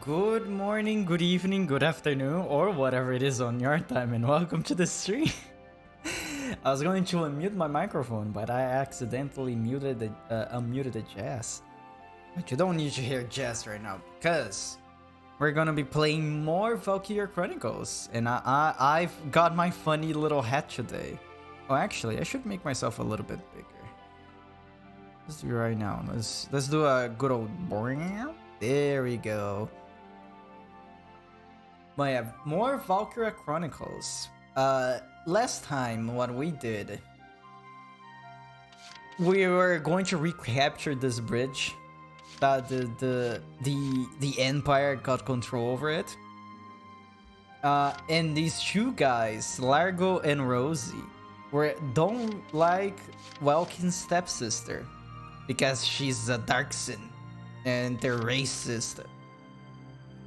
Good morning, good evening, good afternoon, or whatever it is on your time, and welcome to the stream. I was going to unmute my microphone, but I accidentally unmuted the jazz. But you don't need to hear jazz right now, because we're gonna be playing more Valkyria Chronicles, and I've got my funny little hat today. Oh, actually, I should make myself a little bit bigger. Let's do it right now. Let's do a good old boing. There we go. But yeah, more Valkyria Chronicles. Last time what we did, we were going to recapture this bridge that the Empire got control over it. And these two guys, Largo and Rosie, don't like Welkin's stepsister because she's a Darkson and they're racist.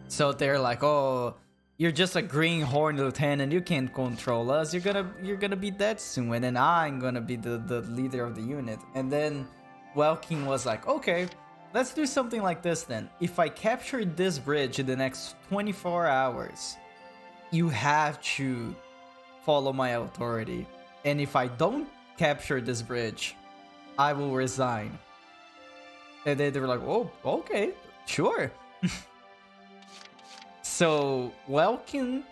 So they're like, oh, you're just a greenhorn lieutenant, you can't control us, you're gonna be dead soon, and then I'm gonna be the leader of the unit. And then Welkin was like, okay, let's do something like this then. If I capture this bridge in the next 24 hours, you have to follow my authority. And if I don't capture this bridge, I will resign. And then they were like, oh, okay, sure. So Welkin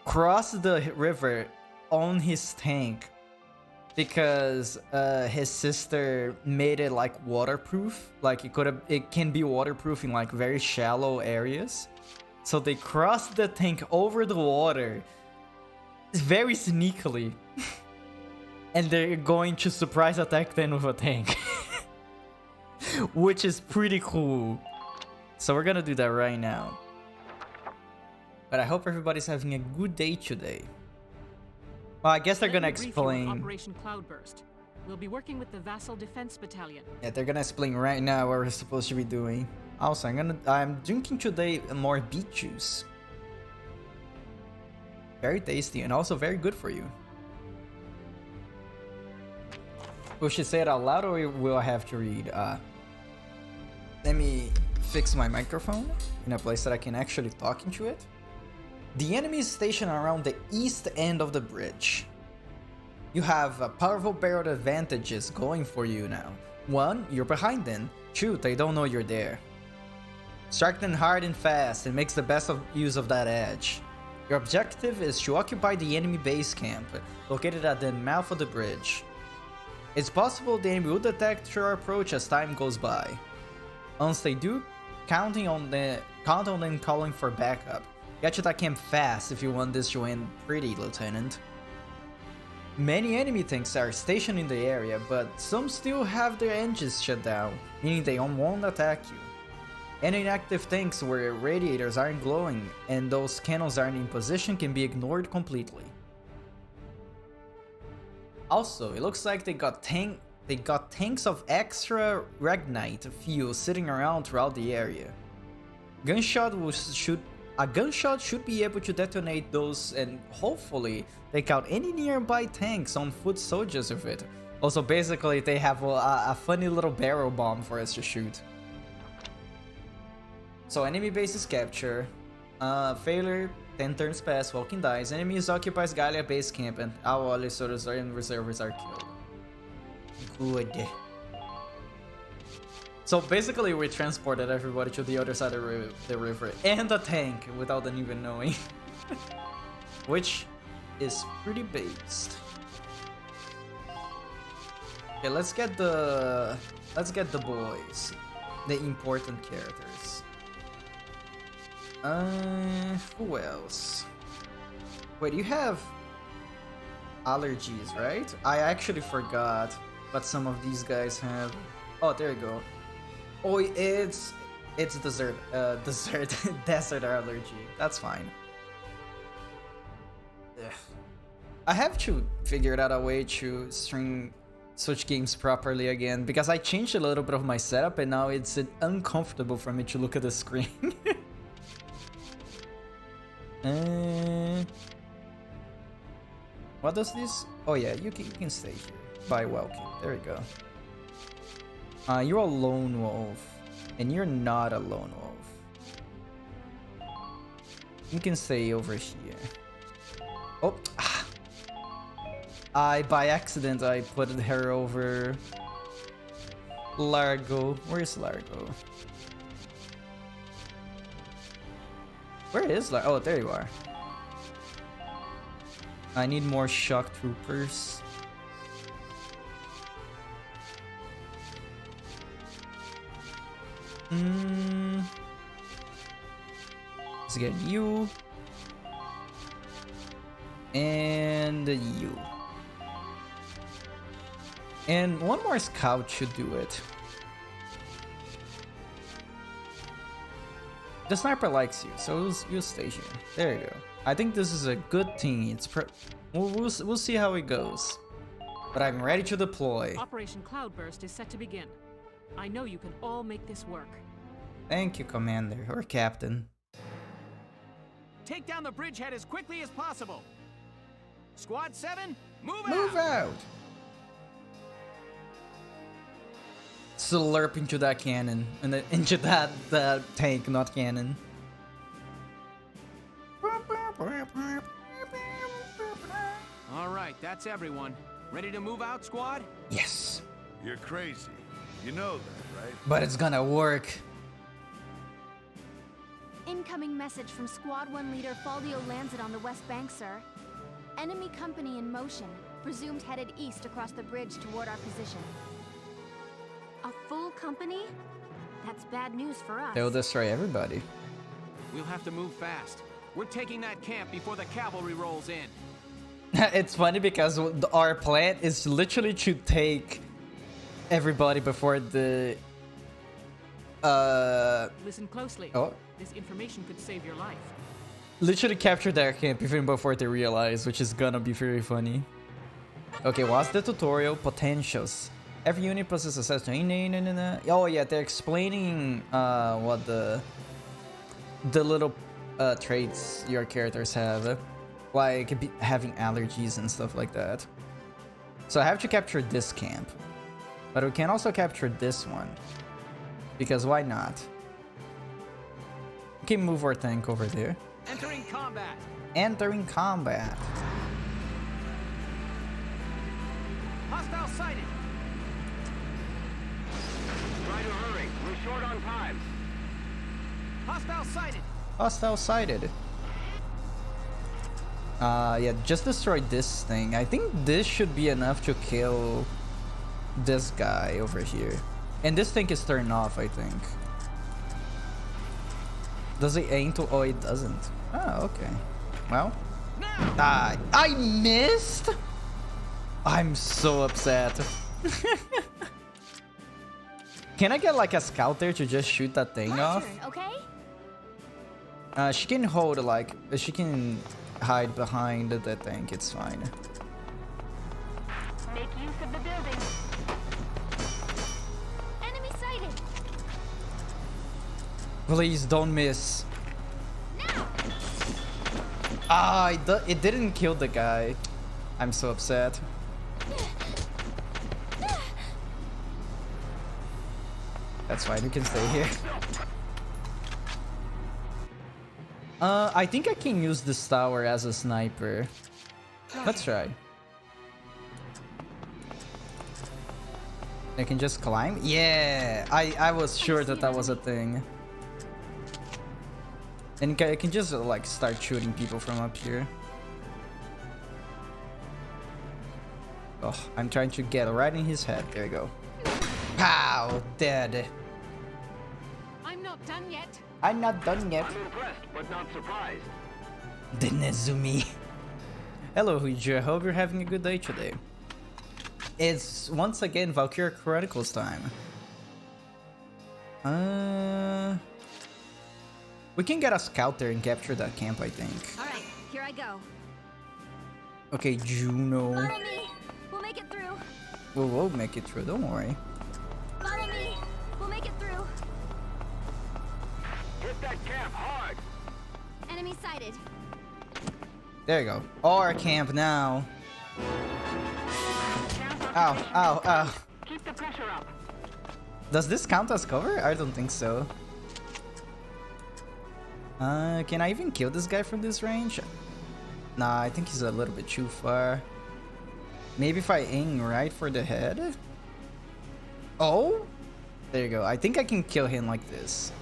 crossed the river on his tank because his sister made it like waterproof. Like it can be waterproof in like very shallow areas. So they crossed the tank over the water very sneakily. And they're going to surprise attack them with a tank. Which is pretty cool. So we're gonna do that right now. But I hope everybody's having a good day today. Well, I guess they're gonna explain. Operation Cloudburst. We'll be working with the Vassal Defense Battalion. Yeah, they're gonna explain right now what we're supposed to be doing. Also, I'm drinking today more beet juice. Very tasty and also very good for you. We should say it out loud, or will I have to read? Let me fix my microphone in a place that I can actually talk into it. The enemy is stationed around the east end of the bridge. You have powerful barrel advantages going for you now. 1, you're behind them. 2, they don't know you're there. Strike them hard and fast and makes the best use of that edge. Your objective is to occupy the enemy base camp, located at the mouth of the bridge. It's possible the enemy will detect your approach as time goes by. Once they do, count on them calling for backup. Get to that camp fast if you want this to end pretty, Lieutenant. Many enemy tanks are stationed in the area, but some still have their engines shut down, meaning they won't attack you. Any inactive tanks where radiators aren't glowing and those cannons aren't in position can be ignored completely. Also, it looks like they got tanks of extra Ragnite fuel sitting around throughout the area. A gunshot should be able to detonate those and hopefully take out any nearby tanks on foot soldiers with it. Also, basically, they have a funny little barrel bomb for us to shoot. So, enemy base is captured. Failure, 10 turns pass, Walking dies. Enemies occupies Galia base camp and our other soldiers and reservists are killed. Good. So basically we transported everybody to the other side of the river and the tank without them even knowing. Which is pretty based. Okay, let's get the boys. The important characters. Who else? Wait, you have allergies, right? I actually forgot what some of these guys have. Oh, there you go. Oh, it's desert allergy. That's fine. Ugh. I have to figure out a way to switch games properly again because I changed a little bit of my setup and now it's uncomfortable for me to look at the screen. What does this? Oh yeah, you can stay here. By Welkin. There we go. You're a lone wolf. And you're not a lone wolf. You can stay over here. Oh, by accident, I put her over Largo. Where's Largo? Where is Largo? Oh, there you are. I need more shock troopers. Let's get you. And you. And one more scout should do it. The sniper likes you, so you'll stay here. There you go. I think this is a good thing. It's we'll see how it goes. But I'm ready to deploy. Operation Cloudburst is set to begin. I know you can all make this work. Thank you, Commander or Captain. Take down the bridgehead as quickly as possible. Squad 7, move out! out! Slurp into that cannon and then into that tank, not cannon. All right, that's everyone. Ready to move out, squad? Yes. You're crazy. You know that, right? But it's gonna work. Incoming message from Squad 1 leader Faldio Lancet on the West Bank, sir. Enemy company in motion, presumed headed east across the bridge toward our position. A full company? That's bad news for us. They'll destroy everybody. We'll have to move fast. We're taking that camp before the cavalry rolls in. It's funny because our plan is literally to take everybody before the Listen closely. Oh. This information could save your life. Literally capture their camp even before they realize, which is gonna be very funny. Okay, what's the tutorial? Potentials. Every unit possesses access to... Oh yeah, they're explaining what the little traits your characters have. Like having allergies and stuff like that. So I have to capture this camp. But we can also capture this one. Because why not? We can move our tank over there. Entering combat. Entering combat. Hostile sighted. Try to hurry. We're short on time. Hostile sighted. Hostile sighted. Yeah, just destroy this thing. I think this should be enough to kill this guy over here. And this thing is turned off, I think. Does it aim to... Oh, it doesn't. Oh, okay. Well. I missed? I'm so upset. Can I get like a scout there to just shoot that thing off? Turn, okay? She can hold like... She can hide behind the tank. It's fine. Make use of the building. Enemy sighted. Please don't miss. Now. It didn't kill the guy. I'm so upset. That's fine, we can stay here. I think I can use this tower as a sniper. Let's try. I can just climb? Yeah! I was sure that was a thing. And I can just like start shooting people from up here. Oh, I'm trying to get right in his head. There you go. Pow! Dead. I'm not done yet. I'm not done yet. I'm impressed, but not surprised. The Nezumi. Hello, Huiju. I hope you're having a good day today. It's once again Valkyria Chronicles time. We can get a scout there and capture that camp, I think. Alright, here I go. Okay, Juno. Follow me. We'll make it through. We'll make it through, don't worry. Follow me. We'll make it through. Hit that camp hard. Enemy sighted. There you go. Our camp now. Ow, ow, ow. Keep the pressure up. Does this count as cover? I don't think so. Can I even kill this guy from this range? Nah, I think he's a little bit too far. Maybe if I aim right for the head? Oh! There you go. I think I can kill him like this.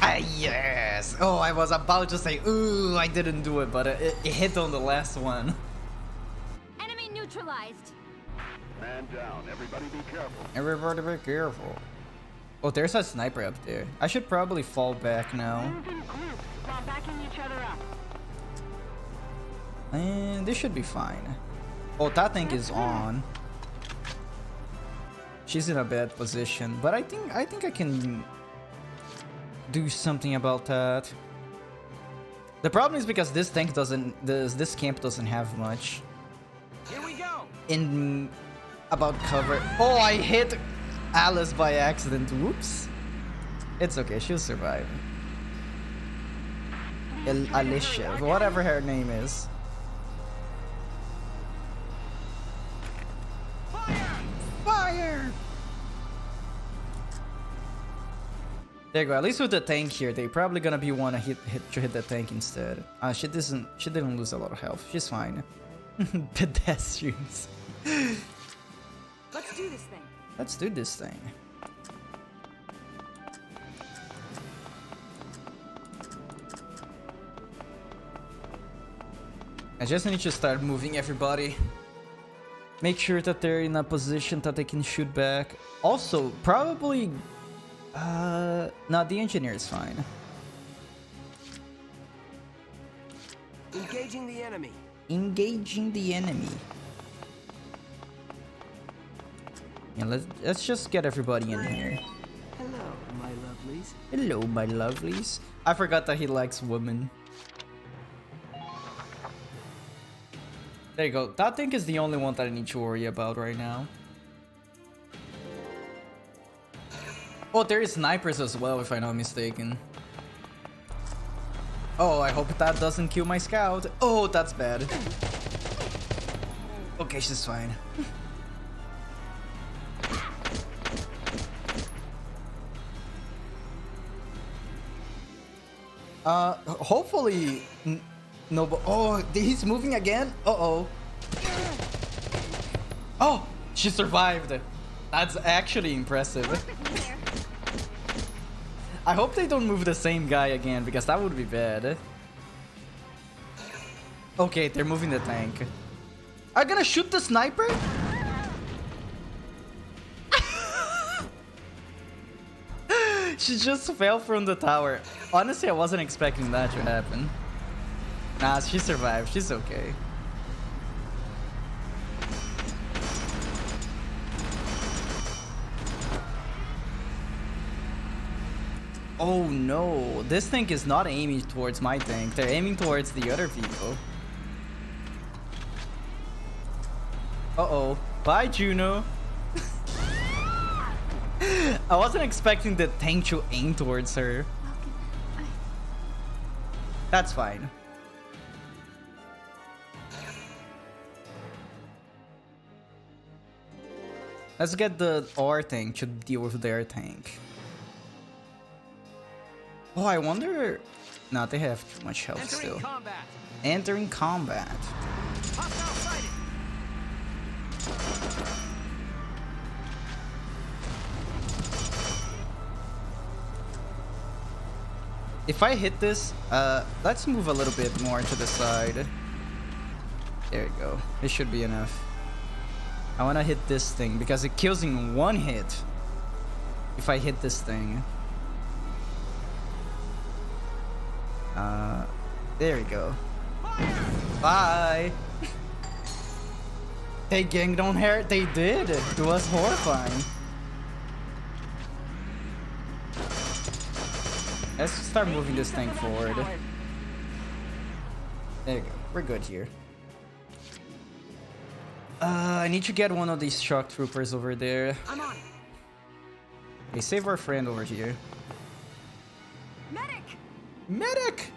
Ah, yes! Oh, I was about to say, ooh, I didn't do it, but it hit on the last one. Enemy neutralized. Man down. Everybody be careful. Everybody be careful. Oh, there's a sniper up there. I should probably fall back now. Move in groups while backing each other up. And this should be fine. Oh, that thing is on. She's in a bad position, but I think I can do something about that. The problem is because this tank doesn't, this camp doesn't have much Here we go. in about cover. Oh, I hit Alice by accident. Whoops. It's okay, she'll survive. Alicia, whatever her name is. Fire! There you go. At least with the tank here, they probably gonna be wanna hit the tank instead. She didn't lose a lot of health. She's fine. Pedestrians. Let's do this thing. Let's do this thing. I just need to start moving everybody. Make sure that they're in a position that they can shoot back. Also, probably... no, the engineer is fine. Engaging the enemy. Engaging the enemy. Yeah, let's just get everybody in here. Hello, my lovelies. Hello, my lovelies. I forgot that he likes women. There you go. That thing is the only one that I need to worry about right now. Oh, there is snipers as well, if I'm not mistaken. Oh, I hope that doesn't kill my scout. Oh, that's bad. Okay, she's fine. Hopefully... No, but... Oh, he's moving again? Uh-oh. Oh, she survived. That's actually impressive. I hope they don't move the same guy again, because that would be bad. Okay, they're moving the tank. I'm gonna shoot the sniper? She just fell from the tower. Honestly, I wasn't expecting that to happen. Nah, she survived. She's okay. Oh no, this tank is not aiming towards my tank. They're aiming towards the other people. Uh-oh. Bye, Juno. I wasn't expecting the tank to aim towards her. That's fine. Let's get the R tank to deal with their tank. Oh, I wonder... No, they have too much health still. Combat. Entering combat. Hostile sighted. If I hit this, let's move a little bit more to the side. There you go. This should be enough. I want to hit this thing because it kills in one hit. If I hit this thing. There we go. Bye. They ganged on her. They did. It was horrifying. Let's start moving this thing forward. There you go. We're good here. I need to get one of these shock troopers over there. I'm on. Okay, save our friend over here. Medic! Medic!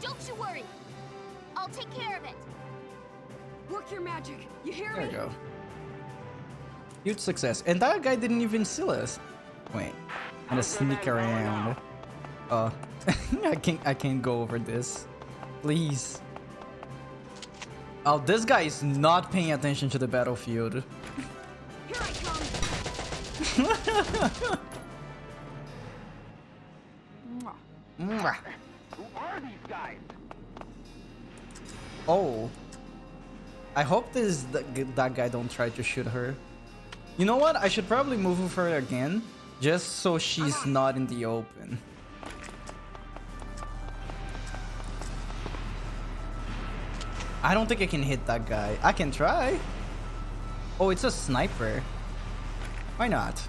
Don't you worry. I'll take care of it. Work your magic. You hear There me? we go. Huge success. And that guy didn't even seal us. Wait, I'm gonna sneak around. Oh, I can't go over this. Please. Oh, this guy is not paying attention to the battlefield. Here I come. Mwah. Who are these guys? Oh. I hope that guy don't try to shoot her. You know what? I should probably move with her again, just so she's not in the open. I don't think I can hit that guy. I can try. Oh, it's a sniper. Why not?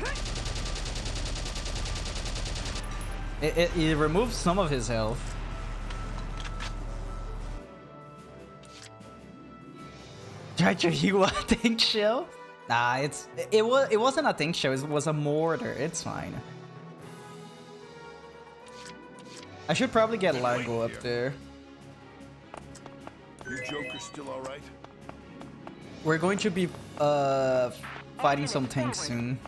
It removes some of his health. Try to heal a tank shell? Nah, it wasn't a tank shell. It was a mortar. It's fine. I should probably get Largo up there. Your Joker's still all right? We're going to be fighting some tanks soon.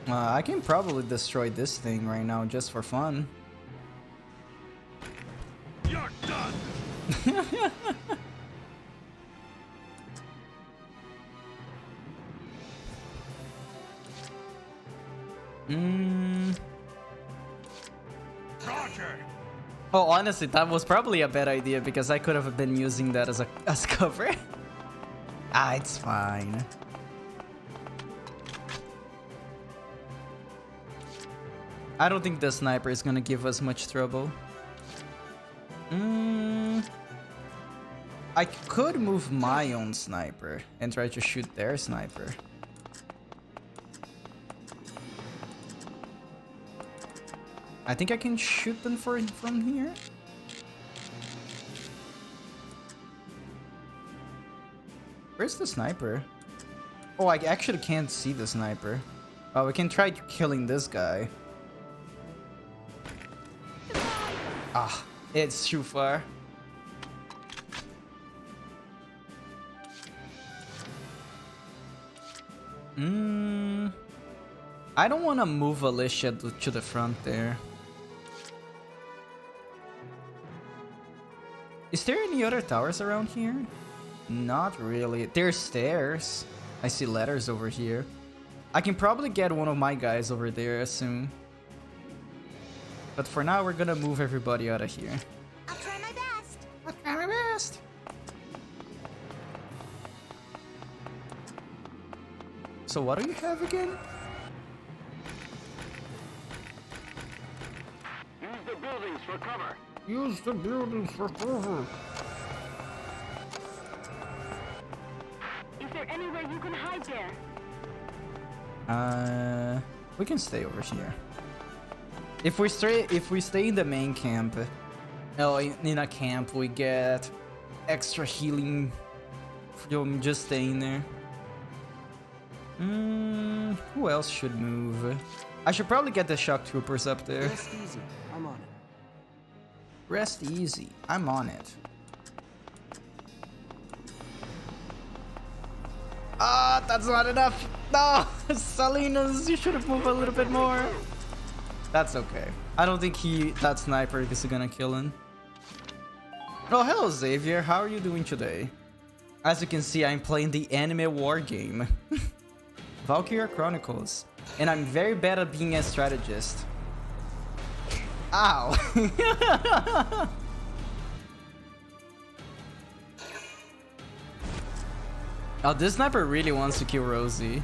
I can probably destroy this thing right now just for fun. You're done. Roger. Oh, honestly, that was probably a bad idea because I could have been using that as cover. Ah, it's fine. I don't think the sniper is gonna give us much trouble. I could move my own sniper and try to shoot their sniper. I think I can shoot them from here. Where's the sniper? Oh, I actually can't see the sniper. Oh, we can try killing this guy. Ah, it's too far. I don't want to move Alicia to the front there. Is there any other towers around here? Not really. There's stairs. I see ladders over here. I can probably get one of my guys over there soon. But for now, we're gonna move everybody out of here. I'll try my best. I'll try my best. So what do you have again? Use the buildings for cover. Use the buildings for cover. Is there anywhere you can hide there? We can stay over here. If we stay in the main camp, in a camp, we get extra healing from just staying there. Who else should move? I should probably get the shock troopers up there. Rest easy. I'm on it. Rest easy. I'm on it. Ah, that's not enough. No, Salinas, you should have moved a little bit more. That's okay. I don't think that sniper is gonna kill him. Oh, hello Xavier. How are you doing today? As you can see, I'm playing the anime war game. Valkyria Chronicles. And I'm very bad at being a strategist. Ow. Oh, this sniper really wants to kill Rosie.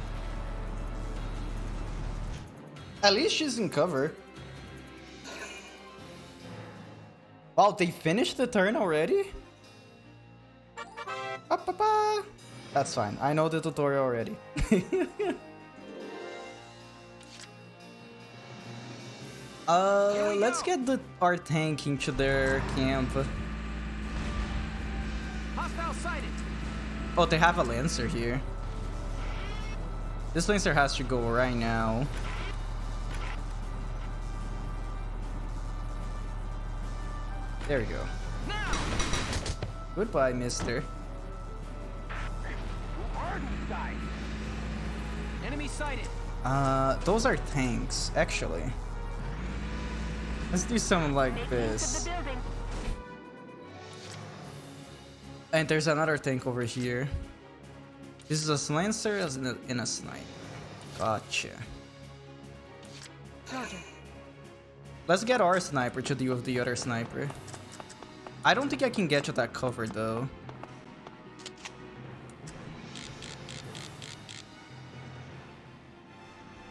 At least she's in cover. Wow, they finished the turn already? That's fine. I know the tutorial already. Let's get our tank into their camp. Hostile sighted. Oh, they have a Lancer here. This Lancer has to go right now. There we go. Now. Goodbye, mister. Who are these guys? Enemy sighted. Those are tanks, actually. Let's do something like this. And there's another tank over here. This is a Lancer in a snipe. Gotcha. Roger. Let's get our sniper to deal with the other sniper. I don't think I can get to that cover though.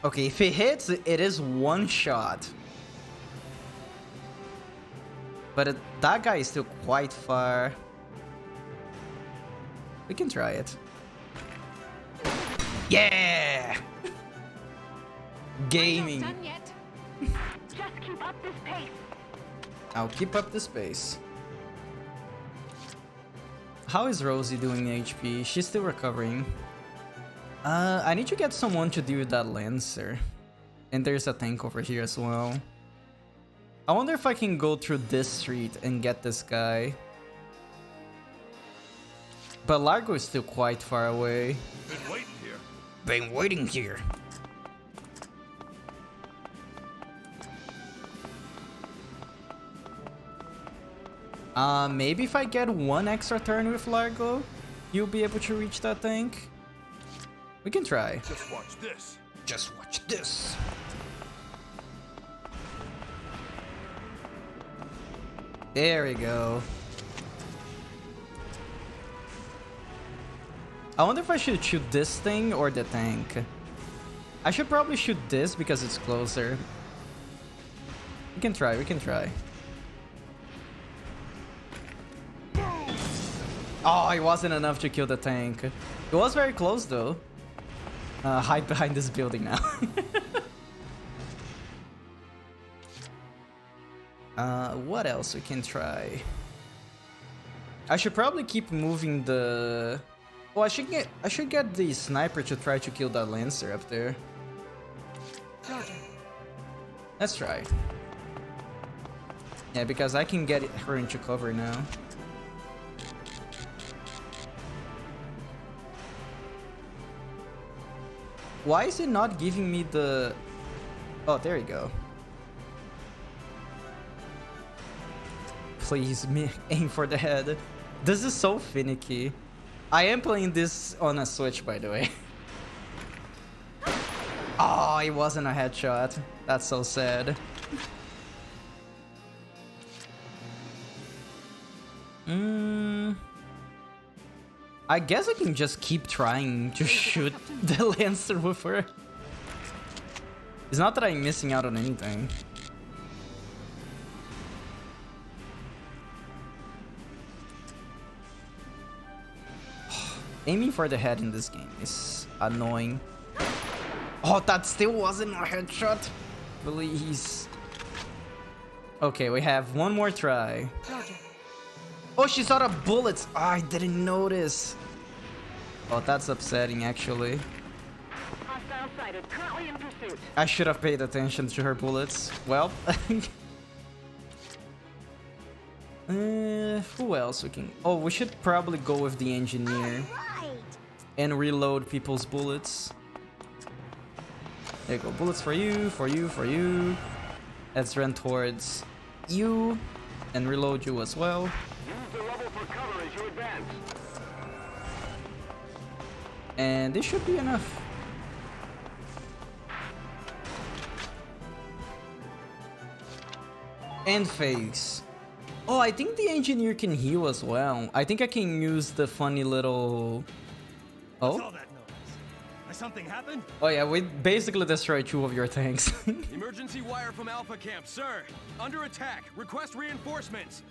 Okay, if it hits, it is one shot. But that guy is still quite far. We can try it. Yeah! Gaming. Done yet? Just keep up this pace. I'll keep up this pace. How is Rosie doing HP? She's still recovering. I need to get someone to deal with that Lancer. And there's a tank over here as well. I wonder if I can go through this street and get this guy. But Largo is still quite far away. Been waiting here. Been waiting here. Maybe if I get one extra turn with Largo, you'll be able to reach that tank. We can try. Just watch this. Just watch this. There we go. I wonder if I should shoot this thing or the tank. I should probably shoot this because it's closer. We can try, we can try. Oh, it wasn't enough to kill the tank. It was very close though. Hide behind this building now. What else we can try? I should probably keep moving the... Oh, I should get the sniper to try to kill that Lancer up there. Roger. Let's try. Yeah, because I can get her into cover now. Why is it not giving me the... Oh, there you go. Please, aim for the head. This is so finicky. I am playing this on a Switch, by the way. Oh, it wasn't a headshot. That's so sad. I guess I can just keep trying to shoot the Lancer with her. It's not that I'm missing out on anything. Aiming for the head in this game is annoying. Oh, that still wasn't a headshot. Please. Okay, we have one more try. Roger. Oh, she's out of bullets. Oh, I didn't notice. Oh, that's upsetting, actually. Hostile sighted. Currently in pursuit. I should have paid attention to her bullets. Well. Who else we can... Oh, we should probably go with the engineer. Right. And reload people's bullets. There you go. Bullets for you, for you, for you. Let's run towards you. And reload you as well. Use the rubble for cover as you advance. And this should be enough. And face. Oh, I think the engineer can heal as well. I think I can use the funny little... What's all Oh? that noise? Has something happened? Oh yeah, we basically destroyed 2 of your tanks. Emergency wire from Alpha Camp, sir. Under attack. Request reinforcements.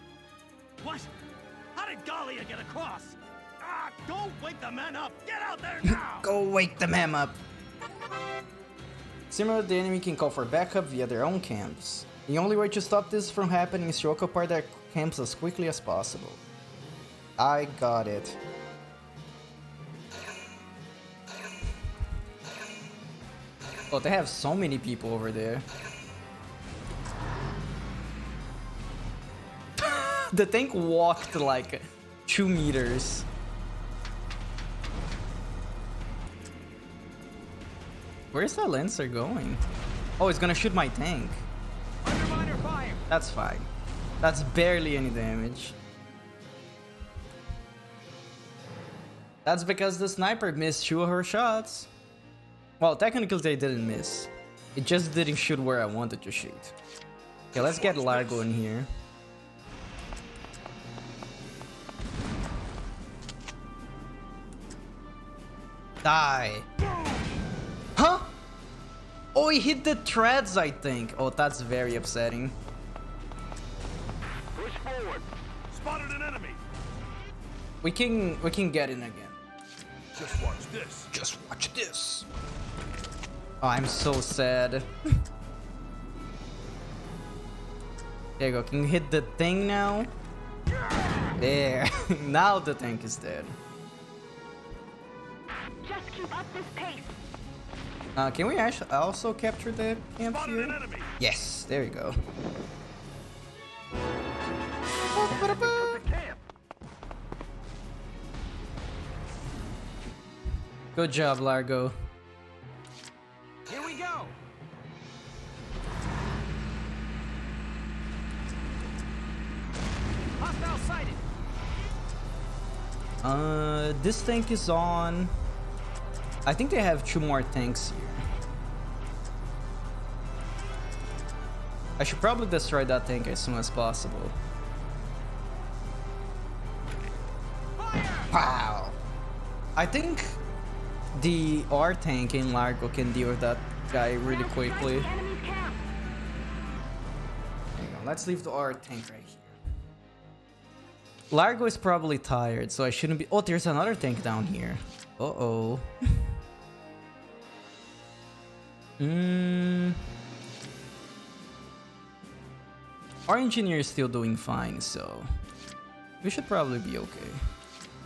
What? How did Galia get across? Ah, don't wake the men up. Get out there now. Go wake the man up. Similar, the enemy can call for backup via their own camps. The only way to stop this from happening is to occupy their camps as quickly as possible. I got it. Oh, they have so many people over there. The tank walked like 2 meters. Where's that Lancer going? Oh, it's gonna shoot my tank. Under minor fire. That's fine. That's barely any damage. That's because the sniper missed 2 of her shots. Well, technically they didn't miss. It just didn't shoot where I wanted to shoot. Okay, let's get Largo in here. Die. Huh? Oh, he hit the treads, I think. Oh, that's very upsetting. Push forward. Spotted an enemy. We can get in again. Just watch this. Just watch this. Oh, I'm so sad. There you go. Can you hit the thing now? There. Now the tank is dead. Just keep up this pace. Can we actually also capture the camp Spotted an here? enemy. Yes, there you go. The camp. Good job, Largo. Here we go. Hostile sighted. This tank is on. I think they have 2 more tanks here. I should probably destroy that tank as soon as possible. Wow. I think the R tank in Largo can deal with that guy really Now strike quickly. the enemy's camp. There you go. Let's leave the R tank right here. Largo is probably tired, so I shouldn't be. Oh, there's another tank down here. Uh-oh. Our engineer is still doing fine, so we should probably be okay.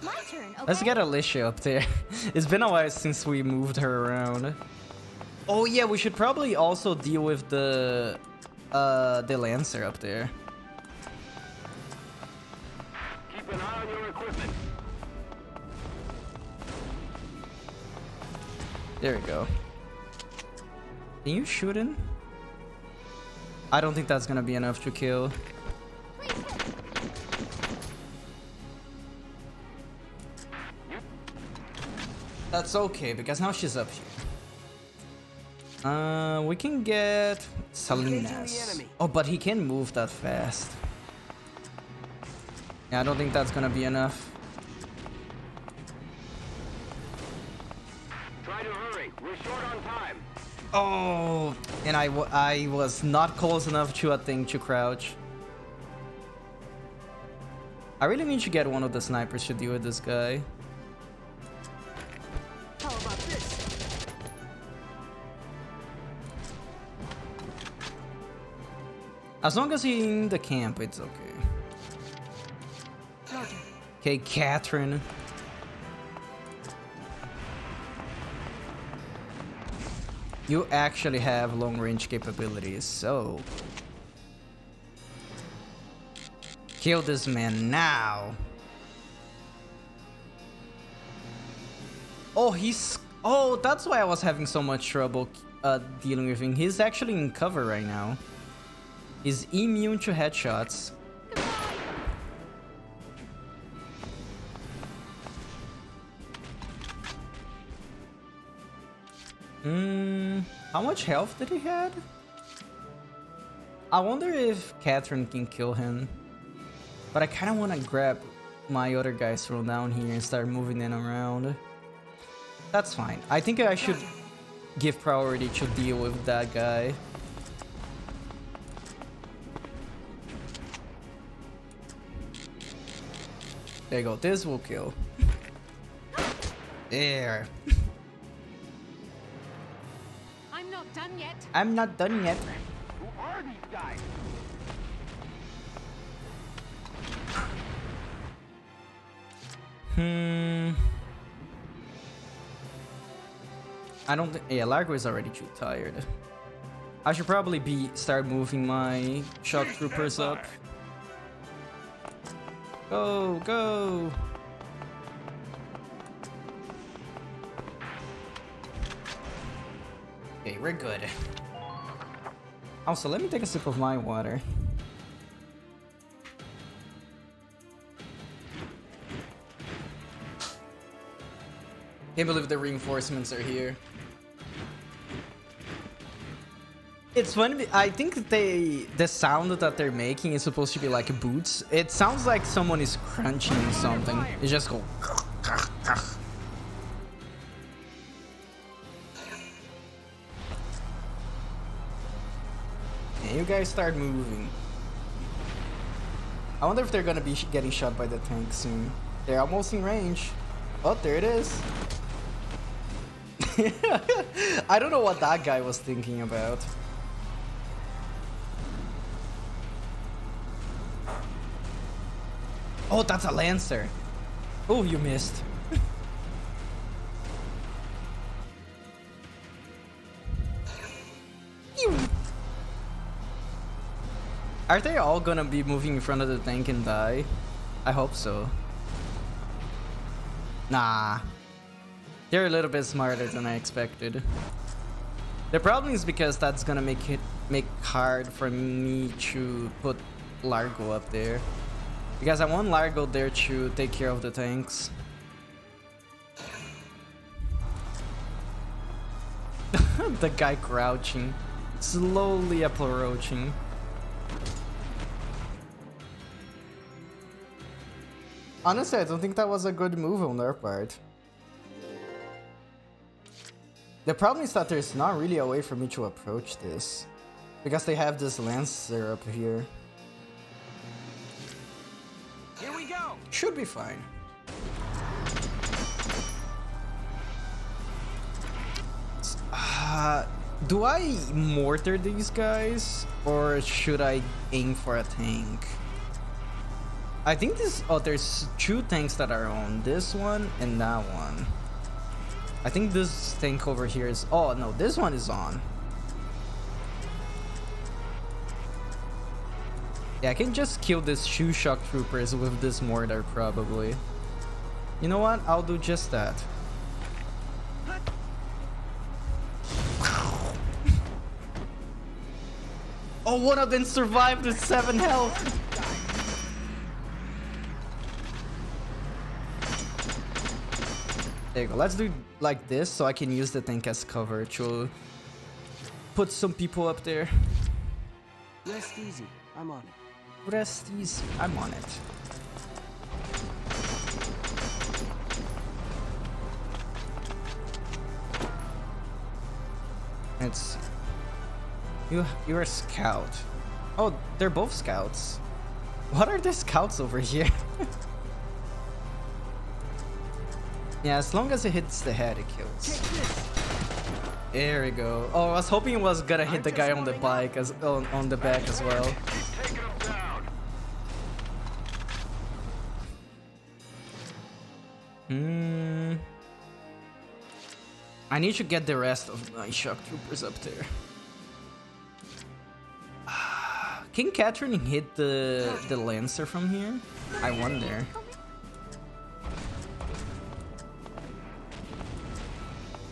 My turn, okay? Let's get Alicia up there. It's been a while since we moved her around. Oh yeah, we should probably also deal with the Lancer up there. Keep an eye on your equipment. There we go. Can you shoot him? I don't think that's gonna be enough to kill. Please hit. That's okay, because now she's up here. We can get Salinas. Oh, but he can move that fast. Yeah, I don't think that's gonna be enough. Try to hurry. We're short on time. Oh, and I was not close enough to a thing to crouch. I really need to get one of the snipers to deal with this guy. How about this? As long as he's in the camp, it's okay. Okay, Catherine. You actually have long-range capabilities, so... Kill this man now! Oh, oh, that's why I was having so much trouble dealing with him. He's actually in cover right now. He's immune to headshots. How much health did he had? I wonder if Catherine can kill him. But I kind of want to grab my other guys from down here and start moving them around. That's fine. I think I should give priority to deal with that guy. There you go. This will kill. There. I'm not done yet. I'm not done yet. Who are these guys? I don't think. Yeah, Largo is already too tired. I should probably start moving my shock troopers up. Go, go! we're good. Also, let me take a sip of my water. Can't believe the reinforcements are here. It's funny, I think the sound that they're making is supposed to be like boots. It sounds like someone is crunching something. It just go. And you guys start moving. I wonder if they're gonna be getting shot by the tank soon. They're almost in range. Oh, there it is. I don't know what that guy was thinking about. Oh, that's a Lancer. Oh, you missed. Are they all gonna be moving in front of the tank and die? I hope so. Nah. They're a little bit smarter than I expected. The problem is because that's gonna make hard for me to put Largo up there. Because I want Largo there to take care of the tanks. The guy crouching, slowly approaching. Honestly, I don't think that was a good move on their part. The problem is that there's not really a way for me to approach this. Because they have this Lancer up here. Here we go. Should be fine. Do I mortar these guys? Or should I aim for a tank? I think this... Oh, there's two tanks that are on. This one and that one. I think this tank over here is... Oh, no, this one is on. Yeah, I can just kill these two shock troopers with this mortar, probably. You know what? I'll do just that. Oh, one of them survived with 7 health. There you go. Let's do like this so I can use the tank as cover to put some people up there. Rest easy. I'm on it. Rest easy. I'm on it. Let's see. You're a scout. Oh, they're both scouts. What are the scouts over here? Yeah, as long as it hits the head, it kills. There we go. Oh, I was hoping it was gonna hit the guy on the bike as on the back as well. Keep taking them down. I need to get the rest of my shock troopers up there. Can Catherine hit the Lancer from here? I wonder.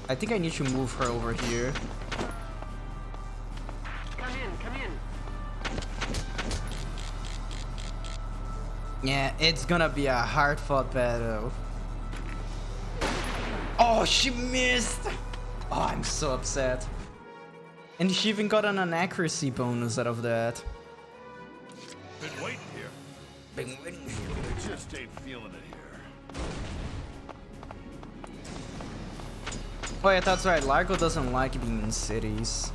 I think I need to move her over here. Come in, come in. Yeah, it's gonna be a hard-fought battle. Oh, she missed! Oh, I'm so upset. And she even got an accuracy bonus out of that. Been waiting here. Been waiting here. I just ain't feeling it here. Oh yeah, that's right. Largo doesn't like being in cities.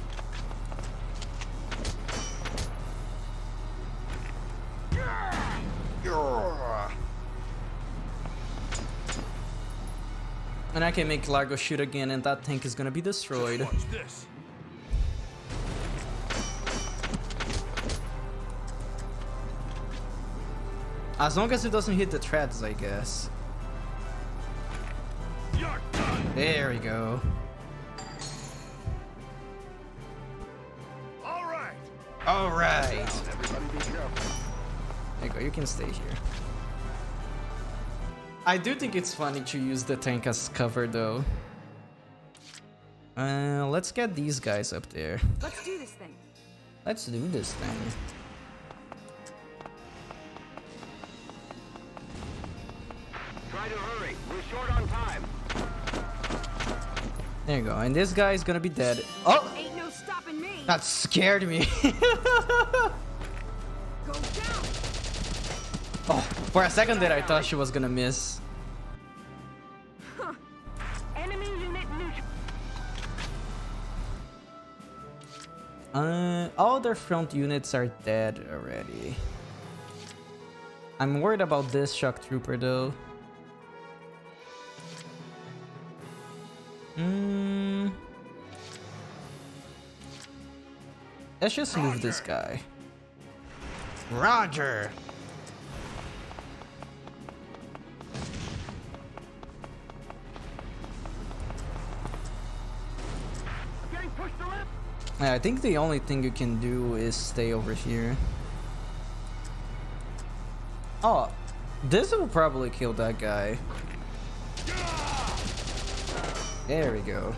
And I can make Largo shoot again and that tank is gonna be destroyed. Watch this. As long as it doesn't hit the treads, I guess. You're done. There we go. All right. Alright. Everybody be careful. There you go, you can stay here. I do think it's funny to use the tank as cover though. Let's get these guys up there. Let's do this thing. Let's do this thing. Try to hurry. We're short on time. There you go. And this guy's gonna be dead. Oh! Ain't no stopping me. That scared me. Go down. Oh, for a second there, I thought she was gonna miss. Enemy unit neutral. All their front units are dead already. I'm worried about this shock trooper though. Let's just move this guy. Roger. Getting pushed around. Yeah, I think the only thing you can do is stay over here. Oh, this will probably kill that guy. There we go.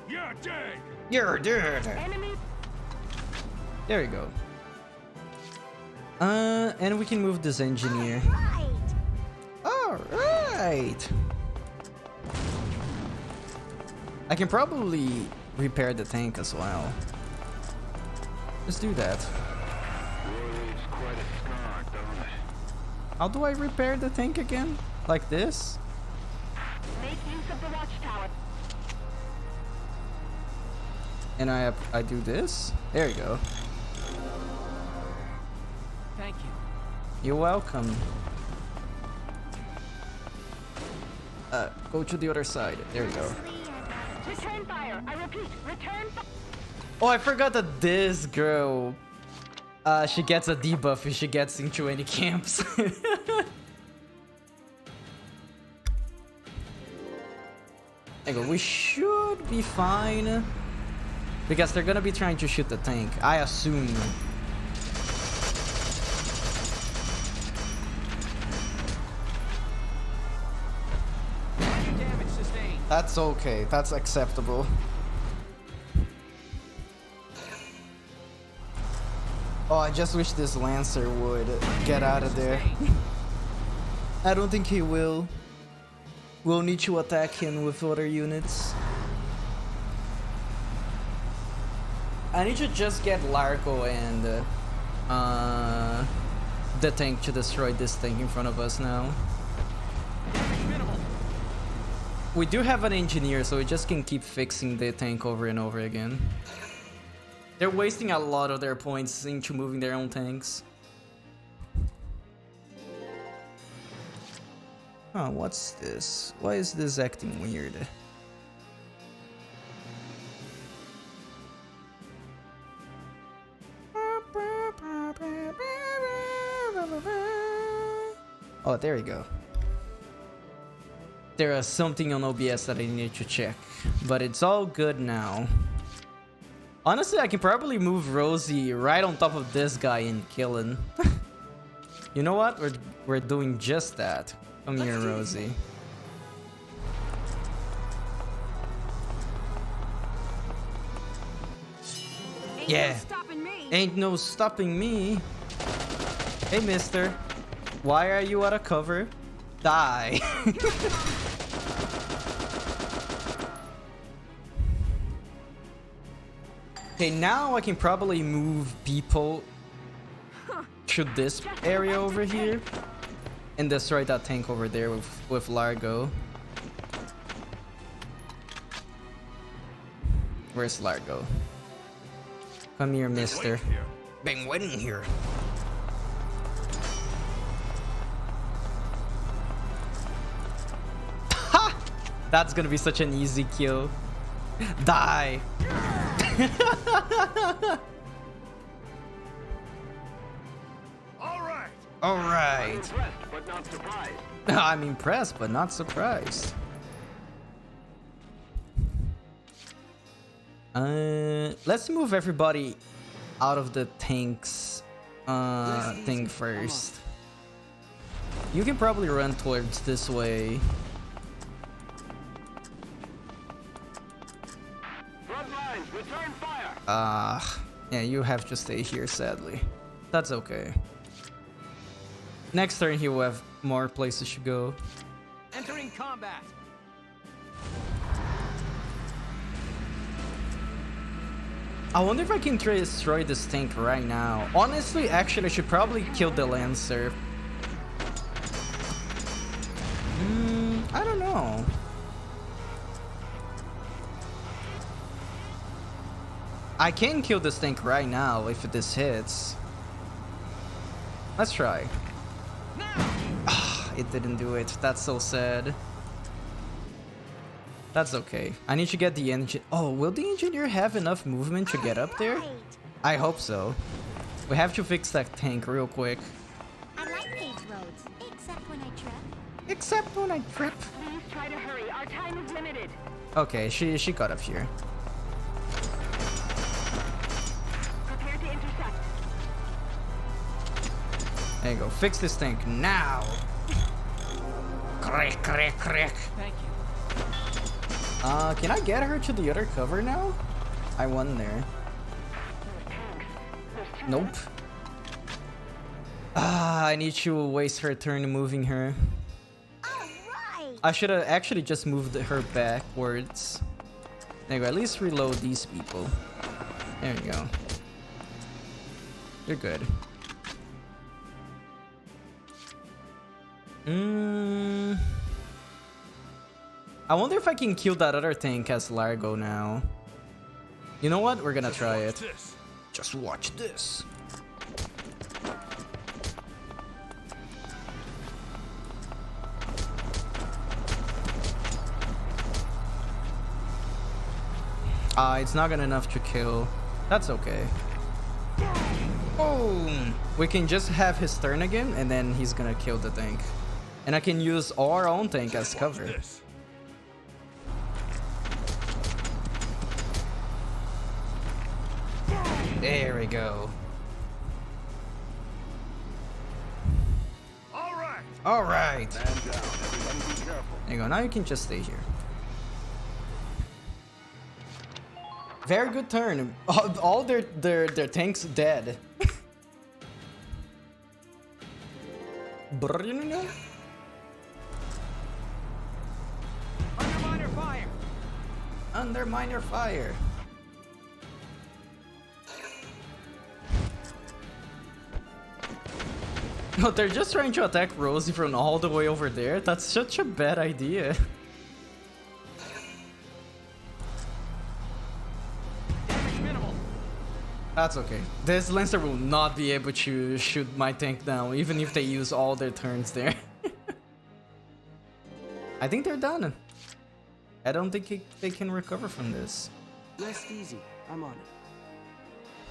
You're dead. You're dead. Enemy. There we go. And we can move this engineer. Right. All right. I can probably repair the tank as well. Let's do that. Leaves quite a scar, don't it? How do I repair the tank again? Like this? Make use of the watchtower. And I do this? There you go. Thank you. You're welcome. Go to the other side. There we go. Return fire. I repeat, return fire. Oh, I forgot that this girl, she gets a debuff if she gets into any camps. There you go. We should be fine. Because they're gonna be trying to shoot the tank, I assume. Minor damage sustained. That's okay. That's acceptable. Oh, I just wish this Lancer would get out of there. I don't think he will. We'll need to attack him with other units. I need to just get Largo and the tank to destroy this thing in front of us now. Minimal. We do have an engineer, so we just can keep fixing the tank over and over again. They're wasting a lot of their points into moving their own tanks. Oh, what's this? Why is this acting weird? Oh, there you go. There is something on OBS that I need to check, but it's all good now. Honestly, I can probably move Rosie right on top of this guy and kill him. You know what? We're doing just that. Come here, Rosie. Ain't Yeah. no stopping me. Ain't no stopping me. Hey, mister. Why are you out of cover? Die. Okay, now I can probably move people to this area over here and destroy that tank over there with Largo. Where's Largo? Come here, mister. Been waiting here. Ha! That's gonna be such an easy kill. Die! All right. Alright. Impressed, but not surprised. I'm impressed, but not surprised. Let's move everybody out of the tanks thing first. You can probably run towards this way. lines. Return fire. Yeah, you have to stay here, sadly. That's okay. Next turn, he will have more places to go. Entering combat. I wonder if I can destroy this tank right now. Honestly, actually, I should probably kill the Lancer. I don't know. I can kill this tank right now if this hits. Let's try. It didn't do it. That's so sad. That's okay. I need to get the engine. Oh, will the engineer have enough movement to get up there? I hope so. We have to fix that tank real quick. I like paved roads, except when I trip. Except when I trip. Please try to hurry. Our time is limited. Okay, she got up here. Prepare to intercept. There you go. Fix this tank now. Crack, crack, crack. Thank you. Can I get her to the other cover now? I won there. Nope. I need to waste her turn moving her. Alright! I should have actually just moved her backwards. There you go. At least reload these people. There you go. You're good. I wonder if I can kill that other tank as Largo now. You know what? We're gonna try it. Just watch this. It's not gonna enough to kill. That's okay. Boom! We can just have his turn again, and then he's gonna kill the tank. And I can use our own tank as cover. There we go. All right. There you go. Now you can just stay here. Very good turn. All their tanks dead. Under minor fire. Under minor fire. No, they're just trying to attack Rosie from all the way over there. That's such a bad idea. Damage minimal. That's okay. This Lancer will not be able to shoot my tank down, even if they use all their turns there. I think they're done. I don't think they can recover from this. Rest easy. I'm on it.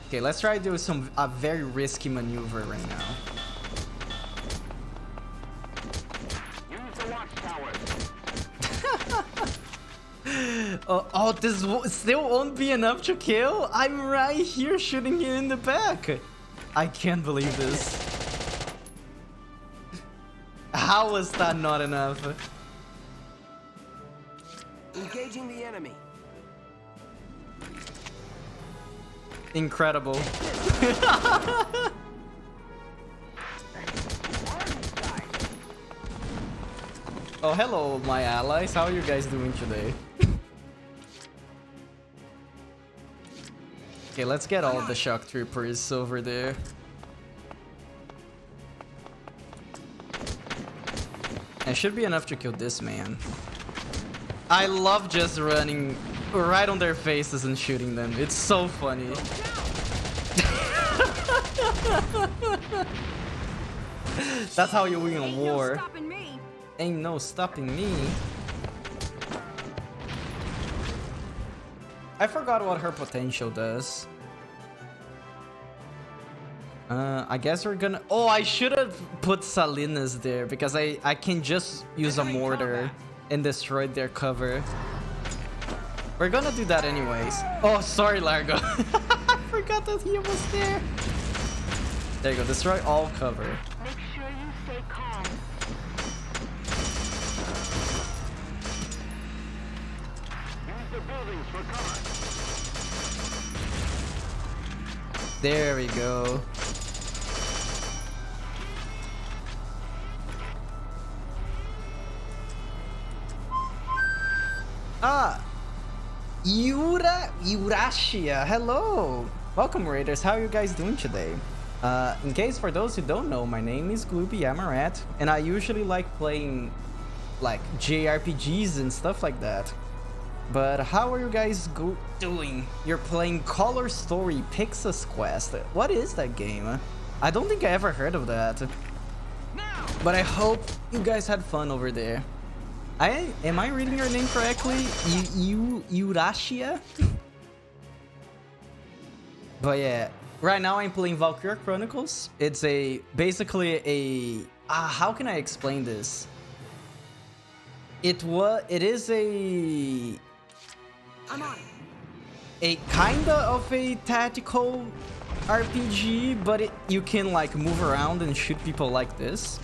Okay, let's try to do a very risky maneuver right now. Use the watchtowers. Oh, this still won't be enough to kill? I'm right here shooting him in the back. I can't believe this. How was that not enough? Engaging the enemy. Incredible. Oh, hello, my allies. How are you guys doing today? Okay, let's get all the shock troopers over there. It should be enough to kill this man. I love just running right on their faces and shooting them. It's so funny. That's how you win a war. Ain't no stopping me. I forgot what her potential does. I guess we're gonna... Oh, I should have put Salinas there because I can just use a mortar and destroy their cover. We're gonna do that anyways. Oh, sorry, Largo. I forgot that he was there. There you go. Destroy all cover. Make sure you stay calm. Use the buildings for cover. There we go. Ah, Eurashia, hello! Welcome, Raiders. How are you guys doing today? In case for those who don't know, my name is Glooby, I'm a rat, and I usually like playing like JRPGs and stuff like that. But how are you guys doing? You're playing Color Story Pixas Quest. What is that game? I don't think I ever heard of that. But I hope you guys had fun over there. Am I reading your name correctly? Eurashia? But yeah, right now I'm playing Valkyria Chronicles. It's basically a how can I explain this? It is a kinda of a tactical RPG, but you can like move around and shoot people like this.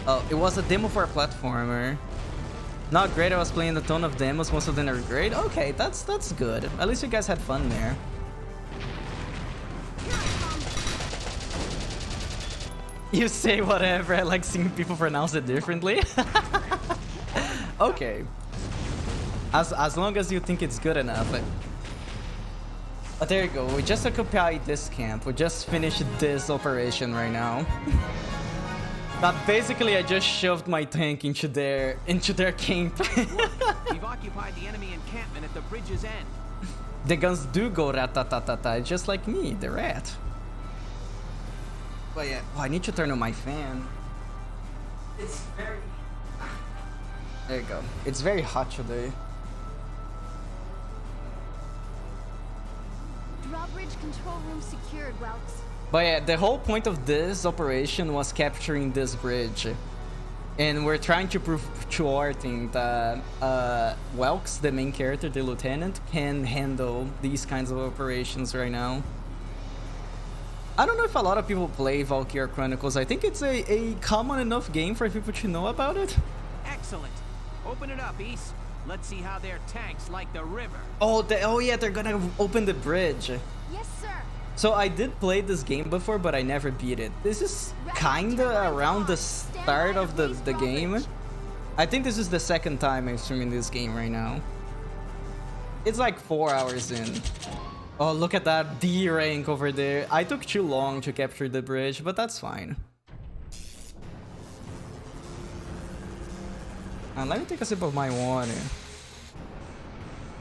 Oh, it was a demo for a platformer. Not great, I was playing a ton of demos, most of them are great. Okay, that's good. At least you guys had fun there. You say whatever, I like seeing people pronounce it differently. Okay. As long as you think it's good enough. But there you go, we just occupied this camp. We just finished this operation right now. But basically, I just shoved my tank into their camp. We've occupied the enemy encampment at the bridge's end. The guns do go rat-ta-ta-ta-ta, just like me, the rat. But yeah, I need to turn on my fan. It's very... There you go. It's very hot today. Drawbridge control room secured, Welks. But yeah, the whole point of this operation was capturing this bridge. And we're trying to prove to Orting that Welks, the main character, the lieutenant, can handle these kinds of operations right now. I don't know if a lot of people play Valkyria Chronicles. I think it's a common enough game for people to know about it. Excellent. Open it up, East. Let's see how their tanks like the river. Oh yeah, they're gonna open the bridge. Yes, sir. So I did play this game before, but I never beat it. This is kinda around the start of the game. I think this is the second time I'm streaming this game right now. It's like 4 hours in. Oh, look at that D rank over there. I took too long to capture the bridge, but that's fine. And let me take a sip of my water.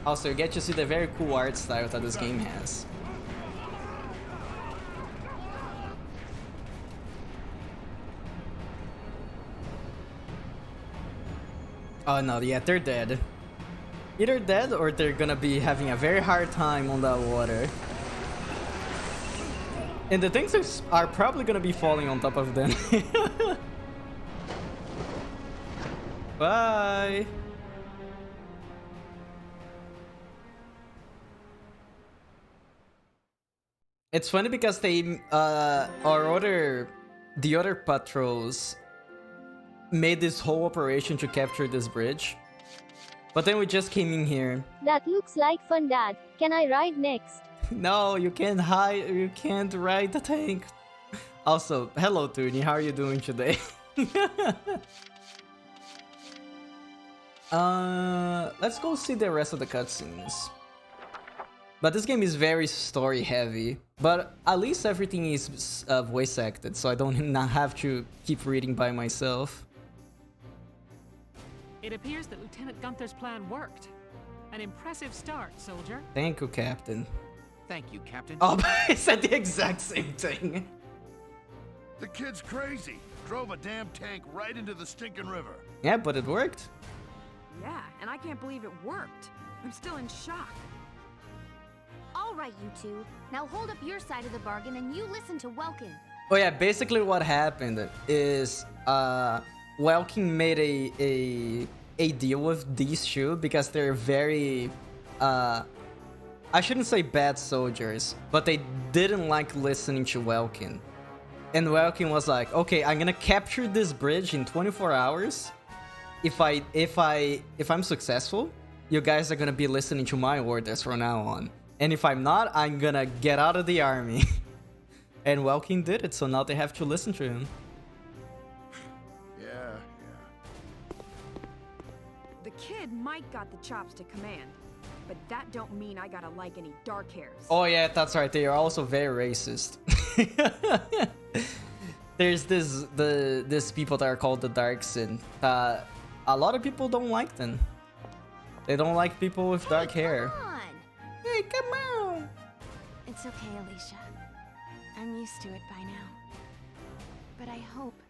Also, you get to see the very cool art style that this game has. Oh no, yeah, they're dead. Either dead or they're gonna be having a very hard time on that water. And the things are probably gonna be falling on top of them. Bye! It's funny because they, the other patrols made this whole operation to capture this bridge. But then we just came in here. That looks like fun, Dad. Can I ride next? No, you can't hide, you can't ride the tank. Also, hello Toonie, how are you doing today? Let's go see the rest of the cutscenes. But this game is very story heavy. But at least everything is voice acted, so I don't not have to keep reading by myself. It appears that Lieutenant Gunther's plan worked. An impressive start, soldier. Thank you, Captain. Thank you, Captain. Oh, but I said the exact same thing. The kid's crazy. Drove a damn tank right into the stinking river. Yeah, but it worked. Yeah, and I can't believe it worked. I'm still in shock. All right, you two. Now hold up your side of the bargain and you listen to Welkin. Oh yeah, basically what happened is Welkin made a deal with these two because they're very I shouldn't say bad soldiers, but they didn't like listening to Welkin. And Welkin was like, okay, I'm gonna capture this bridge in 24 hours. If I'm successful, you guys are gonna be listening to my orders from now on. And if I'm not, I'm gonna get out of the army. And Welkin did it, so now they have to listen to him. Yeah. The kid might got the chops to command, but that don't mean I gotta like any dark hairs. Oh yeah, that's right. They are also very racist. There's this people that are called the Darks, and a lot of people don't like them. They don't like people with dark hair. Come on. Hey, come on! It's okay, Alicia. I'm used to it by now. But I hope...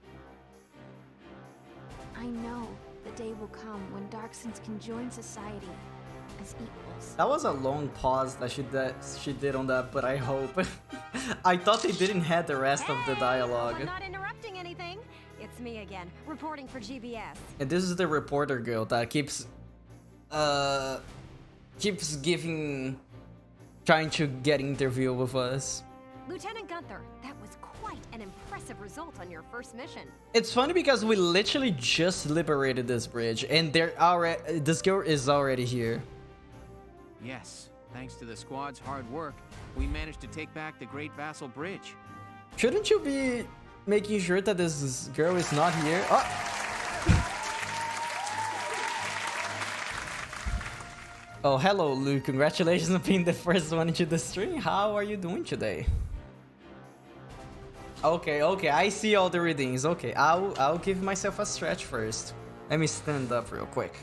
I know the day will come when Darksons can join society as equals. That was a long pause that she did on that, but I hope. I thought they didn't have the rest of the dialogue. I'm not interrupting anything. It's me again, reporting for GBS. And this is the reporter girl that keeps trying to get interview with us. Lieutenant Gunther, that was quite an impressive result on your first mission. It's funny because we literally just liberated this bridge, and this girl is already here. Yes, thanks to the squad's hard work, we managed to take back the Great Vassal Bridge. Shouldn't you be making sure that this girl is not here? Oh! Oh, hello, Lou. Congratulations on being the first one into the stream. How are you doing today? Okay, I see all the readings. Okay, I'll give myself a stretch first. Let me stand up real quick.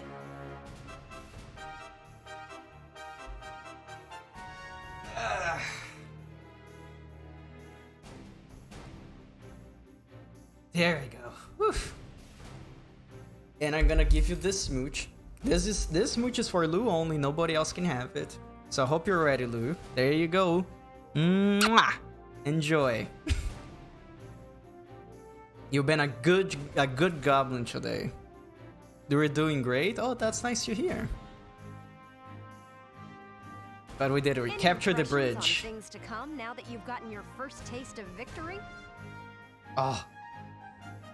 There we go. Whew. And I'm gonna give you this smooch. This smooch is for Lou only. Nobody else can have it. So I hope you're ready, Lou. There you go. Mwah! Enjoy. You've been a good goblin today. You were doing great. Oh, that's nice to hear. But we did it. We Any captured the impressions bridge. on things to come now that you've gotten your first taste of victory? Oh.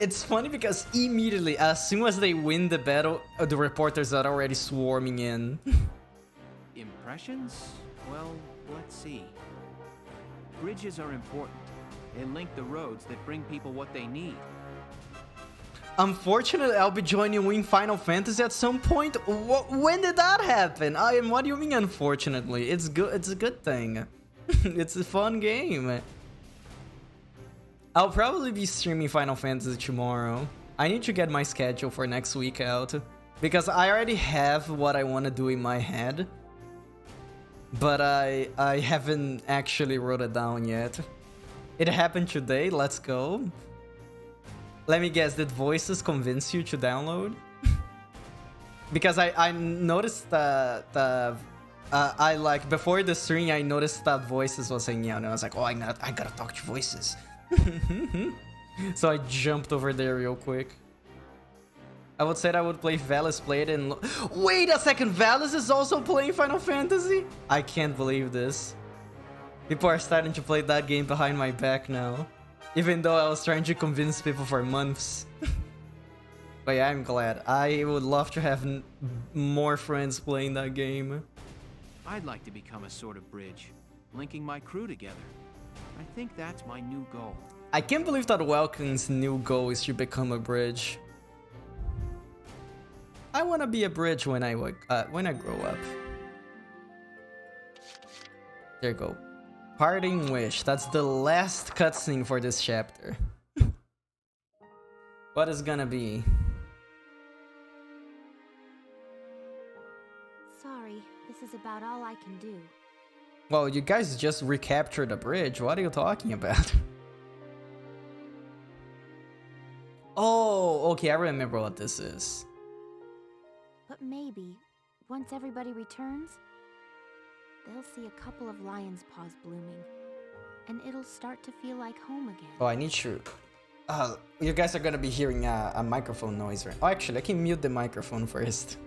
It's funny because immediately, as soon as they win the battle, the reporters are already swarming in. Impressions? Well, let's see. Bridges are important. They link the roads that bring people what they need. Unfortunately, I'll be joining you in Final Fantasy at some point. When did that happen? What do you mean, unfortunately? It's good. It's a good thing. It's a fun game. I'll probably be streaming Final Fantasy tomorrow. I need to get my schedule for next week out, because I already have what I want to do in my head, but I haven't actually wrote it down yet. It happened today. Let's go. Let me guess, did Voices convince you to download? Because I noticed that I like before the stream I noticed that Voices was hanging out, and I was like, oh, I gotta talk to Voices. So I jumped over there real quick. I would say I would play Valis played and wait a second, Valis is also playing Final Fantasy? I can't believe this. People are starting to play that game behind my back now. Even though I was trying to convince people for months. But yeah, I'm glad. I would love to have more friends playing that game. I'd like to become a sort of bridge, linking my crew together. I think that's my new goal. I can't believe that Welkin's new goal is to become a bridge. I want to be a bridge when I grow up. There you go. Parting wish. That's the last cutscene for this chapter. What is gonna be? Sorry, this is about all I can do. Well, you guys just recaptured a bridge. What are you talking about? Oh, okay, I remember what this is. But maybe, once everybody returns, they'll see a couple of lion's paws blooming, and it'll start to feel like home again. Oh, I need to... you guys are gonna be hearing a microphone noise, right? Oh, actually, I can mute the microphone first.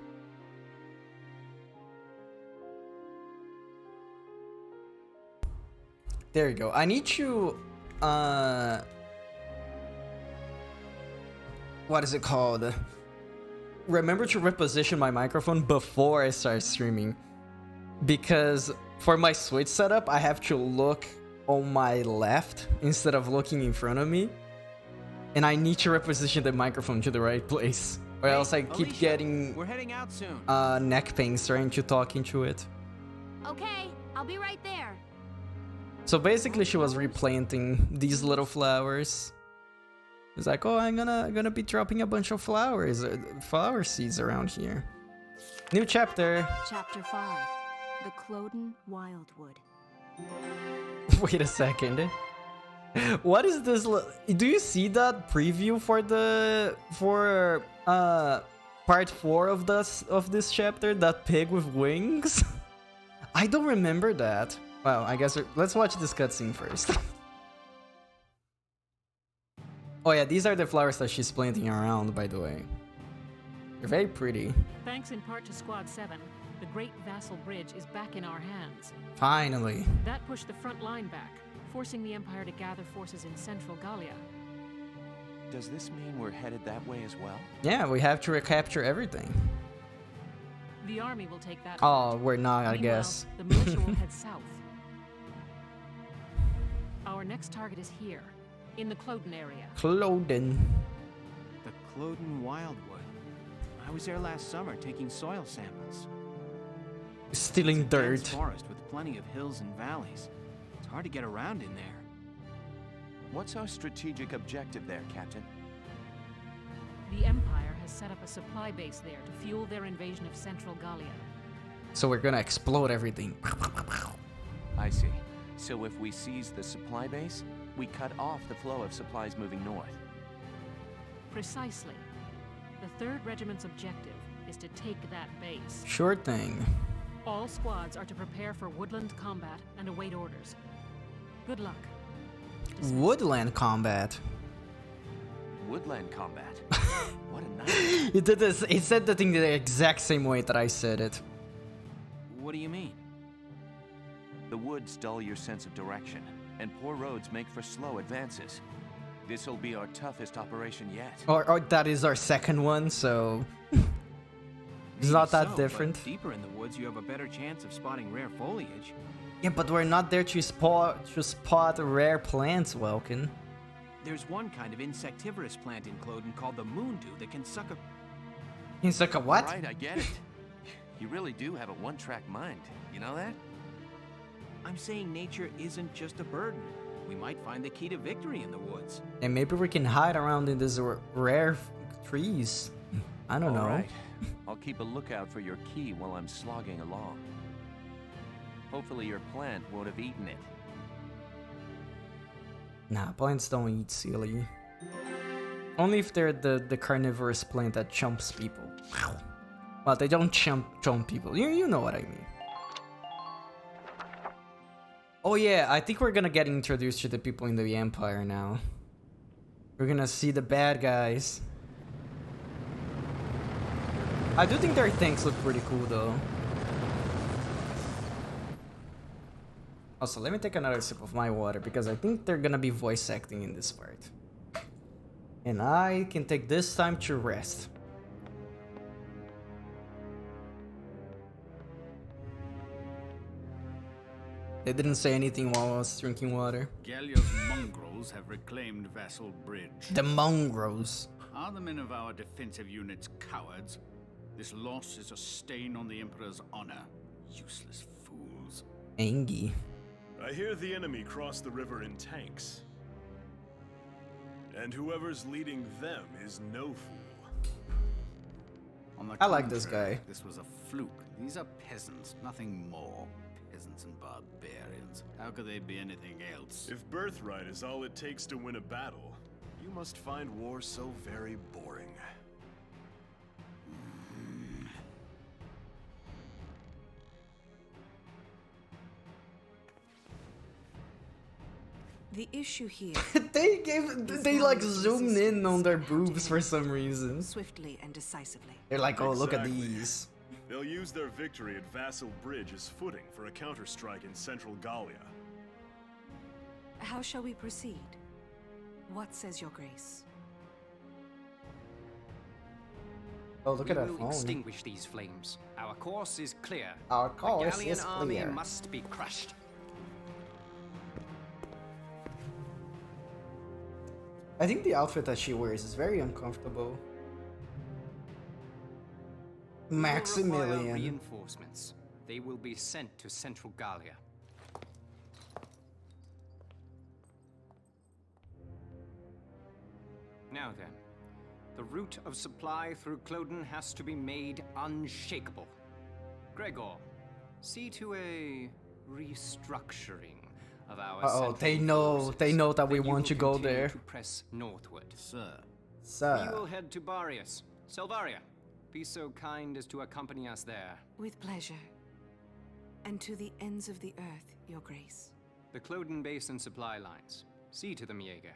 There you go. I need to... what is it called? Remember to reposition my microphone before I start streaming. Because For my Switch setup, I have to look on my left instead of looking in front of me. And I need to reposition the microphone to the right place. Or else I keep Alicia, getting we're heading out soon. neck pains trying to talk into it. Okay, I'll be right there. So basically she was replanting these little flowers. It's like, oh, I'm gonna be dropping a bunch of flowers, flower seeds around here. New chapter. Chapter 5. The Cloden Wildwood. Wait a second. What is this? Do you see that preview for part 4 of this chapter? That pig with wings? I don't remember that. Well, I guess let's watch this cutscene first. Oh yeah, these are the flowers that she's planting around, by the way. They're very pretty. Thanks in part to Squad 7, the Great Vassal Bridge is back in our hands. Finally. That pushed the front line back, forcing the Empire to gather forces in central Gallia. Does this mean we're headed that way as well? Yeah, we have to recapture everything. The army will take that. Oh, we're not, I Meanwhile, guess. the militia will head south. Our next target is here, in the Cloden area. Cloden. The Cloden Wildwood. I was there last summer taking soil samples. Stealing It's a dense dirt. forest with plenty of hills and valleys. It's hard to get around in there. What's our strategic objective there, Captain? The Empire has set up a supply base there to fuel their invasion of central Gallia. So we're gonna explode everything. I see. So if we seize the supply base, we cut off the flow of supplies moving north. Precisely. The 3rd Regiment's objective is to take that base. Sure thing. All squads are to prepare for woodland combat and await orders. Good luck. Dismissed. Woodland combat. Woodland combat. What a nightmare. It did this. It said the thing the exact same way that I said it. What do you mean? The woods dull your sense of direction, and poor roads make for slow advances. This'll be our toughest operation yet. Or that is our second one, so it's not that So, different. But deeper in the woods, you have a better chance of spotting rare foliage. Yeah, but we're not there to spot rare plants, Welkin. There's one kind of insectivorous plant in Cloden called the moondew that can suck a... He's like a what? Right, I get it. You really do have a one-track mind. You know that? I'm saying nature isn't just a burden. We might find the key to victory in the woods. And maybe we can hide around in these rare trees. I don't know. All right. I'll keep a lookout for your key while I'm slogging along. Hopefully your plant won't have eaten it. Nah, plants don't eat, silly. Only if they're the carnivorous plant that chomps people. Well, they don't chomp people. You know what I mean. Oh yeah, I think we're gonna get introduced to the people in the Empire now. We're gonna see the bad guys. I do think their tanks look pretty cool though. Also, let me take another sip of my water because I think they're gonna be voice acting in this part. And I can take this time to rest. They didn't say anything while I was drinking water. Gallia's mongrels have reclaimed Vassal Bridge. The mongrels. Are the men of our defensive units cowards? This loss is a stain on the Emperor's honor. Useless fools. Angie. I hear the enemy cross the river in tanks. And whoever's leading them is no fool. On the I like this contrary, guy. This was a fluke. These are peasants, nothing more. Peasants and barbarians. How could they be anything else? If birthright is all it takes to win a battle, you must find war so very boring. The issue here they like zoomed in on their boobs for some reason. swiftly and decisively. They're like, oh, look at Exactly. these. They'll use their victory at Vassal Bridge as footing for a counterstrike in central Gallia. How shall we proceed? What says your grace? Oh, look at that We will phone. extinguish these flames. Our course is clear. Our course the Gallian is army clear. must be crushed. I think the outfit that she wears is very uncomfortable. We will require Maximilian. reinforcements. They will be sent to Central Gallia. Now then, the route of supply through Cloden has to be made unshakable. Gregor, see to a restructuring of our Uh-oh, they central know forces. that we Then you want will to go continue there. to press northward. Sir. Sir. We will head to Barius. Selvaria, be so kind as to accompany us there. With pleasure. And to the ends of the earth, Your Grace. The Cloden Basin supply lines. See to them, Jaeger.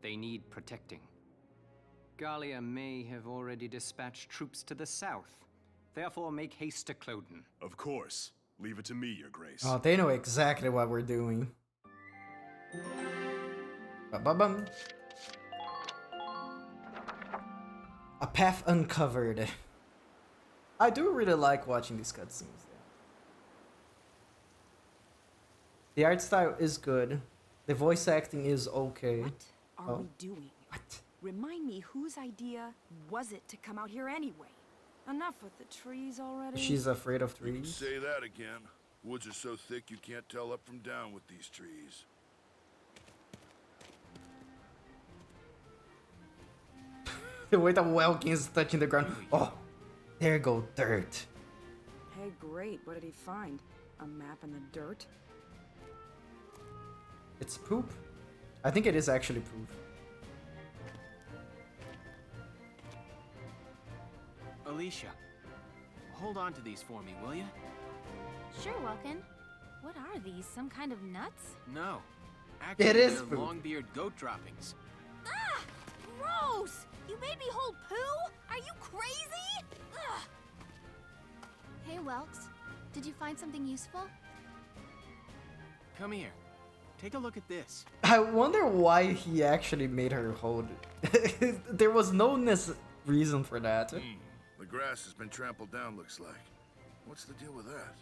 They need protecting. Gallia may have already dispatched troops to the south. Therefore, make haste to Cloden. Of course. Leave it to me, Your Grace. Oh, they know exactly what we're doing. Ba-ba-bum. A path uncovered. I do really like watching these cutscenes. The art style is good. The voice acting is okay. What are we doing? What? Remind me, whose idea was it to come out here anyway? Enough with the trees already. She's afraid of You can trees. say that again. Woods are so thick you can't tell up from down with these trees. The way that Welkin is touching the ground. Oh, there go dirt. Hey, great. What did he find? A map in the dirt? It's poop. I think it is actually poop. Alicia, hold on to these for me, will you? Sure, Welkin. What are these? Some kind of nuts? No. Actually, It is they're food. long-beard goat droppings. Ah! Gross! You made me hold poo? Are you crazy? Ugh. Hey, Welks. Did you find something useful? Come here. Take a look at this. I wonder why he actually made her hold it. There was no reason for that. The grass has been trampled down, looks like. What's the deal with that?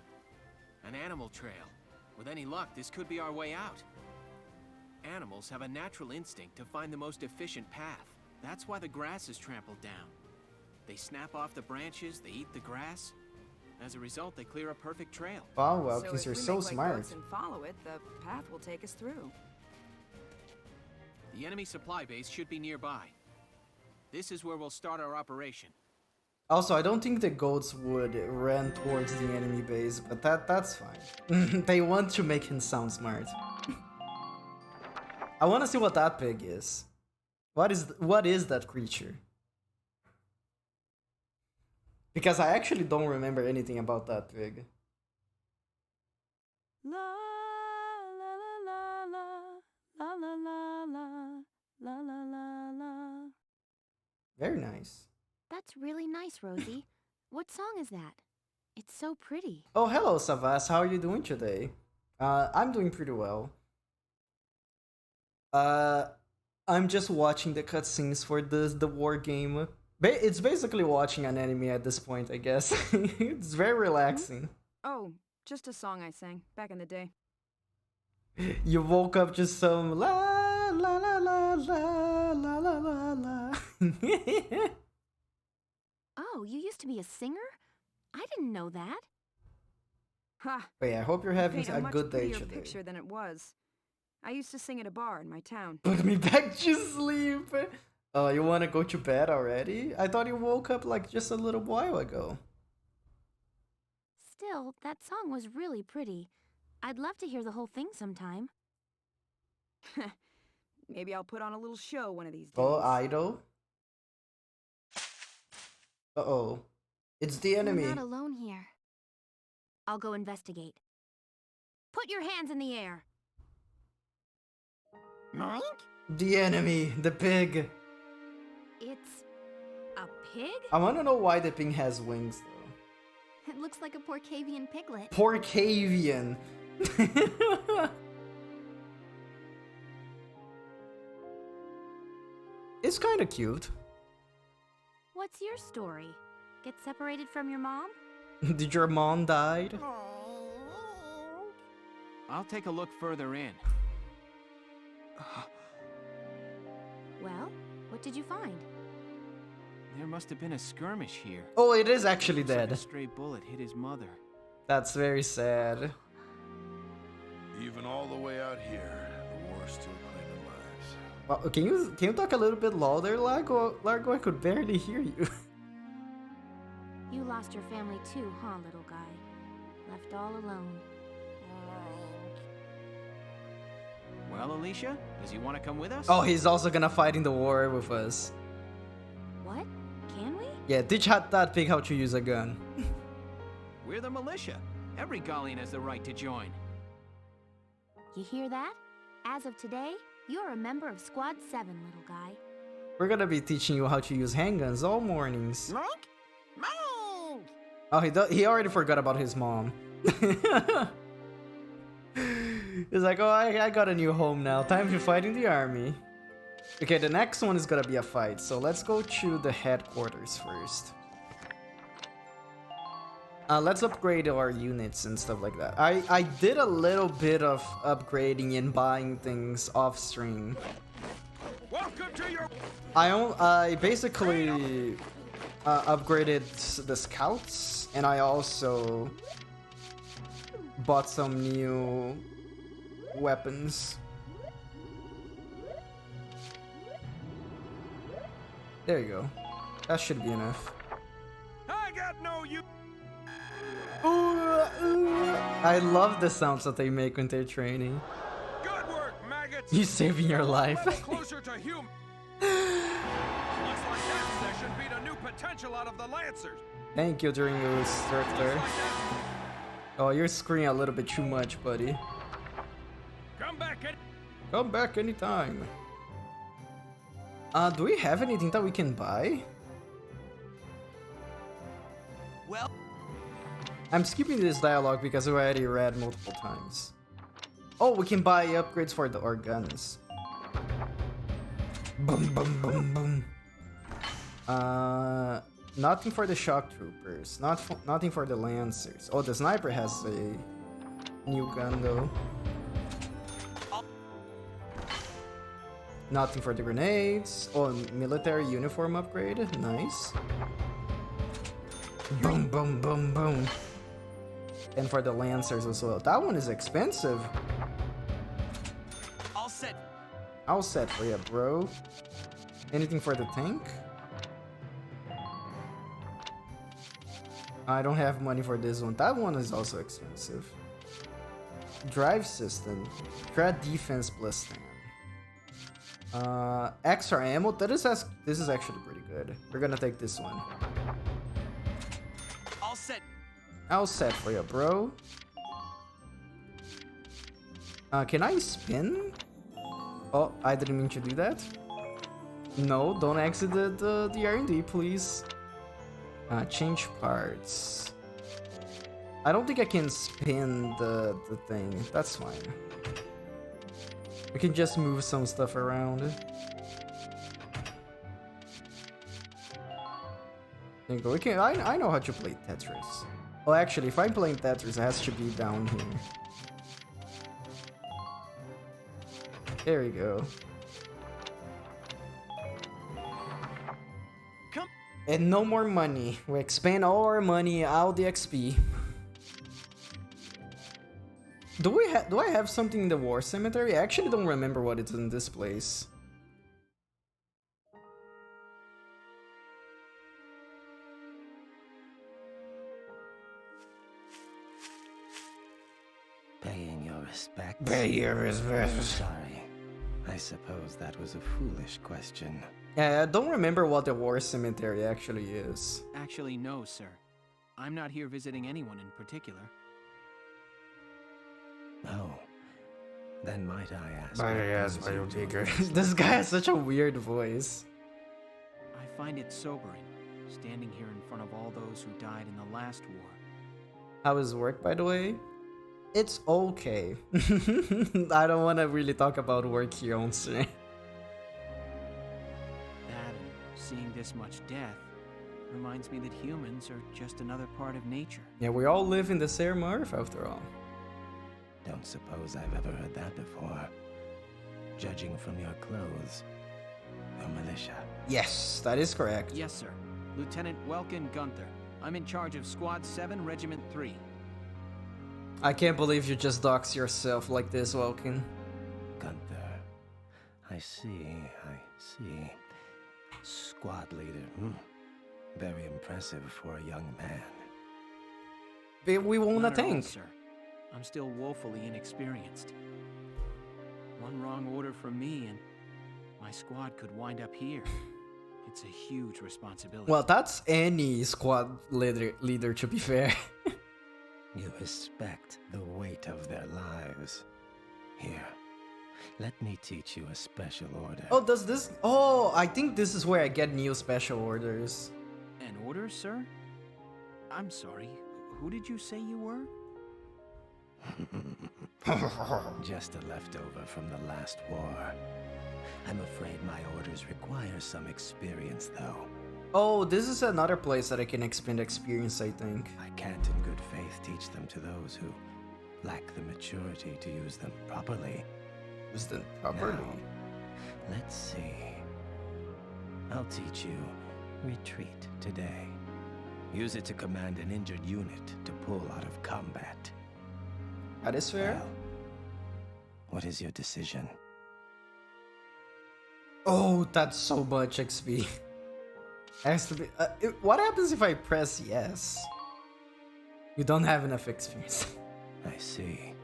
An animal trail. With any luck, this could be our way out. Animals have a natural instinct to find the most efficient path. That's why the grass is trampled down. They snap off the branches, they eat the grass. As a result, they clear a perfect trail. Wow, Welkins, if you're we so make like smart. goats and follow it, the path will take us through. The enemy supply base should be nearby. This is where we'll start our operation. Also, I don't think the goats would run towards the enemy base, but that's fine. They want to make him sound smart. I want to see what that pig is. What is that creature? Because I actually don't remember anything about that pig. La la la la la la la la la la la la. Very nice. That's really nice, Rosie. What song is that? It's so pretty. Oh, hello, Savas. How are you doing today? I'm doing pretty well. I'm just watching the cutscenes for the war game. It's basically watching an anime at this point, I guess. It's very relaxing. Oh, just a song I sang back in the day. You woke up just some la la la la la la la la la. Oh, you used to be a singer? I didn't know that. Ha! But yeah, I hope you're having Paint a much good day prettier today. picture than it was. I used to sing at a bar in my town. Put me back to sleep. Oh, you wanna go to bed already? I thought you woke up like just a little while ago. Still, that song was really pretty. I'd love to hear the whole thing sometime. Maybe I'll put on a little show one of these days. Oh, idol. Uh-oh. It's the enemy. You're not alone here. I'll go investigate. Put your hands in the air. Mike? The enemy, the pig. It's a pig? I wanna know why the pig has wings though. It looks like a Porcavian piglet. Porcavian. It's kinda cute. What's your story? Get separated from your mom? Did your mom died? I'll take a look further in. Well, what did you find? There must have been a skirmish here. Oh, it is actually Looks like dead. a stray bullet hit his mother. That's very sad. Even all the way out here, the war's still claiming lives. Well, can you talk a little bit louder, Largo? Largo, I could barely hear you. You lost your family too, huh, little guy? Left all alone. Well, Alicia, does he want to come with us? Oh, he's also gonna fight in the war with us. What? Can we? Yeah, teach that pig how to use a gun. We're the militia. Every Gallian has the right to join. You hear that? As of today, you're a member of Squad 7, little guy. We're gonna be teaching you how to use handguns all mornings. Monk? Monk! Oh, he already forgot about his mom. He's like, oh, I got a new home now. Time to fight in the army. Okay, the next one is gonna be a fight. So let's go to the headquarters first. Let's upgrade our units and stuff like that. I did a little bit of upgrading and buying things off stream. Welcome to your... I basically upgraded the scouts, and I also bought some new weapons. There you go. That should be enough. I got no you. I love the sounds that they make when they're training. Good work, maggots. You saving your life. Closer to human. Looks like that session beat a new potential out of the Lancers. Thank you, during your instructor. Oh, you're screaming a little bit too much, buddy. Come back anytime. Do we have anything that we can buy? Well, I'm skipping this dialogue because we already read multiple times. Oh, we can buy upgrades for our guns. Boom, boom, boom, boom. Nothing for the shock troopers. Nothing for the lancers. Oh, the sniper has a new gun though. Nothing for the grenades. Oh, military uniform upgrade. Nice. Boom, boom, boom, boom. And for the lancers as well. That one is expensive. all set. All set for you, bro. Anything for the tank? I don't have money for this one. That one is also expensive. Drive system. Threat defense plus 10. Extra ammo. This is actually pretty good. We're gonna take this one. All set. All set for you, bro. Can I spin? Oh, I didn't mean to do that. No, don't exit the R&D, please. Change parts. I don't think I can spin the thing. That's fine. We can just move some stuff around. There you go. We can. I know how to play Tetris. Well, actually, if I'm playing Tetris, it has to be down here. There we go. Come. And no more money. We expand all our money, all the XP. Do I have something in the war cemetery? I actually don't remember what it's in this place. Paying your respects. Pay your respects. Sorry. I suppose that was a foolish question. Yeah, I don't remember what the war cemetery actually is. Actually, no, sir. I'm not here visiting anyone in particular. Oh. Then might I ask? This guy has such a weird voice. I find it sobering, standing here in front of all those who died in the last war. How is work, by the way? It's okay. I don't want to really talk about work here on stream. That and seeing this much death, Reminds me that humans are just another part of nature. Yeah, we all live in the same earth after all. Don't suppose I've ever heard that before. Judging from your clothes, you're militia. Yes, that is correct. Yes, sir. Lieutenant Welkin Gunther. I'm in charge of Squad 7, Regiment 3. I can't believe you just dox yourself like this, Welkin. Gunther. I see. Squad leader. Very impressive for a young man. But we won't Not at all, think. sir. I'm still woefully inexperienced. One wrong order from me and my squad could wind up here. It's a huge responsibility. Well, that's any squad leader to be fair. You respect the weight of their lives. Here, let me teach you a special order. Oh, does this... Oh, I think this is where I get new special orders. An order, sir? I'm sorry. Who did you say you were? Just a leftover from the last war. I'm afraid my orders require some experience, though. Oh, this is another place that I can expend experience, I think. I can't in good faith teach them to those who lack the maturity to use them properly. Use them properly? Now, let's see. I'll teach you retreat today. Use it to command an injured unit to pull out of combat. That is fair. Well, what is your decision? Oh, that's so much XP. Has to be. What happens if I press yes? You don't have enough experience. I see.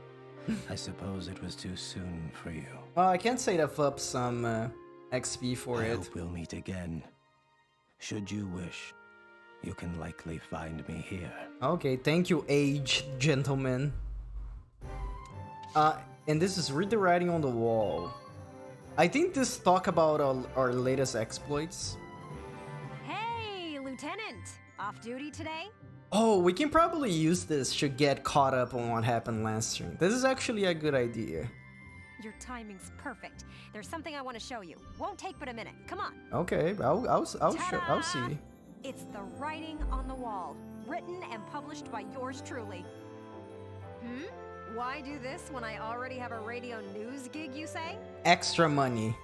I suppose it was too soon for you. Well, I can't save up some XP for it. I hope we'll meet again. Should you wish, you can likely find me here. Okay, thank you, aged gentleman. And this is Read the Writing on the Wall. I think this talk about our latest exploits. Hey, Lieutenant! Off duty today? Oh, we can probably use this to get caught up on what happened last stream. This is actually a good idea. Your timing's perfect. There's something I want to show you. Won't take but a minute. Come on. Okay, I'll see. It's the writing on the wall, written and published by yours truly. Why do this when I already have a radio news gig, you say? Extra money.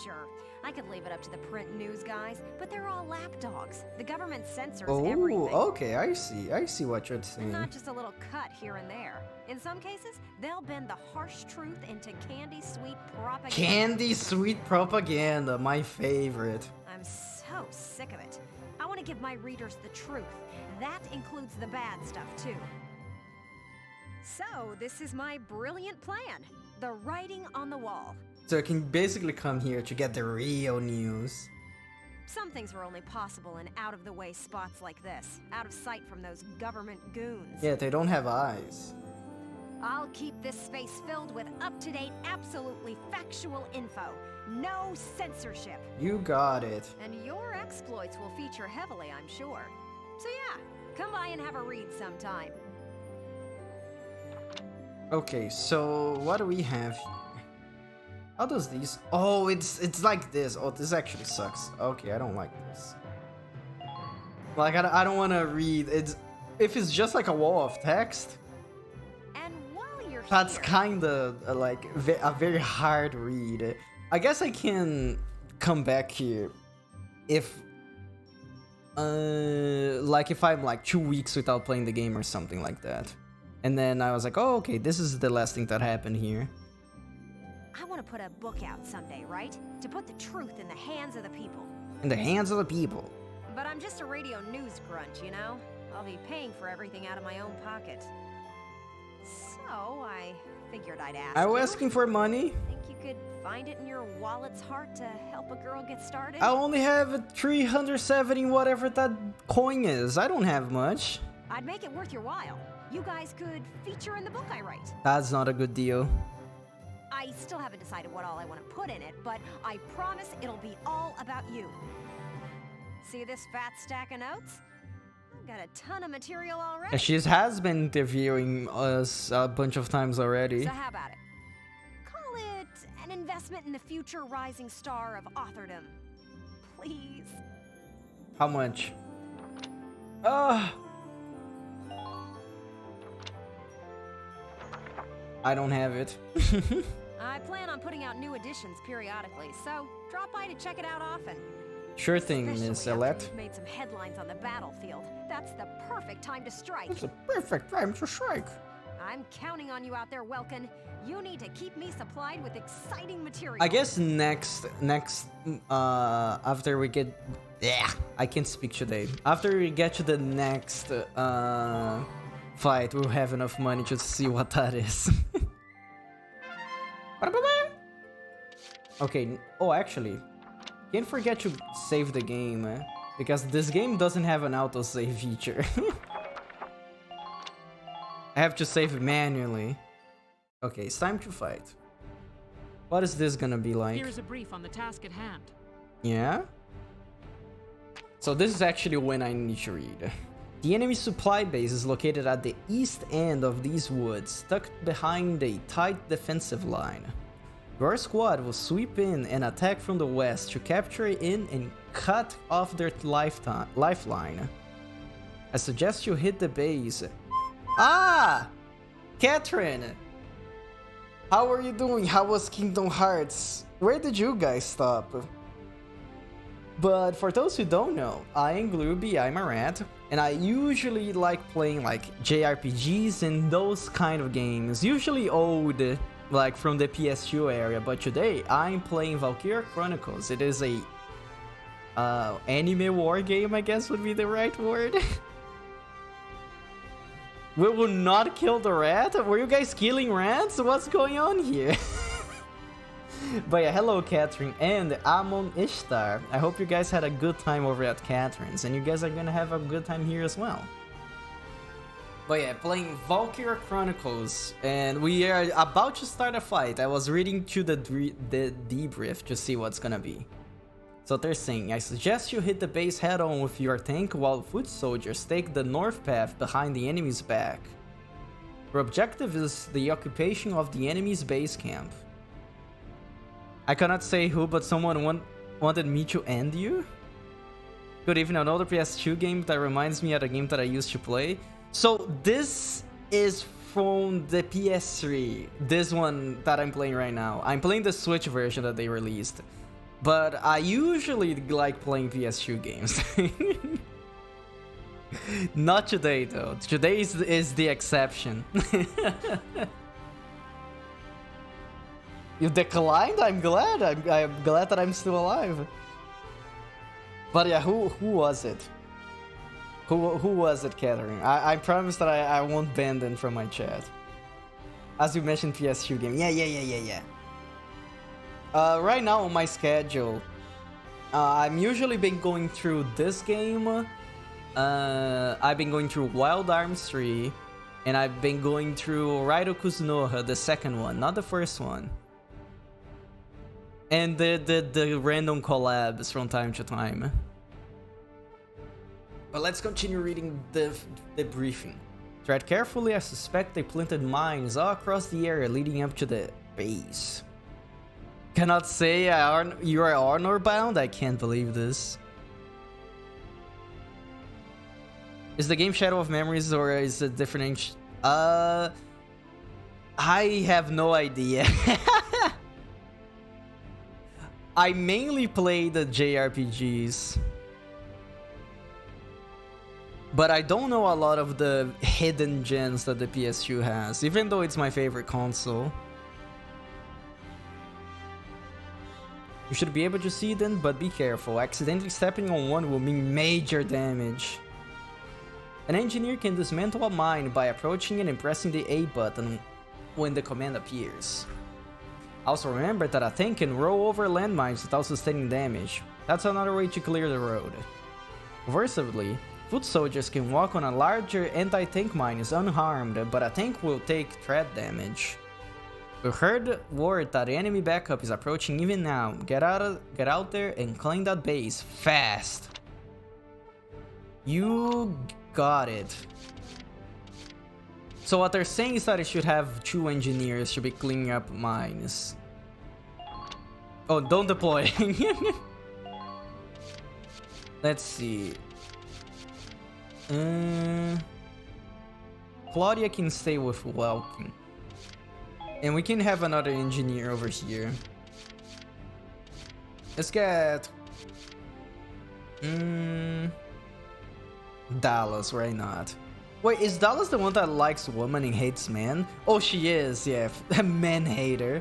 Sure, I could leave it up to the print news guys, but they're all lapdogs. The government censors Oh, everything. okay, I see what you're saying. Not just a little cut here and there. In some cases, they'll bend the harsh truth into candy-sweet propaganda. Candy-sweet propaganda, my favorite. I'm so sick of it. I want to give my readers the truth. That includes the bad stuff, too. So, this is my brilliant plan. The writing on the wall. So I can basically come here to get the real news. Some things are only possible in out-of-the-way spots like this. Out of sight from those government goons. Yeah, they don't have eyes. I'll keep this space filled with up-to-date, absolutely factual info. No censorship. You got it. And your exploits will feature heavily, I'm sure. So yeah, come by and have a read sometime. Okay, so what do we have here? How does these... Oh, it's like this. Oh, this actually sucks. Okay, I don't like this. Like, I don't want to read. If it's just like a wall of text, and while you're that's here, kind of like a very hard read. I guess I can come back here if... like if I'm like 2 weeks without playing the game or something like that. And then I was like, oh, okay, this is the last thing that happened here. I want to put a book out someday, right? To put the truth in the hands of the people. In the hands of the people. But I'm just a radio news grunt, you know? I'll be paying for everything out of my own pocket. So, I figured I'd ask Are you you. asking for money? Think you could find it in your wallet's heart to help a girl get started? I only have 370 whatever that coin is. I don't have much. I'd make it worth your while. You guys could feature in the book I write. That's not a good deal. I still haven't decided what all I want to put in it, but I promise it'll be all about you. See this fat stack of notes? I've got a ton of material already. She has been interviewing us a bunch of times already. So how about it? Call it an investment in the future rising star of authordom. Please. How much? Ah. I don't have it. I plan on putting out new editions periodically, so drop by to check it out often. Sure thing, Miss Especially after Elette. you've made some headlines on the battlefield. That's the perfect time to strike. It's a perfect time to strike. I'm counting on you out there, Welkin. You need to keep me supplied with exciting material. I guess next after we get, yeah, I can't speak today. After we get to the next fight, we'll have enough money to see what that is. Okay. Oh, actually, can't forget to save the game, because this game doesn't have an autosave feature. I have to save manually. Okay, it's time to fight. What is this gonna be like? Here is a brief on the task at hand. Yeah? So this is actually when I need to read. The enemy supply base is located at the east end of these woods, tucked behind a tight defensive line. Your squad will sweep in and attack from the west to capture it in and cut off their lifeline. I suggest you hit the base. Ah! Catherine! How are you doing? How was Kingdom Hearts? Where did you guys stop? But for those who don't know, I am Glooby, I'm a rat, and I usually like playing like JRPGs and those kind of games, usually old, like from the PS2 area, but today I'm playing Valkyria Chronicles. It is a anime war game, I guess would be the right word. We will not kill the rat? Were you guys killing rats? What's going on here? But yeah, hello Catherine and Amon Ishtar. I hope you guys had a good time over at Catherine's, and you guys are gonna have a good time here as well. But yeah, playing Valkyria Chronicles, and we are about to start a fight. I was reading to the debrief to see what's gonna be. So they're saying, I suggest you hit the base head-on with your tank while foot soldiers take the north path behind the enemy's back. Your objective is the occupation of the enemy's base camp. I cannot say who, but someone wanted me to end you? Good evening, another PS2 game that reminds me of a game that I used to play. So this is from the PS3, this one that I'm playing right now. I'm playing the Switch version that they released. But I usually like playing PS2 games. Not today though. Today is the exception. You declined? I'm glad. I'm glad that I'm still alive. But yeah, who was it? Who was it, Catherine? I promise that I won't ban them from my chat. As you mentioned, PS2 game. Yeah. Right now on my schedule, I'm usually been going through this game. I've been going through Wild Arms 3, and I've been going through Rairo Kuzunoha, the second one, not the first one. And the random collabs from time to time. But let's continue reading the briefing. Tread carefully, I suspect they planted mines all across the area leading up to the base. Cannot say you are honor bound? I can't believe this. Is the game Shadow of Memories or is it different? I have no idea. I mainly play the JRPGs. But I don't know a lot of the hidden gems that the PS2 has, even though it's my favorite console. You should be able to see them, but be careful. Accidentally stepping on one will mean major damage. An engineer can dismantle a mine by approaching it and pressing the A button when the command appears. Also remember that a tank can roll over landmines without sustaining damage. That's another way to clear the road. Conversely, foot soldiers can walk on a larger anti-tank mines unharmed, but a tank will take threat damage. We heard word that the enemy backup is approaching even now. Get out there and claim that base fast. You got it. So what they're saying is that it should have 2 engineers to be cleaning up mines. Oh, don't deploy. Let's see. Claudia can stay with Welkin. And we can have another engineer over here. Let's get... Dallas, why not? Wait, is Dallas the one that likes women and hates men? Oh, she is, yeah. A man hater.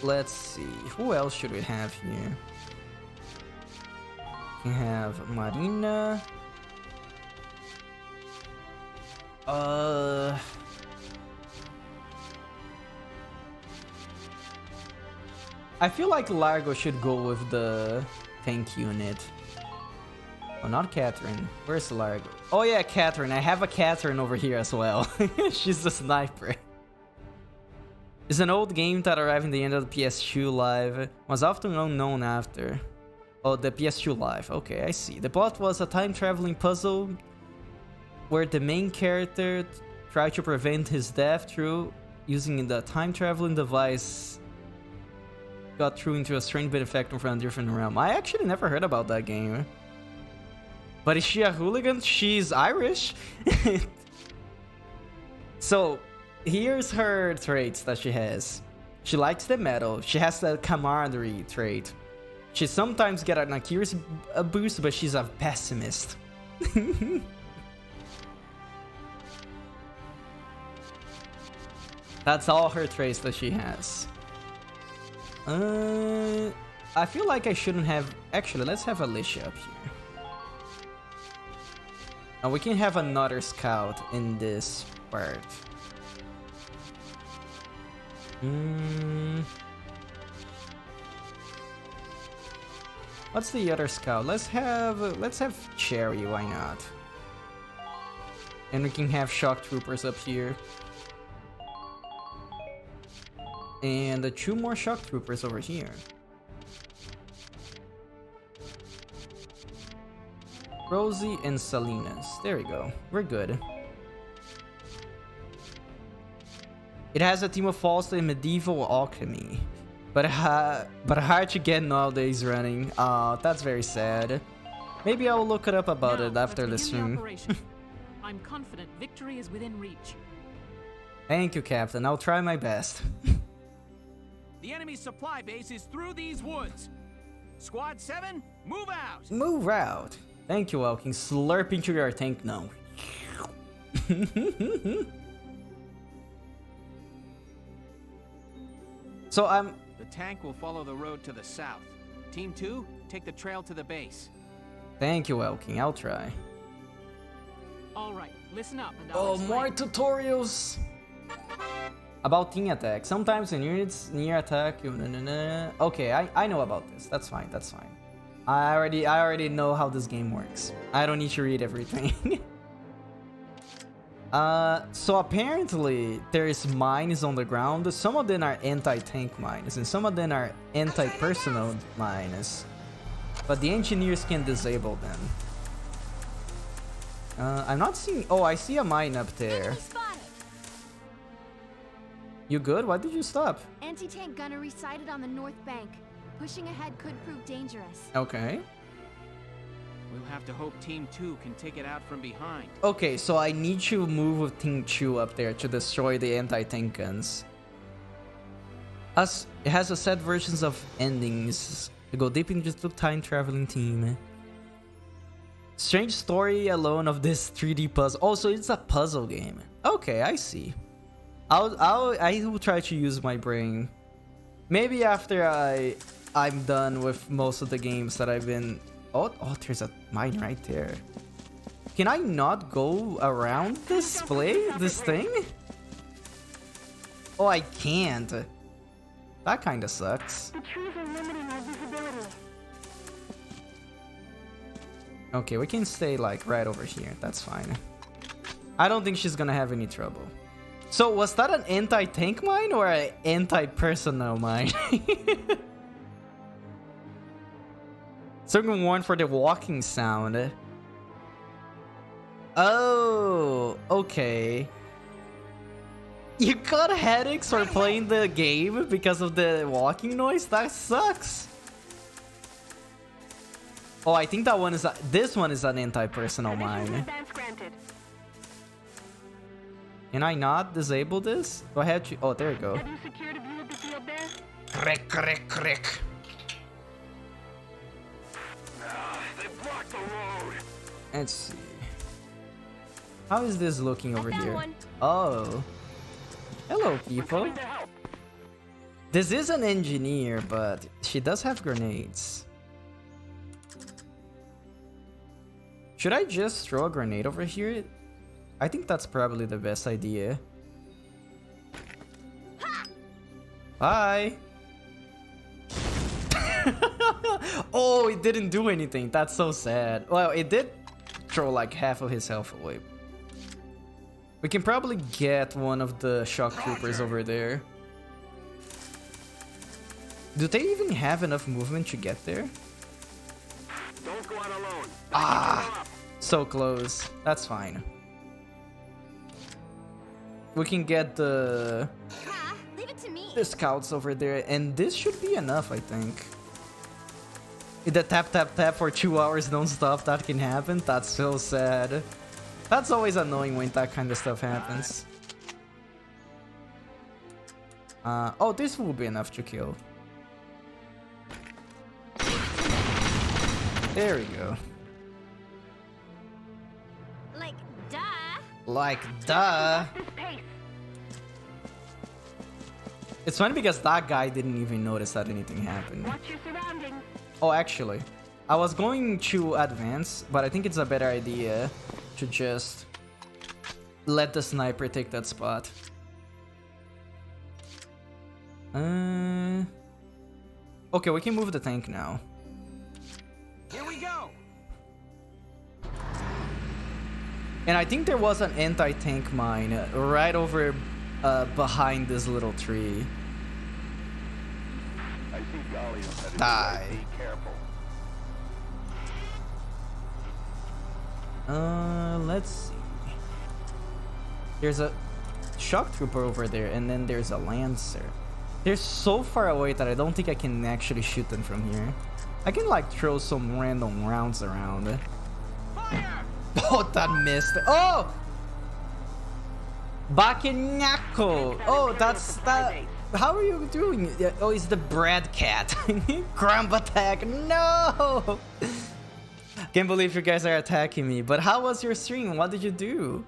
Let's see. Who else should we have here? We have Marina. I feel like Largo should go with the tank unit. Oh, not Catherine. Where's Largo? Oh yeah, Catherine. I have a Catherine over here as well. She's the sniper. It's an old game that arrived in the end of the PS2 Live. Was often unknown after. Oh, the PS2 Live. Okay, I see. The plot was a time-traveling puzzle where the main character tried to prevent his death through using the time-traveling device. Got through into a strange benefactor from a different realm. I actually never heard about that game. But is she a hooligan? She's Irish. So, here's her traits that she has. She likes the metal. She has the camaraderie trait. She sometimes gets an accuracy boost, but she's a pessimist. That's all her traits that she has. I feel like I shouldn't have... Actually, let's have Alicia up here. And we can have another scout in this part. What's the other scout? Let's have Cherry, why not? And we can have shock troopers up here. And the 2 more shock troopers over here. Rosie and Salinas. There we go. We're good. It has a team of false and medieval alchemy. But hard to get nowadays running. That's very sad. Maybe I'll look it up about it after the stream. I'm confident victory is within reach. Thank you, Captain. I'll try my best. The enemy's supply base is through these woods. Squad 7, move out! Move out. Thank you, Welkin. Slurp into your tank now. So The tank will follow the road to the south. Team 2, take the trail to the base. Thank you, Welkin. I'll try. All right, listen up and I'll explain. More tutorials. About team attack. Sometimes when units near attack, okay, I know about this. That's fine. That's fine. I already know how this game works. I don't need to read everything. So apparently there's mines on the ground. Some of them are anti-tank mines and some of them are anti-personnel mines. But the engineers can disable them. I'm not seeing... Oh, I see a mine up there. You good? Why did you stop? Anti-tank gunnery sighted on the north bank. Pushing ahead could prove dangerous. Okay. We'll have to hope Team 2 can take it out from behind. Okay, so I need to move with Team 2 up there to destroy the anti-tank guns. It has a set versions of endings. To go deep into the time-traveling team. Strange story alone of this 3D puzzle. Also, it's a puzzle game. Okay, I see. I will try to use my brain. Maybe after I'm done with most of the games that I've been... Oh, there's a mine right there. Can I not go around this thing? Oh, I can't. That kind of sucks. The trees are limiting our visibility. Okay, we can stay like right over here. That's fine. I don't think she's gonna have any trouble. So was that an anti-tank mine or an anti-personnel mine? Certain warned for the walking sound. Oh, okay. You got headaches for playing the game because of the walking noise? That sucks. Oh, I think that one is this one is an anti-personnel mine. Can I not disable this? Do I have to? Oh, there you go. Have you secured a view of the field there? Crick. They blocked the road. Let's see. How is this looking over here? one. Oh. Hello, people. Coming to help. This is an engineer, but she does have grenades. Should I just throw a grenade over here? I think that's probably the best idea. Bye. Oh, it didn't do anything. That's so sad. Well, it did throw like half of his health away. We can probably get one of the shock troopers over there. Do they even have enough movement to get there? Don't go out alone. Ah, so close. That's fine. We can get the Leave it to me. scouts over there, and this should be enough, I think. The tap for 2 hours non-stop, that can happen. That's so sad. That's always annoying when that kind of stuff happens. Oh, this will be enough to kill. There we go. Like, duh. Like, duh. It's funny because that guy didn't even notice that anything happened. Watch your surroundings. Oh, actually, I was going to advance, but I think it's a better idea to just let the sniper take that spot. Okay, we can move the tank now. Here we go. And I think there was an anti-tank mine right over behind this little tree. I see Gallia's headed. Die. Be careful. Let's see. There's a shock trooper over there, and then there's a lancer. They're so far away that I don't think I can actually shoot them from here. I can like throw some random rounds around. Fire! Oh, that missed. Oh! Bakenako! Oh, that's that. How are you doing? Oh, it's the Brad Cat. Grump attack. No! Can't believe you guys are attacking me. But how was your stream? What did you do?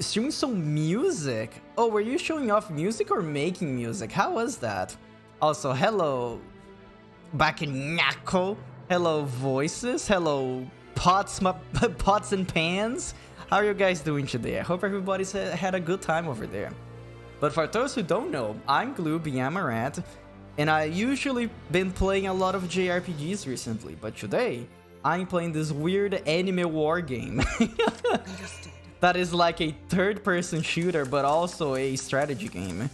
Streaming some music? Oh, were you showing off music or making music? How was that? Also, hello, Bakenako. Hello, voices. Hello, pots and pans. How are you guys doing today? I hope everybody's had a good time over there. But for those who don't know, I'm Gloob Yamarat, and I usually been playing a lot of JRPGs recently, but today I'm playing this weird anime war game. That is like a third-person shooter, but also a strategy game.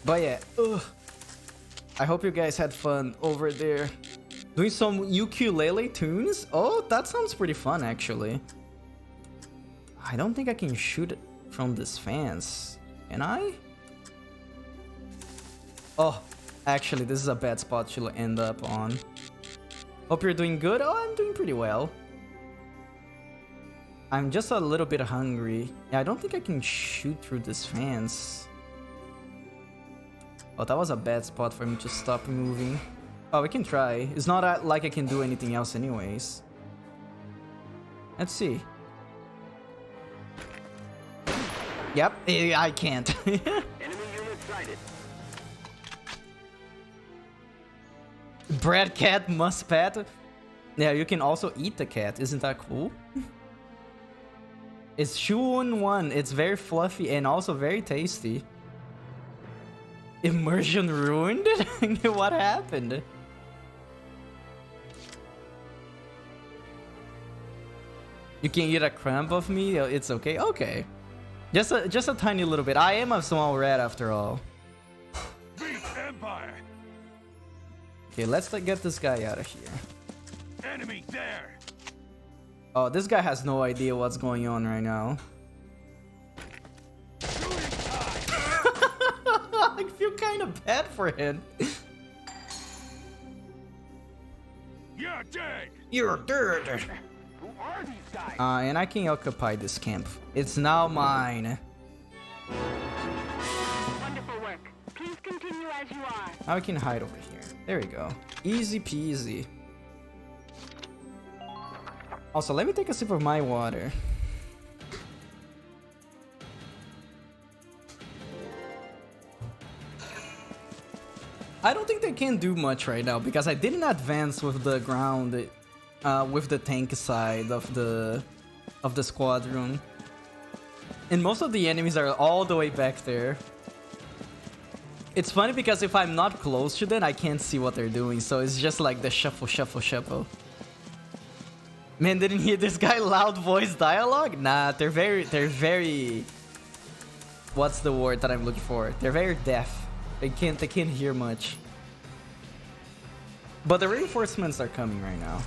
But yeah, I hope you guys had fun over there. Doing some ukulele tunes? Oh, that sounds pretty fun, actually. I don't think I can shoot it from this fence. Can I? Oh, actually, this is a bad spot to end up on. Hope you're doing good. Oh, I'm doing pretty well. I'm just a little bit hungry. Yeah, I don't think I can shoot through this fence. Oh, that was a bad spot for me to stop moving. Oh, we can try. It's not like I can do anything else anyways. Let's see. Yep, I can't. Enemy unit sighted. Bread cat must pet. Yeah, you can also eat the cat. Isn't that cool? It's Shuun-1. It's very fluffy and also very tasty. Immersion ruined? What happened? You can eat a crumb of me? It's okay. Okay. Just a tiny little bit. I am a small rat after all. Beat Empire. Okay, let's get this guy out of here. Enemy there. Oh, this guy has no idea what's going on right now. I feel kind of bad for him. You're dead! You're dead! Who are these guys? And I can occupy this camp. It's now mine. Wonderful work. Please continue as you are. Now I can hide over here. There we go. Easy peasy. Also, let me take a sip of my water. I don't think they can do much right now because I didn't advance with the ground, with the tank side of the squadron, and most of the enemies are all the way back there. It's funny because if I'm not close to them, I can't see what they're doing, so it's just like the shuffle, shuffle, shuffle. Man, didn't hear this guy loud voice dialogue? Nah, they're very. What's the word that I'm looking for? They're very deaf. They can't hear much. But the reinforcements are coming right now.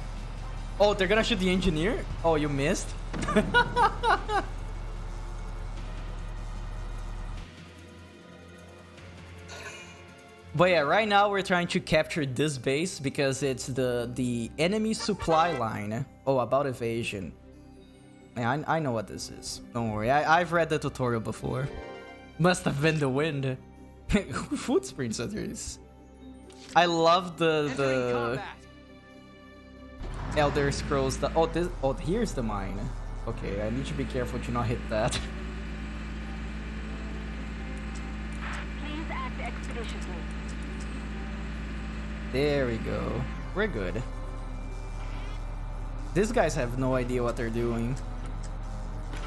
Oh, they're gonna shoot the engineer? Oh, you missed? But yeah, right now we're trying to capture this base because it's the enemy supply line. Oh, about evasion. Yeah, I know what this is. Don't worry, I've read the tutorial before. Must have been the wind. Footprints at least. I love the Elder Scrolls. Oh, here's the mine. Okay, I need to be careful to not hit that. Please act expeditiously. There we go. We're good. These guys have no idea what they're doing.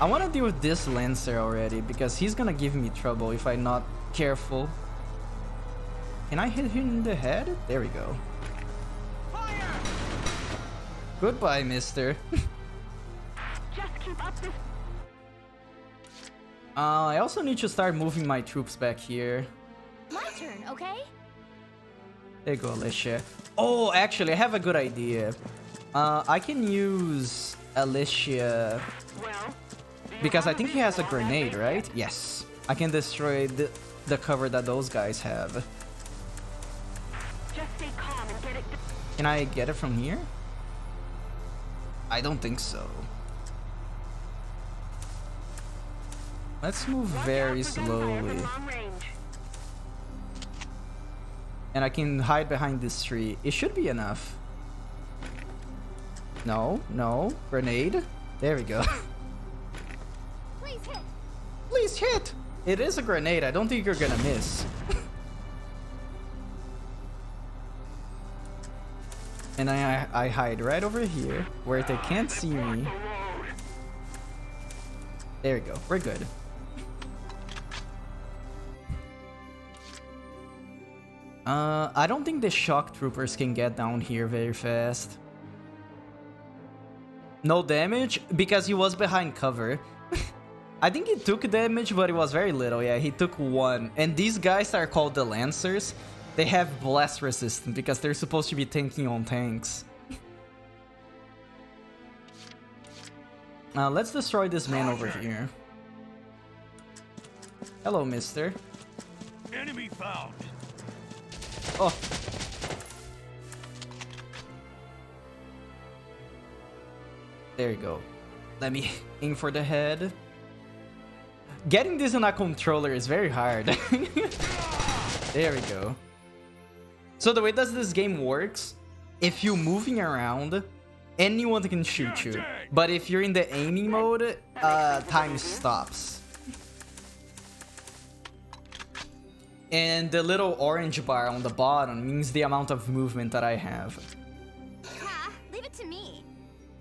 I want to deal with this Lancer already because he's gonna give me trouble if I'm not careful. Can I hit him in the head? There we go. Fire! Goodbye, mister. Just keep up this. I also need to start moving my troops back here. My turn, okay? There you go, Alicia. Oh, actually, I have a good idea. I can use Alicia because I think he has a grenade, right? Yes. I can destroy the cover that those guys have. Just stay calm and get it. Can I get it from here? I don't think so. Let's move very slowly. And I can hide behind this tree. It should be enough. No, no. Grenade. There we go. Please hit. Please hit. It is a grenade. I don't think you're gonna miss. And I hide right over here where they can't see me. There we go. We're good. I don't think the shock troopers can get down here very fast. No damage because he was behind cover. I think he took damage, but it was very little. Yeah, he took 1. And these guys are called the Lancers. They have blast resistance because they're supposed to be tanking on tanks. Let's destroy this man over here. Hello, mister. Enemy found. Oh. There you go. Let me aim for the head. Getting this on a controller is very hard. There we go. So the way that this game works, if you're moving around, anyone can shoot you. But if you're in the aiming mode, time stops. And the little orange bar on the bottom means the amount of movement that I have. Leave it to me.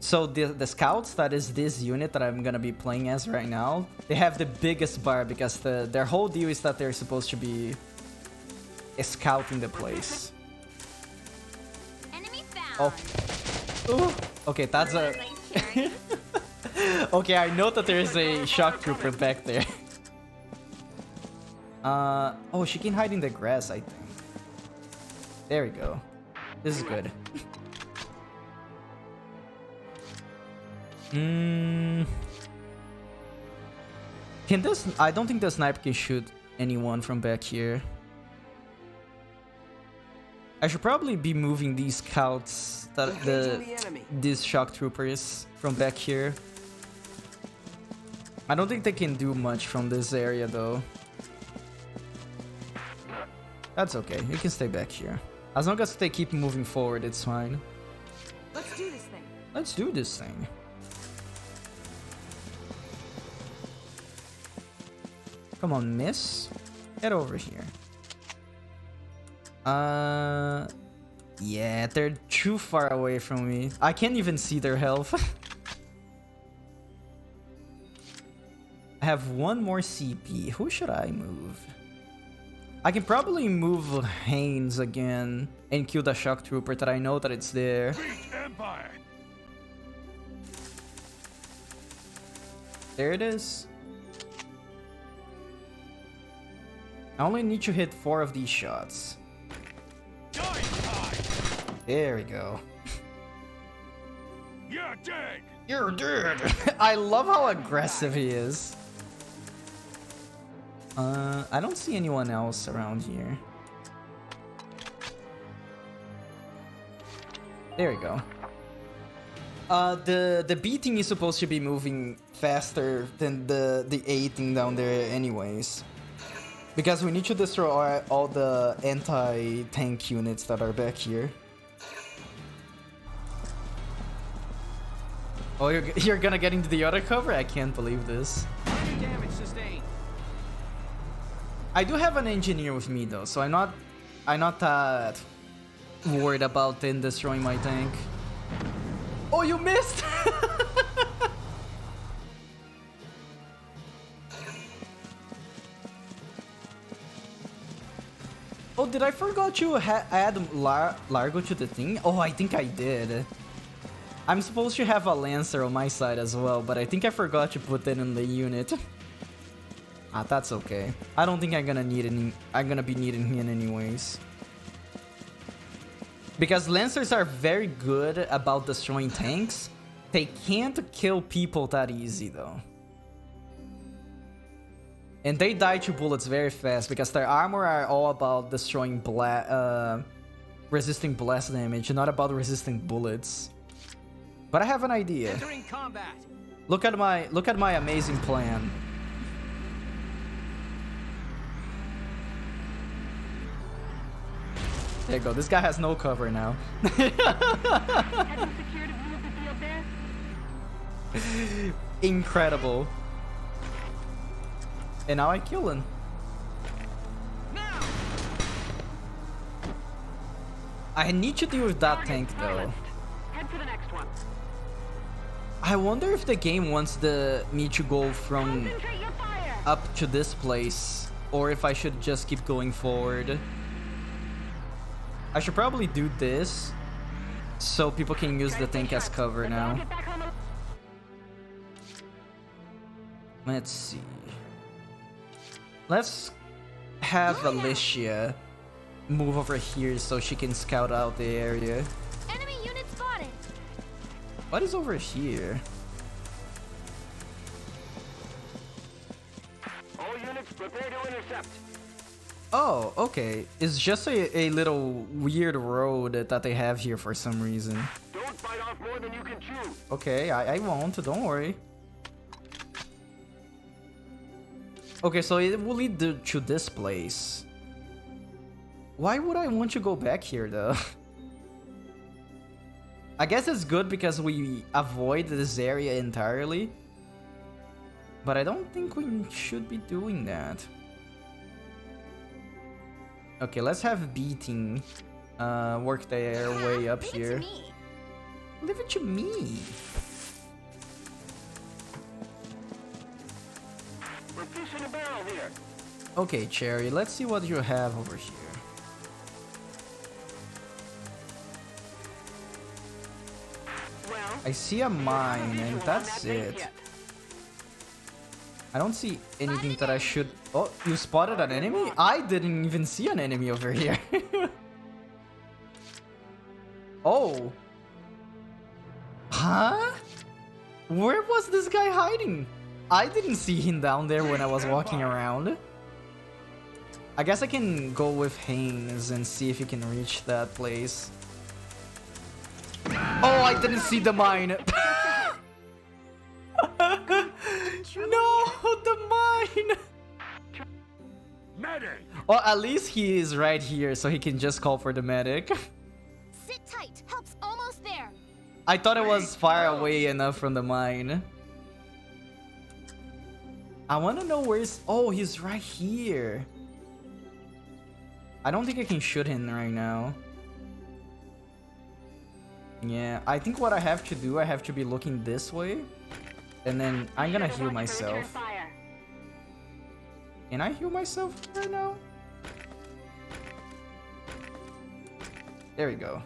So the scouts, that is this unit that I'm gonna be playing as right now, they have the biggest bar because their whole deal is that they're supposed to be scouting the place. Enemy found. Oh. Ooh. Okay, that's a... Okay, I know that there is a shock trooper back there. Oh, she can hide in the grass, I think. There we go. This is good. Can this... I don't think the sniper can shoot anyone from back here. I should probably be moving these scouts, these shock troopers from back here. I don't think they can do much from this area though. That's okay, you can stay back here. As long as they keep moving forward, it's fine. Let's do this thing. Let's do this thing. Come on, miss. Get over here. Yeah, they're too far away from me. I can't even see their health. I have one more CP. Who should I move? I can probably move Haynes again and kill the shock trooper that I know that it's there. Empire. There it is. I only need to hit 4 of these shots. There we go. You're dead. You're dead. I love how aggressive he is. I don't see anyone else around here. There we go. The B thing is supposed to be moving faster than the A thing down there anyways. Because we need to destroy all the anti-tank units that are back here. Oh, you're gonna get into the other cover? I can't believe this. Damage sustained. I do have an engineer with me though, so I'm not that worried about them destroying my tank. Oh, you missed! Oh, did I forgot to add Largo to the thing? Oh, I think I did. I'm supposed to have a Lancer on my side as well, but I think I forgot to put that in the unit. Ah, that's okay. I don't think I'm gonna need any. I'm gonna be needing him anyways. Because Lancers are very good about destroying tanks. They can't kill people that easy though. And they die to bullets very fast because their armor are all about destroying resisting blast damage, not about resisting bullets. But I have an idea. Entering combat. Look at my amazing plan. There you go. This guy has no cover now. Incredible. And now I kill him. I need to deal with that tank though. Head for the next one. I wonder if the game wants me to go from up to this place, or if I should just keep going forward. I should probably do this, so people can use the tank as cover now. Let's see. Let's have Alicia move over here so she can scout out the area. Enemy unit spotted. What is over here? All units prepare to intercept. Oh, okay. It's just a little weird road that they have here for some reason. Don't bite off more than you can chew. Okay, I won't. Don't worry. Okay, so it will lead to this place. Why would I want to go back here, though? I guess it's good because we avoid this area entirely. But I don't think we should be doing that. Okay, let's have beating work their way up here. Leave it to me. We're fishing a barrel here. Okay, Cherry, let's see what you have over here. Well, I see a mine, and that's it. I don't see anything that I should... Oh, you spotted an enemy? I didn't even see an enemy over here. Oh. Huh? Where was this guy hiding? I didn't see him down there when I was walking around. I guess I can go with Haynes and see if he can reach that place. Oh, I didn't see the mine. No, the mine. Medic! Well, at least he is right here, so he can just call for the medic. Sit tight. Help's almost there. I thought it was far away enough from the mine. I want to know where's... Oh, he's right here. I don't think I can shoot him right now. Yeah, I think what I have to do, I have to be looking this way. And then I'm gonna heal myself. Can I heal myself right now? There we go.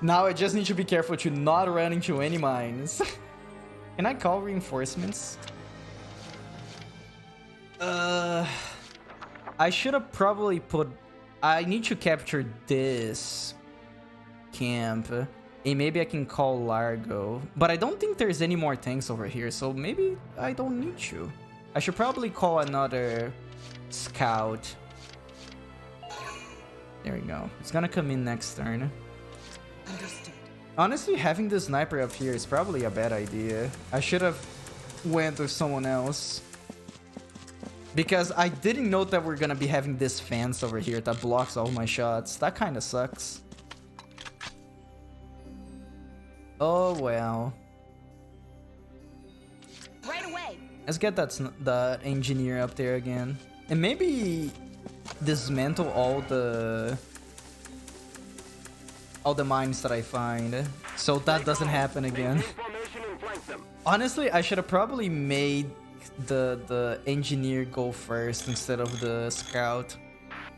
Now I just need to be careful to not run into any mines. Can I call reinforcements? I should have probably put... I need to capture this camp. And maybe I can call Largo. But I don't think there's any more tanks over here, so maybe I don't need to. I should probably call another scout. There we go. It's gonna come in next turn. Understood. Honestly, having the sniper up here is probably a bad idea. I should have went with someone else. Because I didn't know that we're gonna be having this fence over here that blocks all my shots. That kind of sucks. Oh well. Right away. Let's get that engineer up there again. And maybe dismantle all the mines that I find, so that doesn't happen again. Honestly, I should have probably made the engineer go first instead of the scout.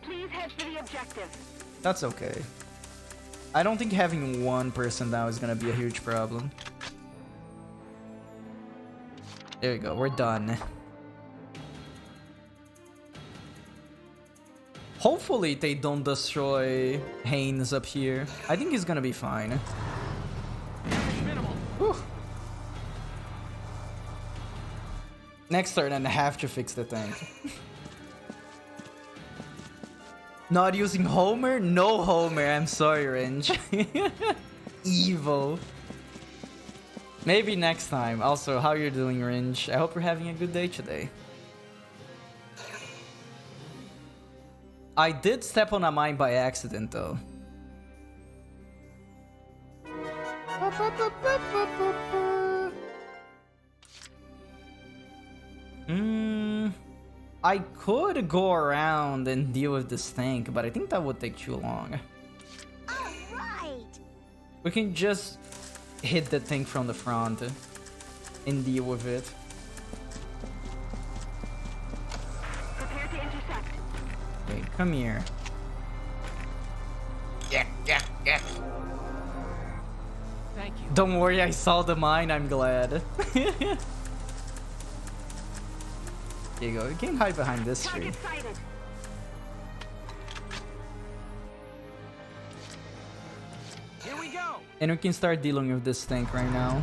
Please head for the objective. That's okay. I don't think having one person now is gonna be a huge problem. There we go, we're done. Hopefully they don't destroy Haynes up here. I think he's gonna be fine. Whew. Next turn and I have to fix the tank. Not using Homer? No Homer, I'm sorry, Range. Evil. Maybe next time. Also, how you're doing, Range? I hope you're having a good day today. I did step on a mine by accident, though. I could go around and deal with this tank, but I think that would take too long. Alright! We can just hit the tank from the front and deal with it. Prepare to intersect. Okay, come here. Yeah. Thank you. Don't worry, I saw the mine, I'm glad. There you go, you can hide behind this tree. Here we go. And we can start dealing with this tank right now.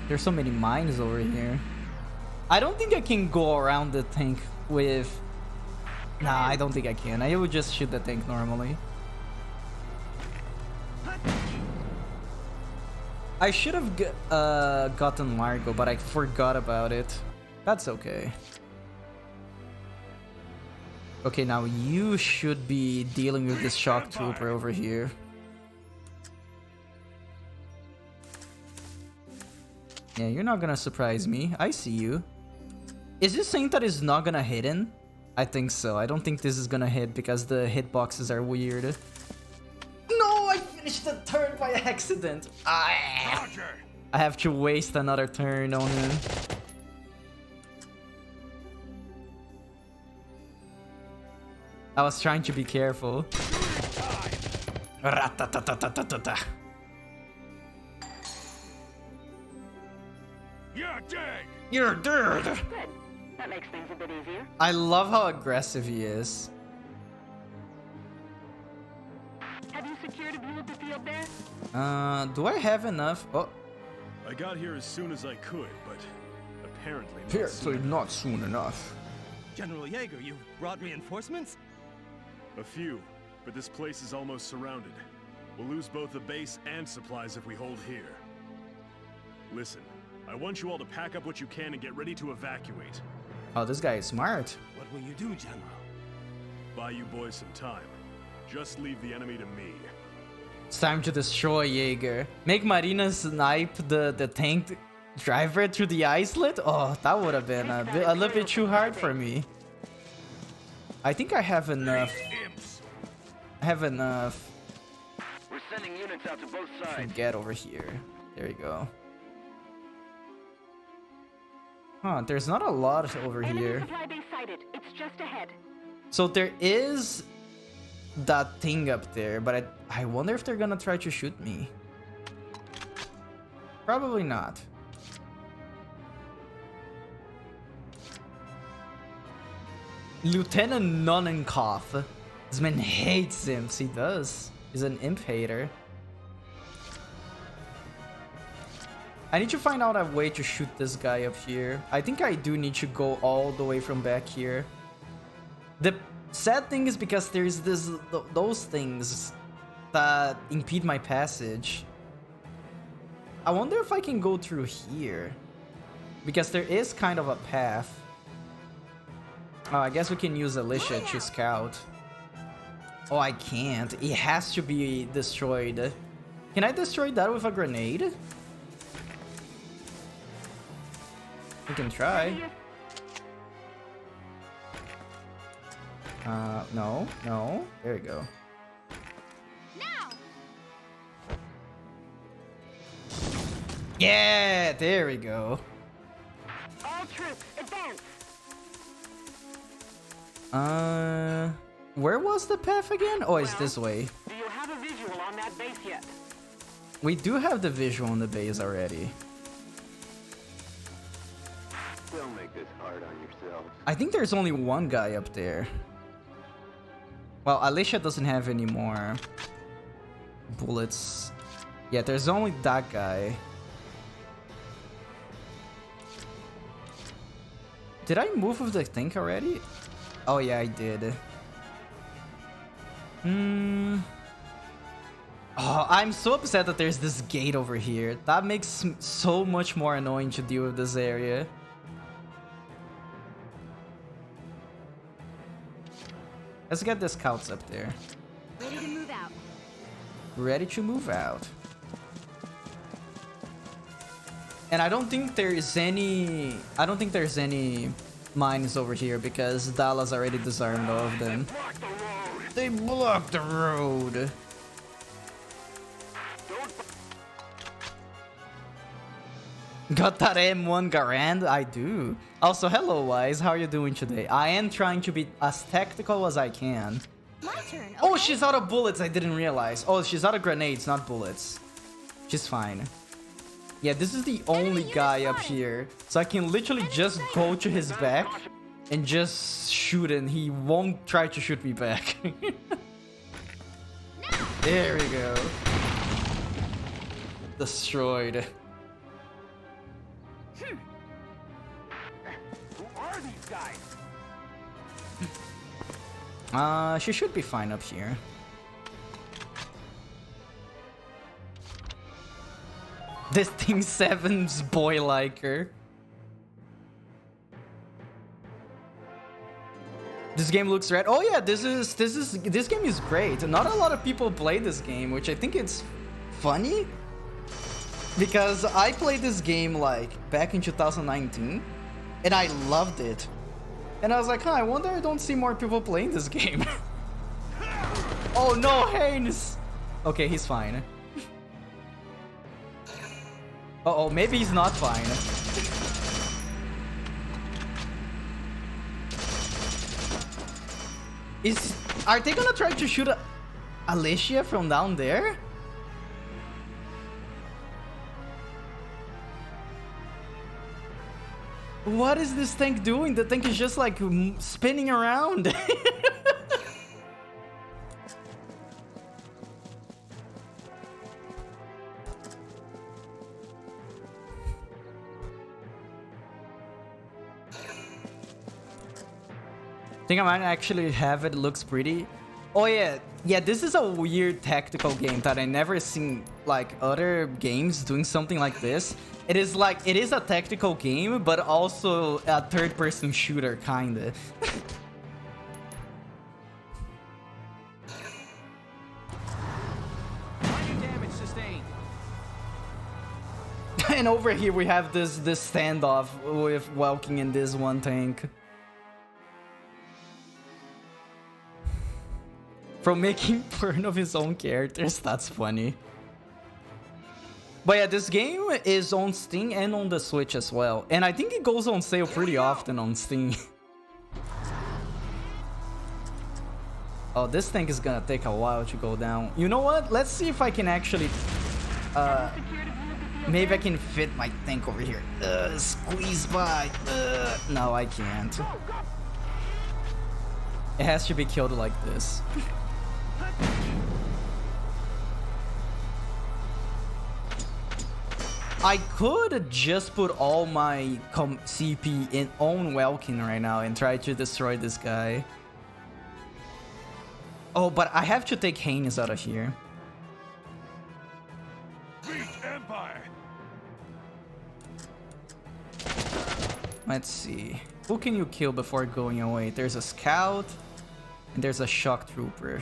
There's so many mines over here. I don't think I can go around the tank with... Nah, I don't think I can. I would just shoot the tank normally. I should have gotten Largo, but I forgot about it. That's okay. Okay, now you should be dealing with this shock trooper over here. Yeah, you're not gonna surprise me. I see you. Is this saying that it's not gonna hit in? I think so. I don't think this is gonna hit because the hitboxes are weird. No, I finished the turn by accident. I have to waste another turn on him. I was trying to be careful. Ratatatatata. You're dead! You're dead! Good. That makes things a bit easier. I love how aggressive he is. Have you secured a view of the field there? Do I have enough? Oh, I got here as soon as I could, but apparently not soon enough. General Jaeger, you brought reinforcements? A few, but this place is almost surrounded. We'll lose both the base and supplies if we hold here. Listen, I want you all to pack up what you can and get ready to evacuate. Oh, this guy is smart. What will you do, General? Buy you boys some time. Just leave the enemy to me. It's time to destroy Jaeger. Make Marina snipe the tank driver through the islet? Oh, that would have been a little bit too hard for me. I think I have enough. I have enough. We're sending units out to both sides. Get over here. There you go. Huh, there's not a lot over here. Supply base sighted. It's just ahead. So there is that thing up there, but I wonder if they're gonna try to shoot me. Probably not. Lieutenant Nonnenkopf. This man hates imps. He does. He's an imp hater. I need to find out a way to shoot this guy up here. I think I do need to go all the way from back here. The sad thing is because there's those things that impede my passage. I wonder if I can go through here. Because there is kind of a path. Oh, I guess we can use Alicia to scout. Oh, I can't. It has to be destroyed. Can I destroy that with a grenade? We can try. No. There we go. Now! Yeah, there we go. All troops, advance. Where was the path again? Oh, it's this way. Do you have a visual on that base yet? We do have the visual on the base already. Don't make this hard on yourselves. I think there's only one guy up there. Well, Alicia doesn't have any more bullets. Yeah, there's only that guy. Did I move with the tank already? Oh yeah, I did. Oh, I'm so upset that there's this gate over here. That makes so much more annoying to deal with this area. Let's get the scouts up there. Ready to move out. Ready to move out. And I don't think there's any mines over here because Dallas already disarmed all of them. They blocked the road. Got that M1 Garand? I do. Also, hello, Wise. How are you doing today? I am trying to be as tactical as I can. My turn. Okay? Oh, she's out of bullets. I didn't realize. Oh, she's out of grenades, not bullets. She's fine. Yeah, this is the only guy up here. So I can literally just go to his back and just shoot and he won't try to shoot me back. There we go. Destroyed. Who are these guys? She should be fine up here. This thing 7's boy like her. This game looks red. Oh yeah, this game is great. Not a lot of people play this game, which I think it's funny. Because I played this game like back in 2019 and I loved it. And I was like, huh, I wonder I don't see more people playing this game. Oh no, Haynes! Okay, he's fine. Uh-oh, maybe he's not fine. Are they gonna try to shoot Alicia from down there? What is this tank doing? The tank is just like spinning around. Think I might actually have it. Looks pretty. Oh yeah, yeah. This is a weird tactical game that I never seen like other games doing something like this. It is a tactical game, but also a third-person shooter kinda. Minor damage sustained. And over here we have this standoff with Welkin and this one tank. From making fun of his own characters, that's funny. But yeah, this game is on Steam and on the Switch as well. And I think it goes on sale pretty often on Steam. Oh, this tank is gonna take a while to go down. You know what? Let's see if I can actually... maybe I can fit my tank over here. Squeeze by. No, I can't. It has to be killed like this. I could just put all my CP in on Welkin right now and try to destroy this guy. Oh, but I have to take Haynes out of here. Empire. Let's see. Who can you kill before going away? There's a scout and there's a shock trooper.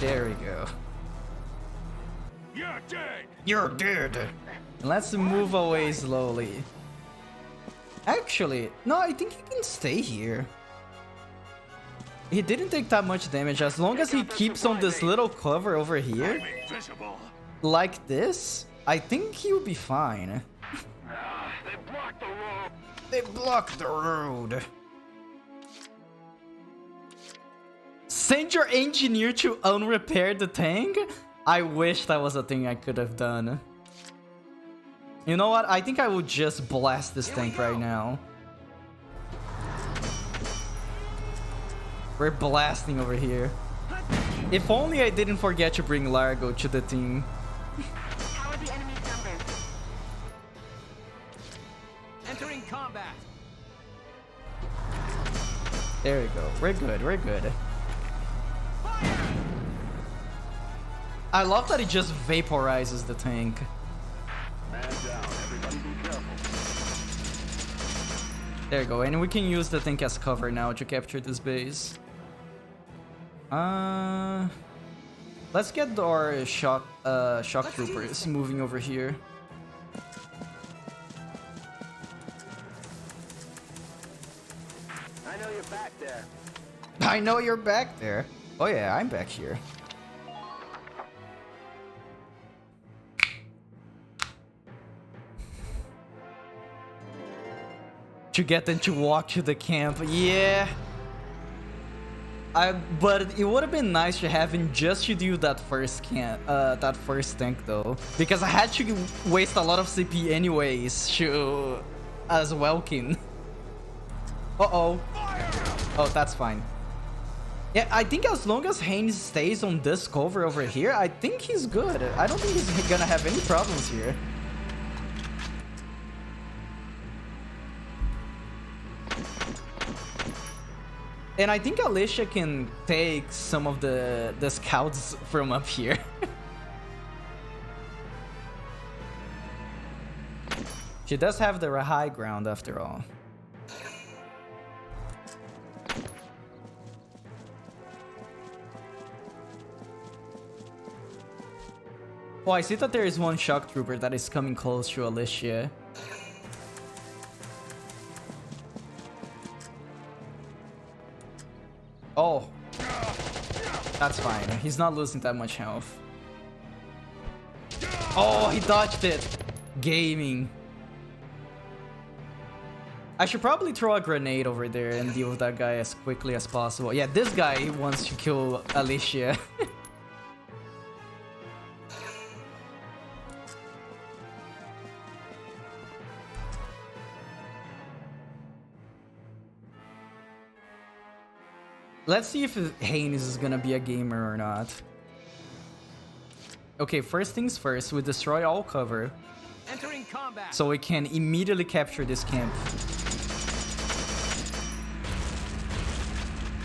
There we go. You're dead. You're dead. Let's move away slowly. Actually, no, I think he can stay here. He didn't take that much damage as long as he keeps on this little cover over here. Like this, I think he will be fine. They blocked the road. Send your engineer to unrepair the tank? I wish that was a thing I could have done. You know what? I think I will just blast this tank right now. We're blasting over here. If only I didn't forget to bring Largo to the team. How are the enemy's numbers? Entering combat. There we go. We're good. We're good. I love that it just vaporizes the tank. Man down. Everybody be careful. There we go. And we can use the tank as cover now to capture this base. Let's get our shock troopers moving over here. I know you're back there. I know you're back there. Oh yeah, I'm back here. To get them to walk to the camp, yeah. But it would have been nice to have him just to do that first tank though, because I had to waste a lot of CP anyways as Welkin. Oh, that's fine. Yeah, I think as long as Haynes stays on this cover over here, I think he's good. I don't think he's gonna have any problems here. And I think Alicia can take some of the scouts from up here. She does have the high ground after all. Oh, I see that there is one shock trooper that is coming close to Alicia. Oh, that's fine. He's not losing that much health. Oh, he dodged it. Gaming. I should probably throw a grenade over there and deal with that guy as quickly as possible. Yeah, this guy wants to kill Alicia. Let's see if Haynes is gonna be a gamer or not. Okay, first things first, we destroy all cover. Entering combat. So we can immediately capture this camp.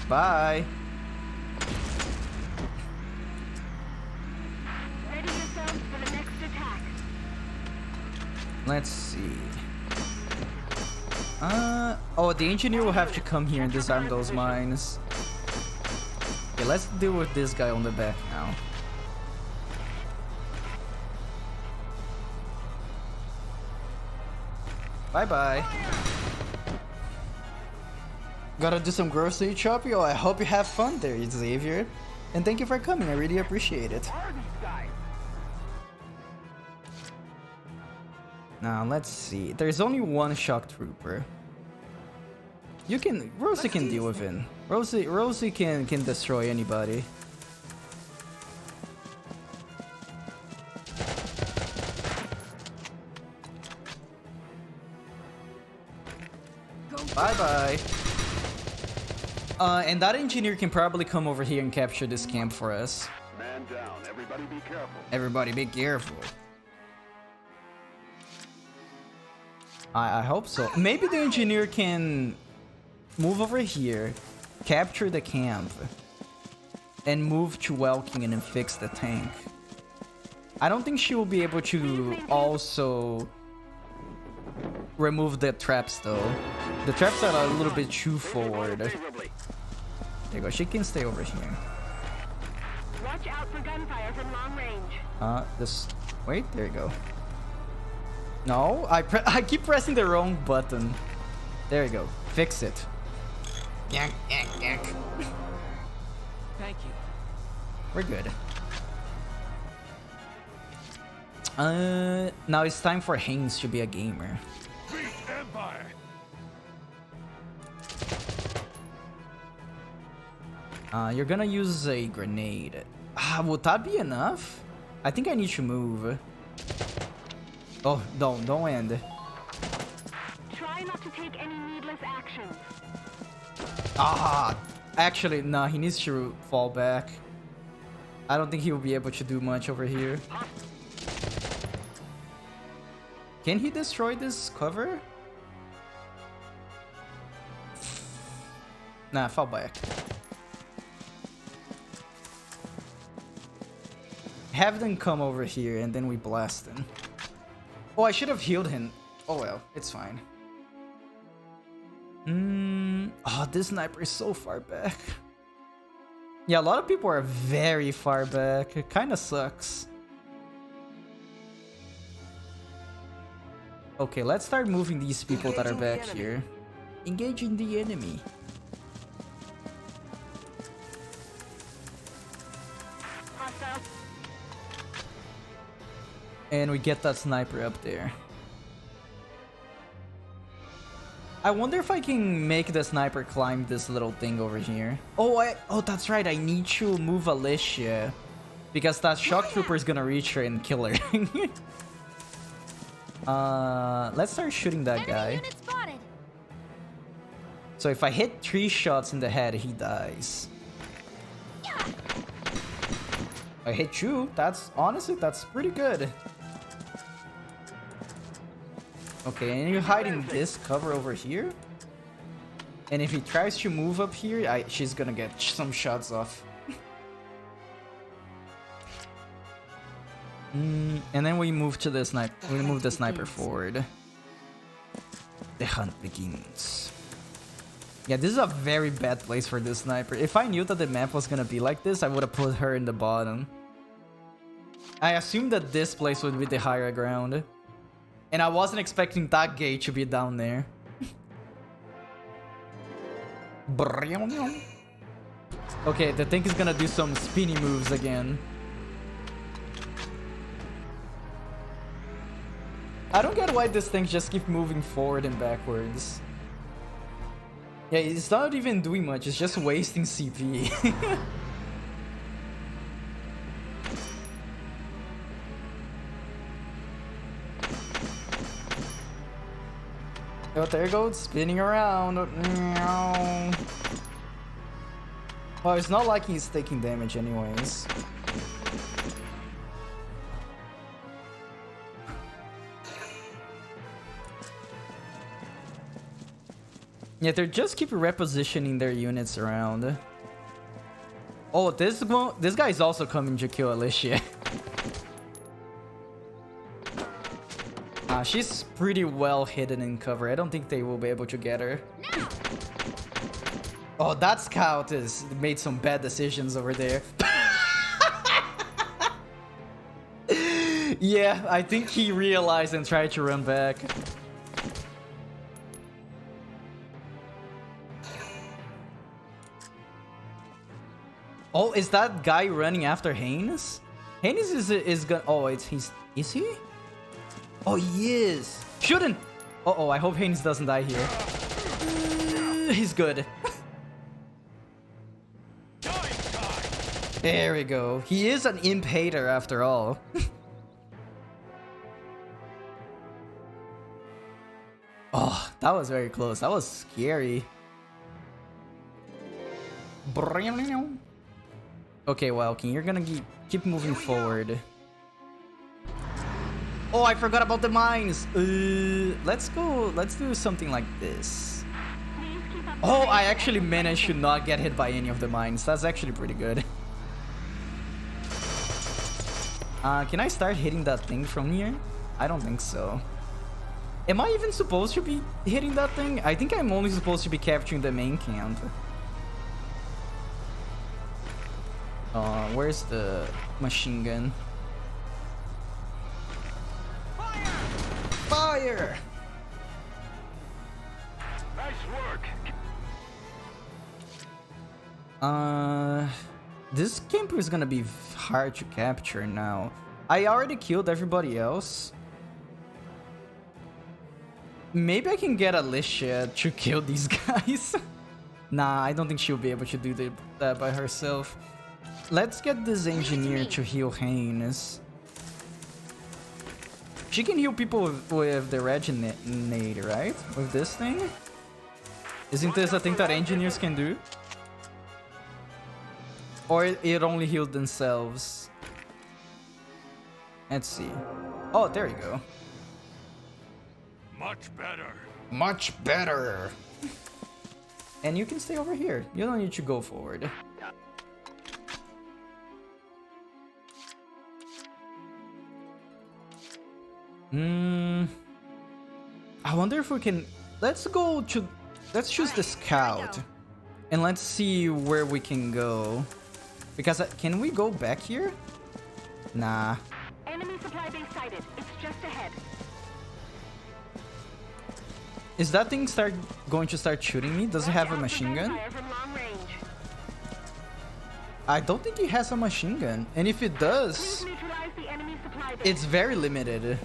Bye. Ready yourselves for the next attack. Let's see. Oh, the engineer will have to come here and disarm those mines. Okay, let's deal with this guy on the back now. Bye-bye. Gotta do some grocery shopping. Oh, I hope you have fun there, Xavier. And thank you for coming. I really appreciate it. Now, let's see. There's only one shock trooper. Rosie can deal with it. Rosie can destroy anybody. Bye-bye. And that engineer can probably come over here and capture this camp for us. Man down. Everybody be careful. Everybody be careful. I hope so. Maybe the engineer can move over here, capture the camp, and move to Welkingen and fix the tank. I don't think she will be able to also remove the traps though. The traps are a little bit too forward. There you go. She can stay over here. Watch out for gunfire from long range. Wait, there you go. No, I keep pressing the wrong button. There you go. Fix it. Yank, yank, yank. Thank you. We're good. Now it's time for Haynes to be a gamer. Beat Empire. You're gonna use a grenade. Would that be enough? I think I need to move. Oh, don't end. Try not to take any needless actions. Actually, no, he needs to fall back. I don't think he will be able to do much over here. Can he destroy this cover? Nah, fall back. Have them come over here and then we blast them. Oh, I should have healed him. Oh well, it's fine. Oh, this sniper is so far back. Yeah, a lot of people are very far back. It kind of sucks. Okay, let's start moving these people that are back here. Engaging the enemy. And we get that sniper up there. I wonder if I can make the sniper climb this little thing over here. Oh, that's right. I need to move Alicia. Because that shock trooper is gonna reach her and kill her. Let's start shooting that guy. So if I hit 3 shots in the head, he dies. I hit you. Honestly, that's pretty good. Okay, and you hide in this cover over here. And if he tries to move up here, she's gonna get some shots off. And then we move to the sniper. We move the sniper forward. The hunt begins. Yeah, this is a very bad place for this sniper. If I knew that the map was gonna be like this, I would have put her in the bottom. I assumed that this place would be the higher ground. And I wasn't expecting that gate to be down there. Okay, the thing is gonna do some spinny moves again. I don't get why this thing just keeps moving forward and backwards. Yeah, it's not even doing much, it's just wasting CP. Oh, there it goes, spinning around. Well, it's not like he's taking damage anyways. Yeah, they just keep repositioning their units around. Oh, this guy's also coming to kill Alicia. She's pretty well hidden in cover. I don't think they will be able to get her. Oh, that scout has made some bad decisions over there. Yeah, I think he realized and tried to run back. Oh, is that guy running after Haynes? Haynes is gonna. Oh, he's. Is he? Oh, he is. Shoot him! Uh-oh, I hope Haynes doesn't die here. He's good. There we go. He is an imp hater after all. Oh, that was very close. That was scary. Okay, Welkin, you're gonna keep moving forward. Oh, I forgot about the mines. Let's go. Let's do something like this. Oh, I actually managed to not get hit by any of the mines. That's actually pretty good. Can I start hitting that thing from here? I don't think so. Am I even supposed to be hitting that thing? I think I'm only supposed to be capturing the main camp. Where's the machine gun? Fire! Nice work. This camp is gonna be hard to capture now. I already killed everybody else. Maybe I can get Alicia to kill these guys. Nah, I don't think she'll be able to do that by herself. Let's get this engineer to heal Haynes. She can heal people with the regenerator, right? With this thing? Isn't this a thing that engineers can do? Or it only healed themselves? Let's see. Oh, there you go. Much better. Much better. And you can stay over here. You don't need to go forward. I wonder if we can. Let's choose the scout, and let's see where we can go. Because can we go back here? Nah. Enemy supply base sighted. It's just ahead. Is that thing going to start shooting me? Does it have a machine gun? I don't think it has a machine gun. And if it does, it's very limited.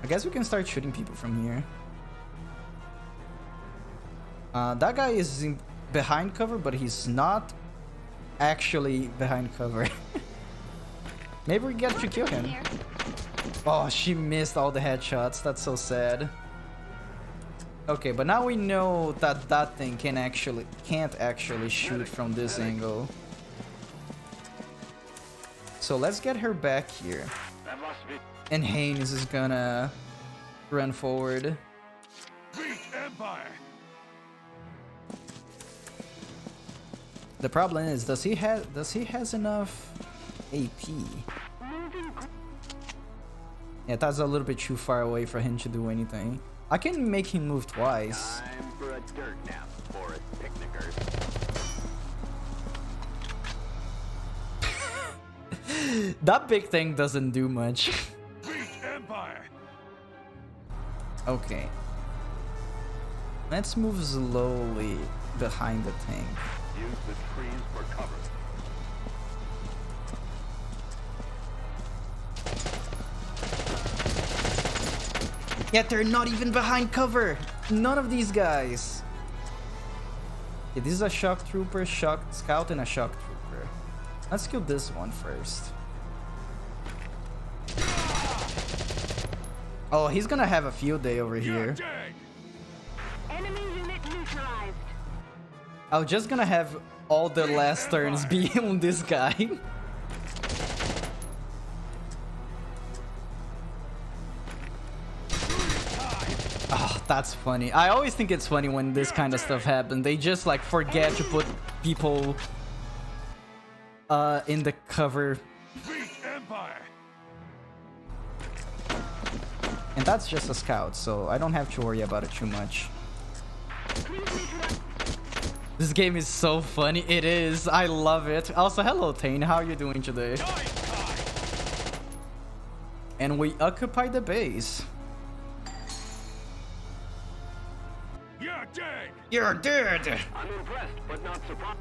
I guess we can start shooting people from here. That guy is behind cover, but he's not actually behind cover. Maybe we get to kill him. Oh, she missed all the headshots. That's so sad. Okay, but now we know that that thing can't actually shoot from this angle. So let's get her back here. And Haynes is gonna run forward. The problem is, does he has enough AP? Yeah, that's a little bit too far away for him to do anything. I can make him move twice. Time for a dirt nap, forest picnickers. That big thing doesn't do much. Okay. Let's move slowly behind the tank. Use the trees for cover. Yet they're not even behind cover. None of these guys. Okay, this is a shock trooper, shock scout, and a shock trooper. Let's kill this one first. Oh, he's gonna have a field day over here. Enemy unit neutralized. I'm just gonna have all the last turns be on this guy. Oh, That's funny. I always think it's funny when this kind of stuff happens. They just like forget to put people in the cover. And that's just a scout, so I don't have to worry about it too much. This game is so funny. It is. I love it. Also, hello, Tane. How are you doing today? And we occupy the base. You're dead. You're dead. I'm impressed, but not surprised.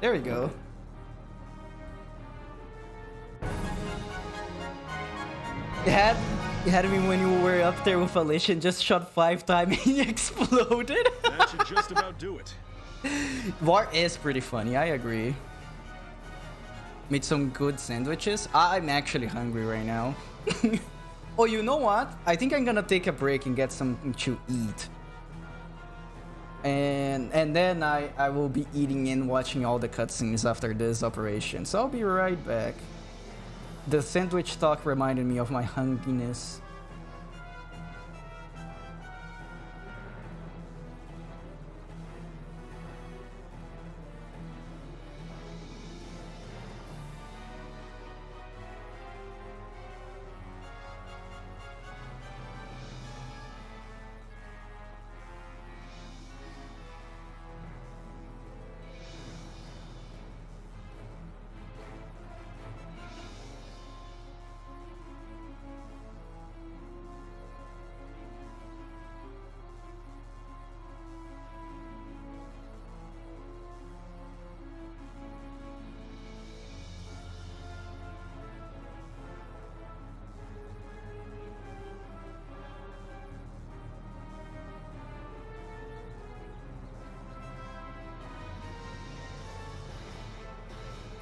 There we go. It had me when you were up there with Alicia and just shot 5 times and he exploded. That should just about do it. War is pretty funny, I agree. Made some good sandwiches. I'm actually hungry right now. Oh, you know what? I think I'm gonna take a break and get something to eat. And then I will be eating and watching all the cutscenes after this operation. So I'll be right back. The sandwich talk reminded me of my hungriness.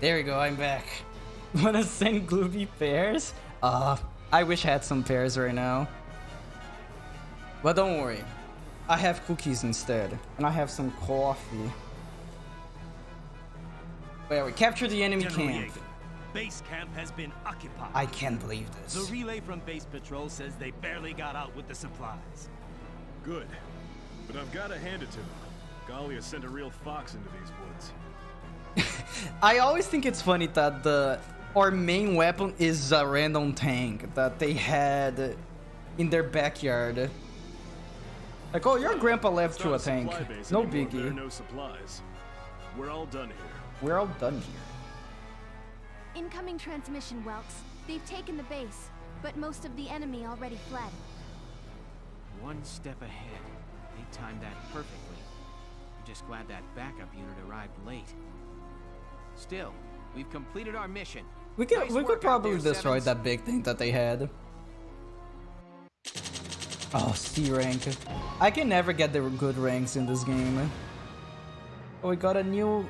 There we go, I'm back. Wanna send Glooby pears? I wish I had some pears right now. But don't worry. I have cookies instead. And I have some coffee. Wait, we captured the enemy camp. Base camp has been occupied. I can't believe this. The relay from base patrol says they barely got out with the supplies. Good. But I've got to hand it to them. Galia sent a real fox into these woods. I always think it's funny that our main weapon is a random tank that they had in their backyard. Like, oh, your grandpa left you a tank. No biggie. There are no supplies. We're all done here. We're all done here. Incoming transmission, Welks. They've taken the base, but most of the enemy already fled. One step ahead. They timed that perfectly. I'm just glad that backup unit arrived late. Still, we've completed our mission. We could probably destroy that big thing that they had. Oh, C rank. I can never get the good ranks in this game. Oh, we got a new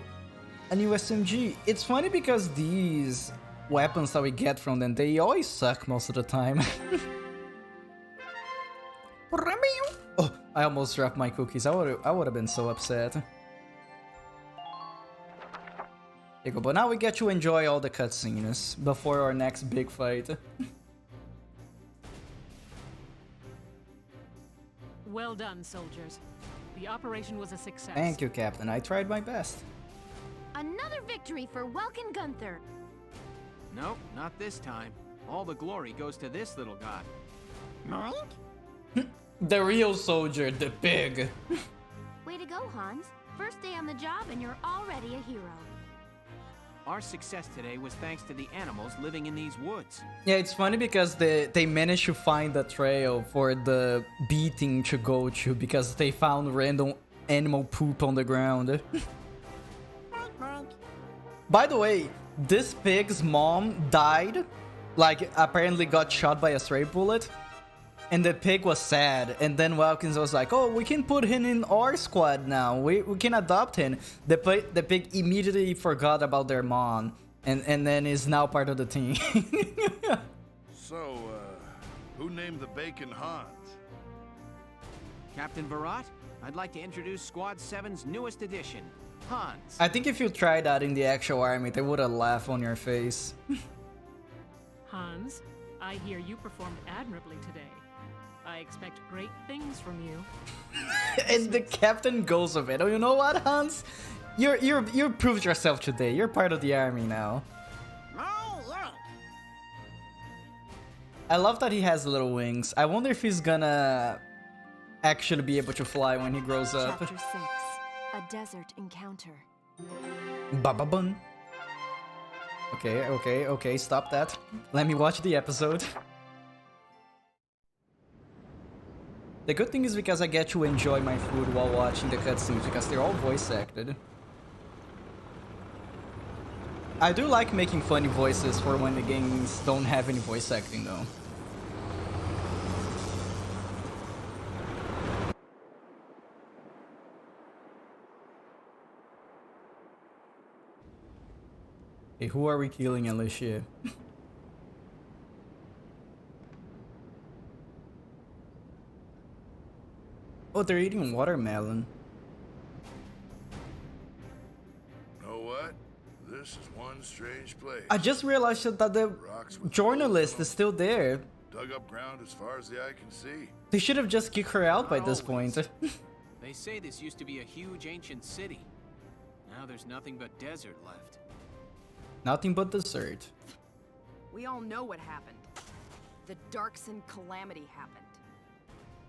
SMG. It's funny because these weapons that we get from them, they always suck most of the time. Oh, I almost dropped my cookies. I would have been so upset. There you go, but now we get to enjoy all the cutscenes before our next big fight. Well done, soldiers. The operation was a success. Thank you, Captain. I tried my best. Another victory for Welkin Gunther. Nope, not this time. All the glory goes to this little god. The real soldier, the pig. Way to go, Hans. First day on the job and you're already a hero. Our success today was thanks to the animals living in these woods. Yeah, it's funny because they managed to find the trail for the beating to go to because they found random animal poop on the ground. By the way, this pig's mom died, like apparently got shot by a stray bullet. And the pig was sad, and then Wilkins was like, oh, we can put him in our squad now, we can adopt him. The pig immediately forgot about their mom, and then is now part of the team. So, who named the bacon Hans? Captain Barat, I'd like to introduce Squad 7's newest addition, Hans. I think if you tried that in the actual army, they would have laughed on your face. Hans, I hear you performed admirably today. I expect great things from you. And the captain goes of it. Oh, you know what, Hans? You proved yourself today. You're part of the army now. I love that he has little wings. I wonder if he's gonna actually be able to fly when he grows up. Chapter 6. A desert encounter. Bababun. Okay, stop that. Let me watch the episode. The good thing is because I get to enjoy my food while watching the cutscenes because they're all voice acted. I do like making funny voices for when the games don't have any voice acting though. Hey, who are we killing, Alicia? Oh, they're eating watermelon. Know what? This is one strange place. I just realized that the journalist is still there. Dug up ground as far as the eye can see. They should have just kicked her out by this point. They say this used to be a huge ancient city. Now there's nothing but desert left. Nothing but dessert. We all know what happened. The Darkson calamity happened.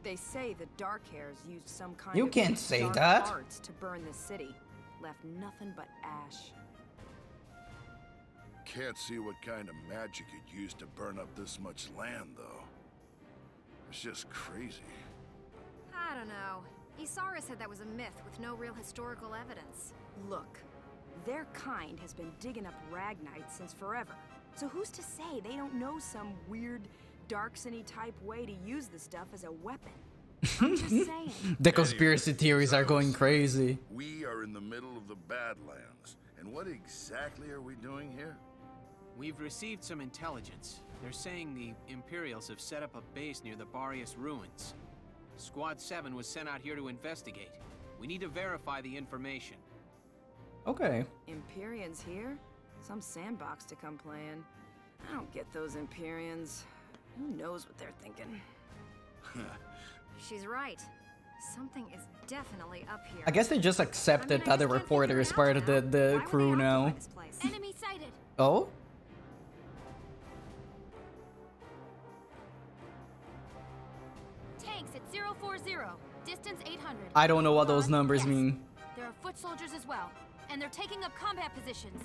They say the Dark Hairs used some kind You of can't say dark that. arts to burn the city. Left nothing but ash. Can't see what kind of magic it used to burn up this much land, though. It's just crazy. I don't know. Isara said that was a myth with no real historical evidence. Look, their kind has been digging up Ragnite since forever. So who's to say they don't know some weird Darksony type way to use the stuff as a weapon? I'm just saying. The conspiracy theories are going crazy. We are in the middle of the Badlands. And what exactly are we doing here? We've received some intelligence. They're saying the Imperials have set up a base near the Barrius ruins. Squad 7 was sent out here to investigate. We need to verify the information. Okay. Empyreans here? Some sandbox to come play in. I don't get those Empyreans. Who knows what they're thinking? She's right. Something is definitely up here. I guess they just accepted that the reporter is part of the crew now. Enemy sighted. Oh? Tanks at 040. Distance 800. I don't know what those numbers mean. There are foot soldiers as well, and they're taking up combat positions.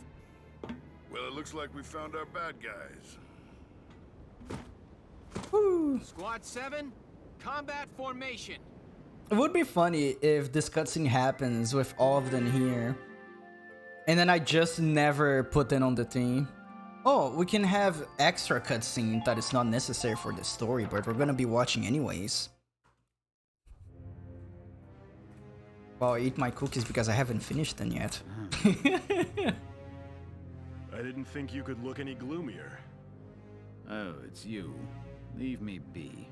Well, it looks like we found our bad guys. Woo. Squad 7, combat formation. It would be funny if this cutscene happens with all of them here. And then I just never put them on the team. Oh, we can have extra cutscene that is not necessary for the story, but we're gonna be watching anyways. Well, I eat my cookies because I haven't finished them yet. I didn't think you could look any gloomier. Oh, it's you. Leave me be.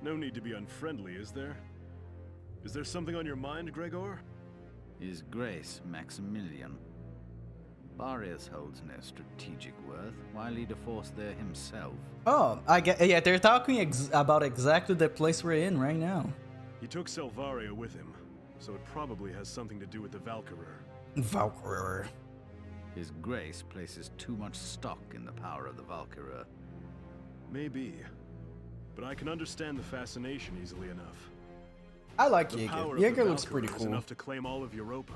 No need to be unfriendly, is there? Is there something on your mind, Gregor? His Grace Maximilian. Barrius holds no strategic worth. Why lead a force there himself? Oh, I get. Yeah, they're talking about exactly the place we're in right now. He took Selvaria with him, so it probably has something to do with the Valkyria. Valkyria. His Grace places too much stock in the power of the Valkyria. Maybe, but I can understand the fascination easily enough. I like The Jaeger. power of Jaeger the looks pretty Valkyria is cool. enough to claim all of Europa,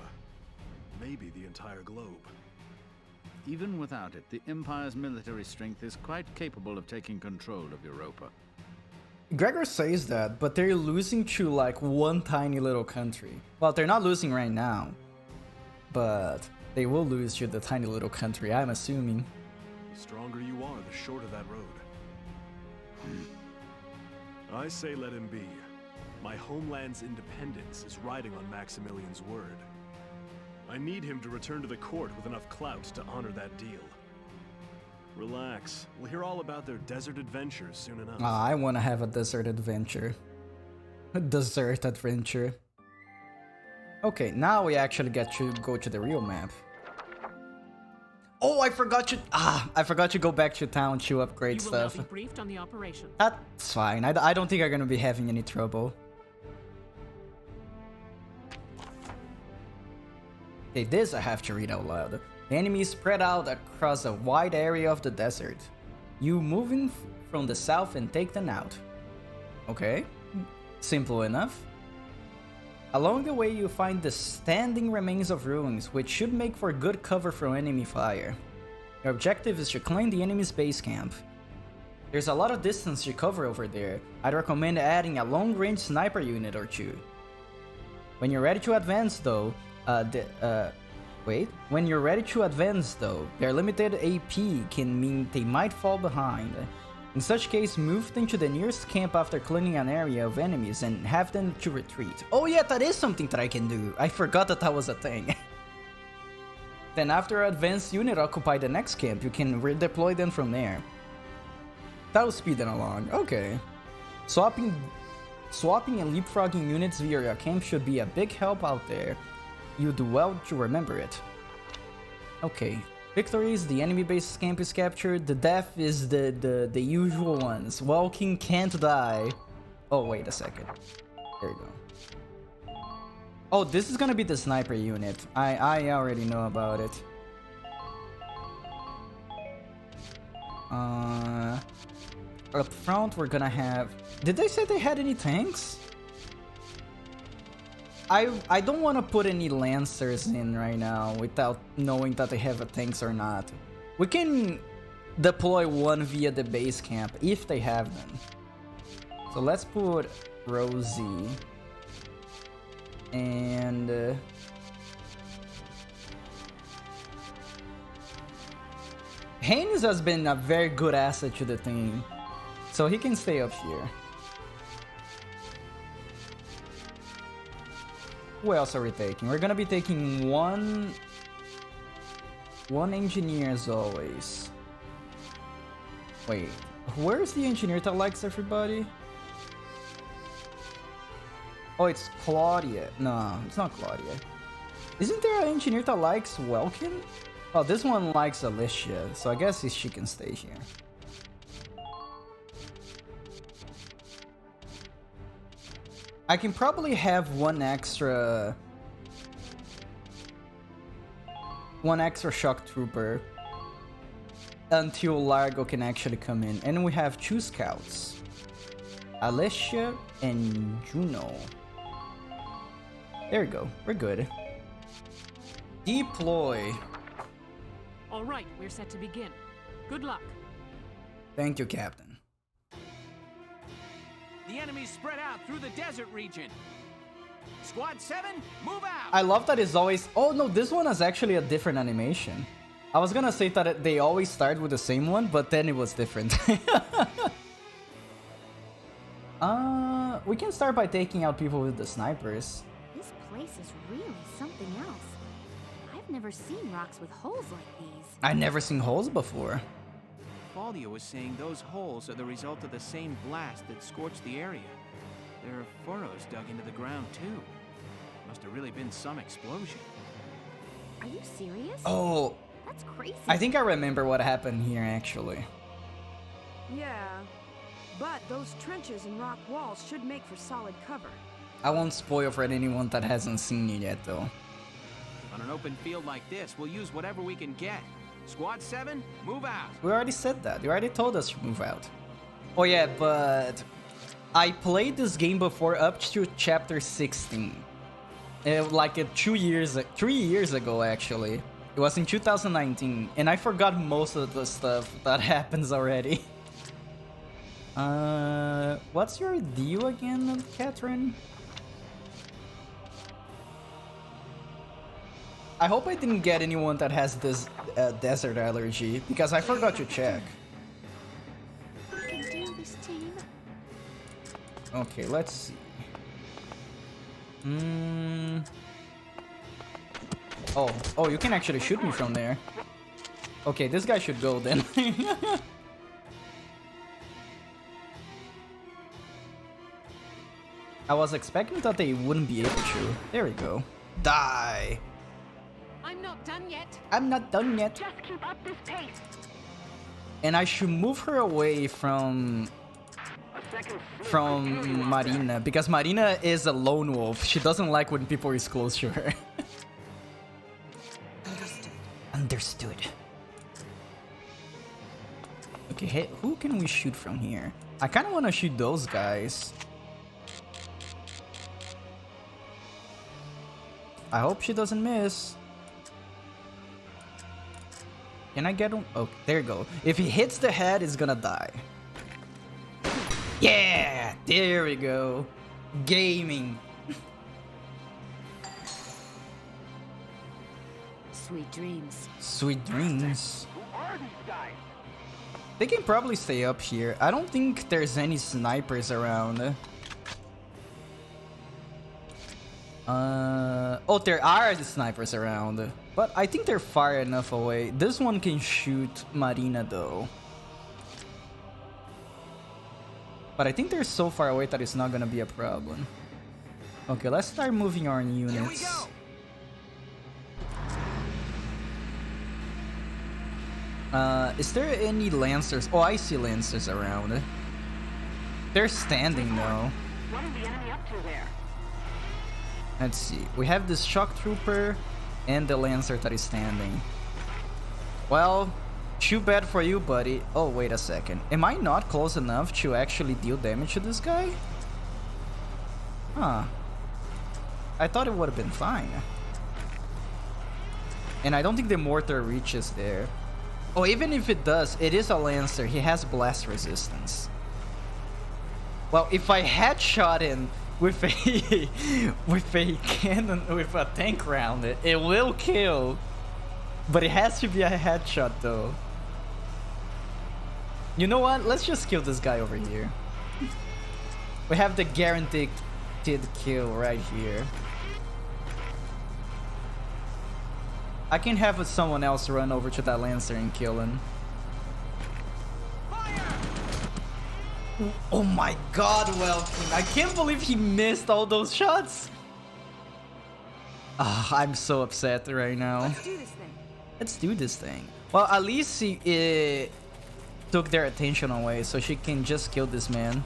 maybe the entire globe. Even without it, the Empire's military strength is quite capable of taking control of Europa. Gregor says that, but they're losing to like one tiny little country. Well, they're not losing right now, but they will lose to the tiny little country, I'm assuming. The stronger you are, the shorter that road. I say let him be. My homeland's independence is riding on Maximilian's word. I need him to return to the court with enough clout to honor that deal. Relax. We'll hear all about their desert adventures soon enough. I want to have a desert adventure. A desert adventure. Okay, now we actually get to go to the real map. Oh, I forgot to go back to town to upgrade You will now stuff. be briefed on the operation. That's fine. I don't think I'm gonna be having any trouble. Okay, this I have to read out loud. The enemies spread out across a wide area of the desert. You move in from the south and take them out. Okay, simple enough. Along the way, you find the standing remains of ruins, which should make for good cover from enemy fire. Your objective is to claim the enemy's base camp. There's a lot of distance to cover over there. I'd recommend adding a long-range sniper unit or two. When you're ready to advance, though, when you're ready to advance, though, their limited AP can mean they might fall behind. In such case, move them to the nearest camp after clearing an area of enemies and have them to retreat. Oh yeah, that is something that I can do. I forgot that was a thing. Then after an advanced unit occupy the next camp, you can redeploy them from there. That'll speed them along. Okay. Swapping and leapfrogging units via your camp should be a big help out there. You do well to remember it. Okay. Victories, the enemy base camp is captured. The death is the usual ones. Walking can't die. Oh, wait a second. There you go. Oh, this is gonna be the sniper unit. I already know about it. Up front, we're gonna have... Did they say they had any tanks? I don't want to put any Lancers in right now without knowing that they have a tanks or not. We can deploy one via the base camp if they have them. So let's put Rosie. And... Haynes has been a very good asset to the team. So he can stay up here. Who else are we taking? We're gonna be taking one engineer as always. Wait, where's the engineer that likes everybody? Oh, it's Claudia. No, it's not Claudia. Isn't there an engineer that likes Welkin? Oh, this one likes Alicia, so I guess she can stay here. I can probably have one extra shock trooper until Largo can actually come in. And we have 2 scouts, Alicia and Juno. There we go, we're good. Deploy. All right, we're set to begin. Good luck. Thank you, Captain. The enemies spread out through the desert region. Squad 7, move out! I love that it's always... Oh no, this one is actually a different animation. I was gonna say that they always start with the same one, but then it was different. We can start by taking out people with the snipers. This place is really something else. I've never seen rocks with holes like these. I've never seen holes before. Faldia was saying those holes are the result of the same blast that scorched the area. There are furrows dug into the ground too. Must have really been some explosion. Are you serious? Oh, that's crazy. I think I remember what happened here actually. Yeah, but those trenches and rock walls should make for solid cover. I won't spoil for anyone that hasn't seen it yet though. On an open field like this, we'll use whatever we can get. Squad 7, move out. We already said that. You already told us to move out. Oh yeah, but I played this game before up to chapter 16. Like 3 years ago actually. It was in 2019 and I forgot most of the stuff that happens already. What's your deal again, Catherine? I hope I didn't get anyone that has this desert allergy, because I forgot to check. I can do this, team. Okay, let's see. Oh, you can actually shoot me from there. Okay, this guy should go then. I was expecting that they wouldn't be able to. There we go. Die. I'm not done yet. I'm not done yet. Just keep up this pace. And I should move her away from Marina, because Marina is a lone wolf. She doesn't like when people is close to her. Understood. Okay, hey, who can we shoot from here? I kind of want to shoot those guys. I hope she doesn't miss. Can I get him? Oh, there you go. If he hits the head, he's gonna die. Yeah, there we go. Gaming. Sweet dreams. Sweet dreams. Who are these guys? They can probably stay up here. I don't think there's any snipers around. Oh, there are the snipers around. But I think they're far enough away. This one can shoot Marina though. But I think they're so far away that it's not gonna be a problem. Okay, let's start moving our units. Is there any lancers? Oh, I see lancers around. They're standing though. What is the enemy up to there? Let's see. We have this shock trooper and the lancer that is standing. Well, too bad for you, buddy. Oh, wait a second. Am I not close enough to actually deal damage to this guy? Huh. I thought it would have been fine. And I don't think the mortar reaches there. Oh, even if it does, it is a lancer. He has blast resistance. Well, if I headshot him with a with a cannon, with a tank round, it will kill. But it has to be a headshot though. You know what? Let's just kill this guy over here. We have the guaranteed kill right here. I can have someone else run over to that lancer and kill him. Oh my god, Welkin. I can't believe he missed all those shots. I'm so upset right now. Let's do this thing. Let's do this thing. Well, at least he took their attention away, so she can just kill this man.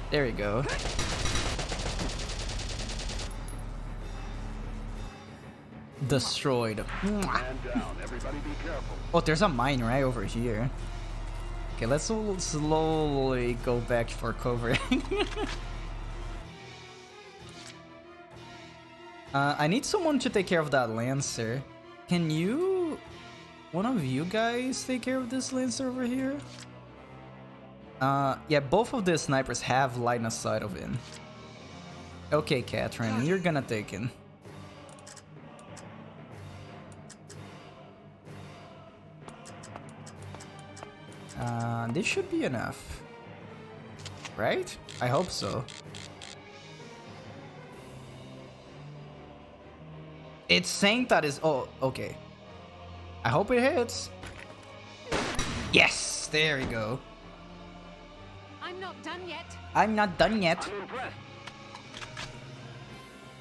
There we go. Destroyed. Man down. Everybody be careful. Oh, there's a mine right over here. Okay, let's slowly go back for cover. I need someone to take care of that lancer. Can you... one of you guys take care of this lancer over here? Yeah, both of the snipers have line of sight of him. Okay, Catherine, you're gonna take him. This should be enough. Right? I hope so. It's saying that is... oh, okay. I hope it hits. Yes! There we go. I'm not done yet. I'm not done yet. I'm impressed.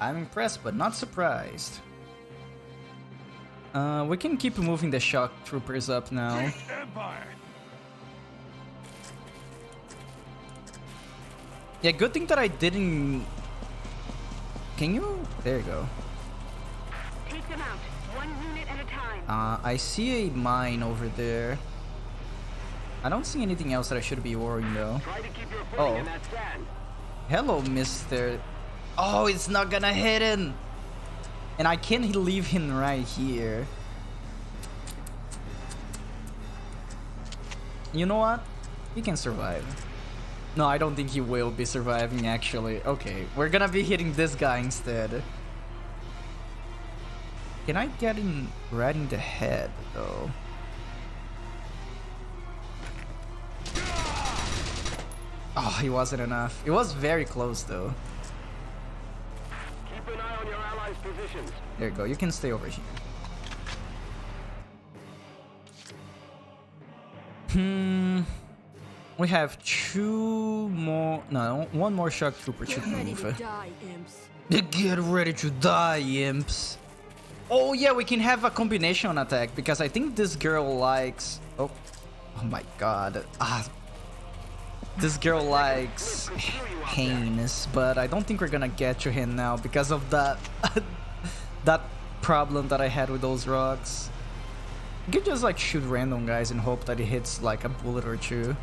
I'm impressed, but not surprised. We can keep moving the shock troopers up now. Empire. Yeah, good thing that I didn't... Can you... there you go. Take them out, 1 unit at a time. I see a mine over there. I don't see anything else that I should be worrying though. Try to keep your footing in that stand. Hello, mister. Oh, it's not gonna hit him. And I can't leave him right here. You know what? He can survive. No, I don't think he will be surviving actually. Okay, we're gonna be hitting this guy instead. Can I get him right in the head though? Oh, he wasn't enough. It was very close though. Keep an eye on your allies' positions. There you go, you can stay over here. We have 2 more... no, 1 more shock trooper to move. Die, imps. Get ready to die, imps. Oh yeah, we can have a combination attack because I think this girl likes... Oh my god. This girl likes Haynes, but I don't think we're gonna get to him now because of that that problem that I had with those rocks. You can just like shoot random guys and hope that it hits like a bullet or two.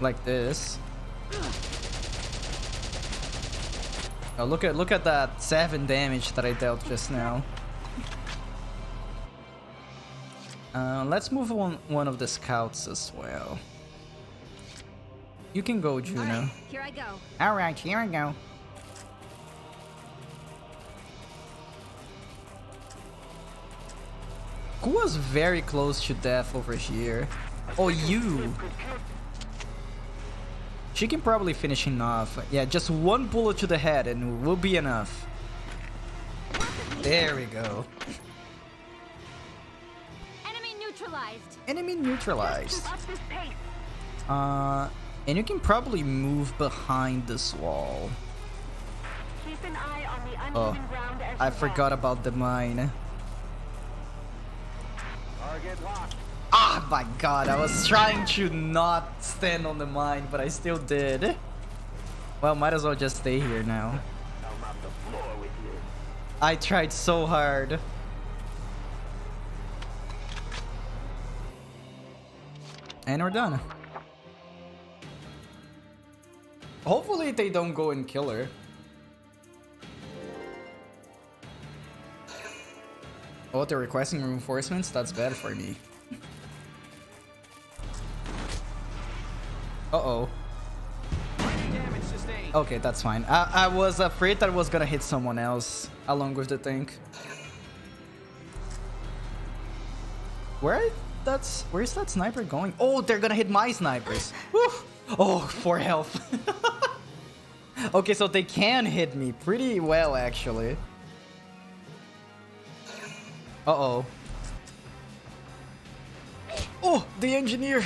Like this. Oh, look at that 7 damage that I dealt just now. Let's move one of the scouts as well. You can go, Juno. Alright, here I go. Alright, here I go. Who was very close to death over here? Oh, you! She can probably finish him off. Yeah, just one bullet to the head and will be enough. There we go. Enemy neutralized. And you can probably move behind this wall. Keep an eye on the uneven ground as I forgot about the mine. Target locked. Ah, my god, I was trying to not stand on the mine, but I still did. Well, might as well just stay here now. I'll mop the floor with you. I tried so hard. And we're done. Hopefully they don't go and kill her. Oh, they're requesting reinforcements? That's bad for me. Uh-oh. Okay, that's fine. I was afraid that it was gonna hit someone else along with the tank. Where's that sniper going? Oh, they're gonna hit my snipers. Woo! Oh, 4 health. Okay, so they can hit me pretty well, actually. Uh-oh. Oh, the engineer.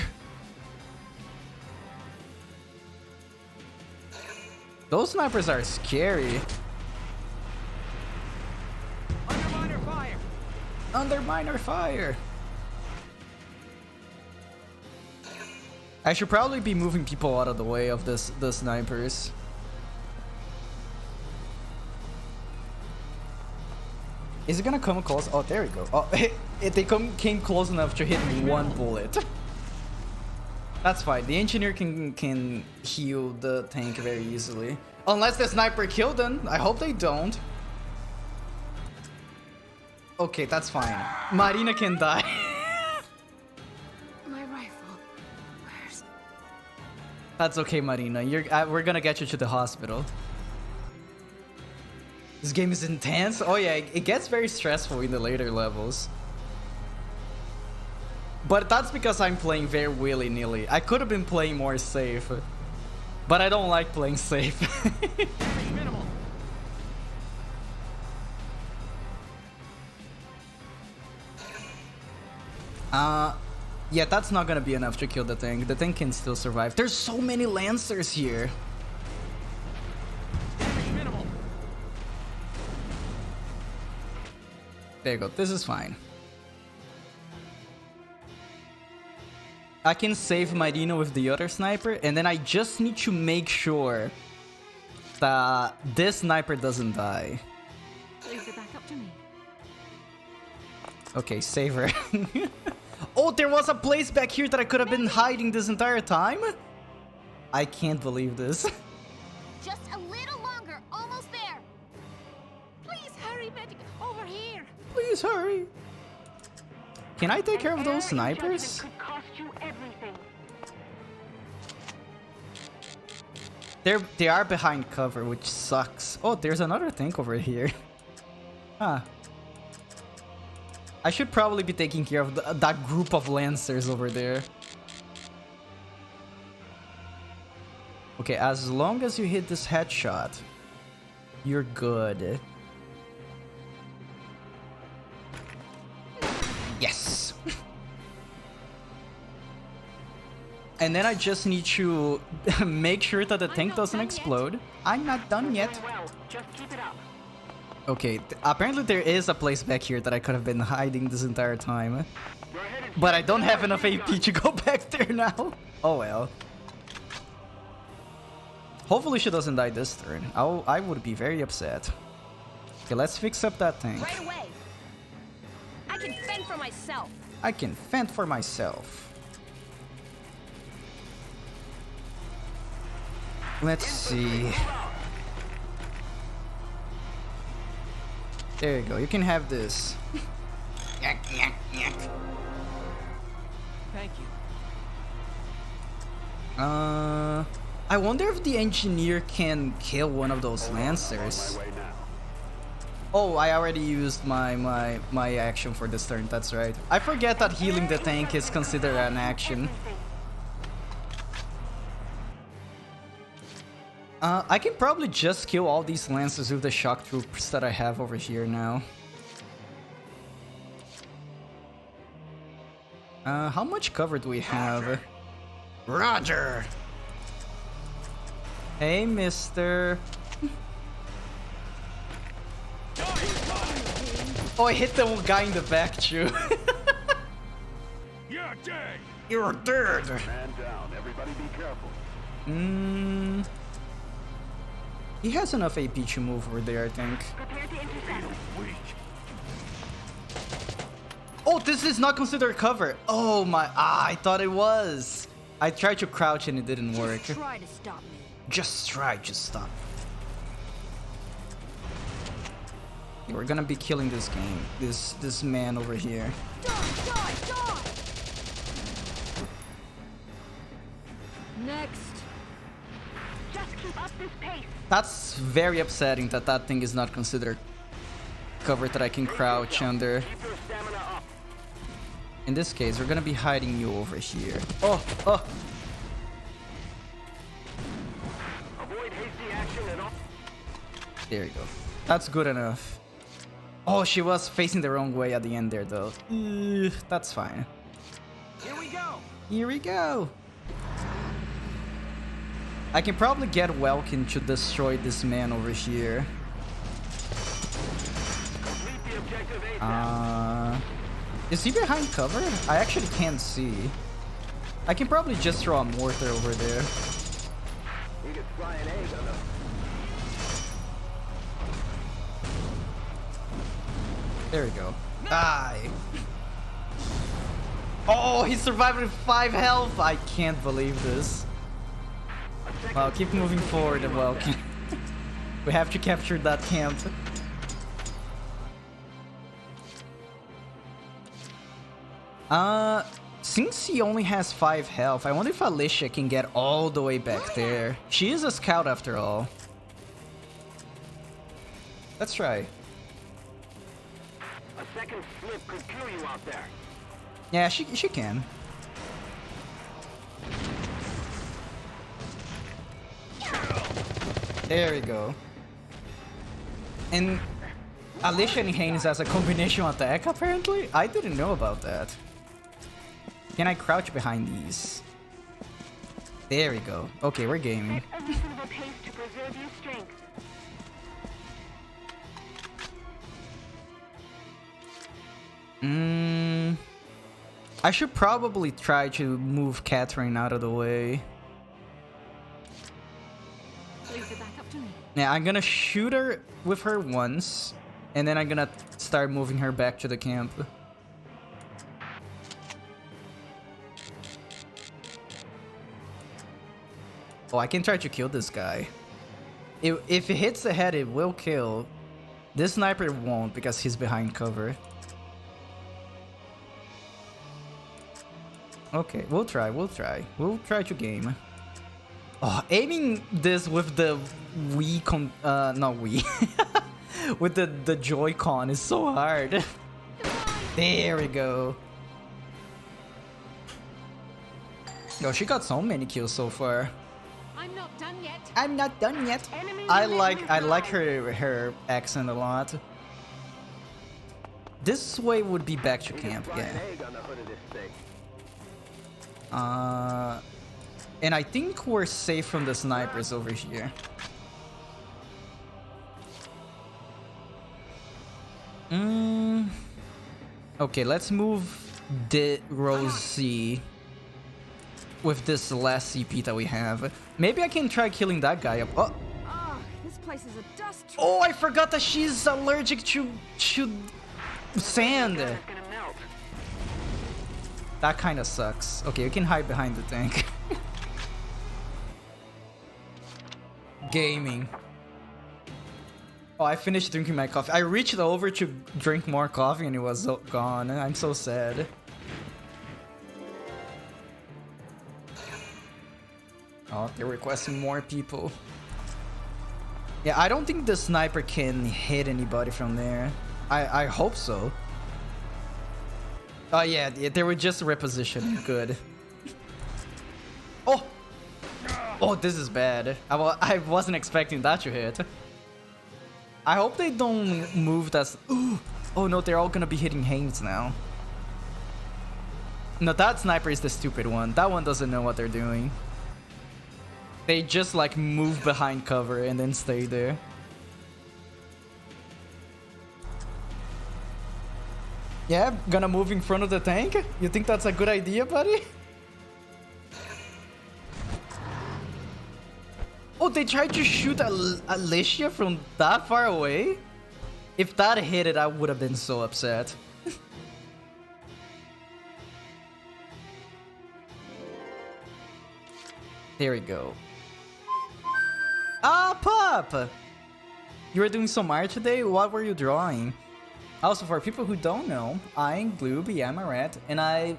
Those snipers are scary. Under fire. Under miner fire. I should probably be moving people out of the way of the snipers. Is it gonna come close? Oh, there we go. Oh, they came close enough to hit me 1 bullet. That's fine. The engineer can heal the tank very easily. Unless the sniper killed them. I hope they don't. Okay, that's fine. Marina can die. My rifle. Where's... That's okay, Marina. We're gonna get you to the hospital. This game is intense. Oh yeah, it gets very stressful in the later levels. But that's because I'm playing very willy-nilly. I could have been playing more safe. But I don't like playing safe. Yeah, that's not gonna be enough to kill the tank. The tank can still survive. There's so many Lancers here. There you go. This is fine. I can save Marina with the other sniper, and then I just need to make sure that this sniper doesn't die. Leave it back up to me. Okay, save her. Oh, there was a place back here that I could have been hiding this entire time? I can't believe this. Just a little longer. Almost there. Please hurry, medic. Over here. Please hurry. Can I take care of those snipers? Could cost you everything. They are behind cover, which sucks. Oh, there's another tank over here. Huh. I should probably be taking care of that group of Lancers over there. Okay, as long as you hit this headshot, you're good. Yes. And then I just need to make sure that the tank doesn't explode. I'm not done yet. Well, just keep it up. Okay, apparently there is a place back here that I could have been hiding this entire time. But I don't have enough AP to go back there now. Oh well. Hopefully she doesn't die this turn. I would be very upset. Okay, let's fix up that tank. Right away. I can fend for myself. I can fend for myself. Let's see. There you go. You can have this. Thank you. I wonder if the engineer can kill one of those lancers. Oh, I already used my action for this turn. That's right. I forget that healing the tank is considered an action. I can probably just kill all these lancers with the shock troops that I have over here now. How much cover do we have? Roger! Hey, mister. Oh, I hit the guy in the back, too. You're dead. You're dead. Man down. Everybody be careful. He has enough AP to move over there, I think. Prepare to intercept. Oh, this is not considered cover. Oh my, I thought it was. I tried to crouch and it didn't work. Just try to stop me. Just try to stop. Yeah, we're gonna be killing this game. This man over here. Die! Next. Just keep up this pace. That's very upsetting that that thing is not considered cover that I can crouch under. In this case, we're gonna be hiding you over here. Oh! Avoid hasty action and all. There you go. That's good enough. Oh, she was facing the wrong way at the end there, though. That's fine. Here we go. Here we go. I can probably get Welkin to destroy this man over here. Complete the objective ASAP. Is he behind cover? I actually can't see. I can probably just throw a mortar over there. You could fry an egg on them. There we go. Die. Oh, he survived with 5 health. I can't believe this. Well, keep moving forward and Welkin. We have to capture that camp. Since he only has 5 health, I wonder if Alicia can get all the way back there. She is a scout after all. Let's try. A second slip could kill you out there. Yeah, she can. There we go. And Alicia and Haynes has a combination attack, apparently? I didn't know about that. Can I crouch behind these? There we go. Okay, we're gaming. Set a reasonable pace to preserve your strength. I should probably try to move Catherine out of the way. Leave it back up to me. Yeah, I'm gonna shoot her with her once, and then I'm gonna start moving her back to the camp. Oh, I can try to kill this guy. If it hits the head, it will kill. This sniper won't because he's behind cover. Okay, we'll try. We'll try to game. Oh, aiming this with the Wii not Wii. With the Joy-Con is so hard. There we go. Yo, she got so many kills so far. I'm not done yet. I'm not done yet. I like her accent a lot. This way would be back to camp, yeah. And I think we're safe from the snipers over here. Okay, let's move the Rosie with this last CP that we have. Maybe I can try killing that guy up. Oh, This place is a dust trap. oh, I forgot that she's allergic to sand. That kind of sucks. Okay, you can hide behind the tank. Gaming. Oh, I finished drinking my coffee. I reached over to drink more coffee and it was gone. I'm so sad. Oh, they're requesting more people. Yeah, I don't think the sniper can hit anybody from there. I hope so. Oh yeah, they were just repositioning. Good. Oh! Oh, this is bad. I wasn't expecting that to hit. I hope they don't move that. Ooh. Oh no, they're all gonna be hitting Haynes now. No, that sniper is the stupid one. That one doesn't know what they're doing. They just like move behind cover and then stay there. Yeah, gonna move in front of the tank? You think that's a good idea, buddy? Oh, they tried to shoot Alicia from that far away? If that hit it, I would have been so upset. There we go. Ah, Pup! You were doing some art today? What were you drawing? Also, for people who don't know, I'm Glooby, I'm a rat, and I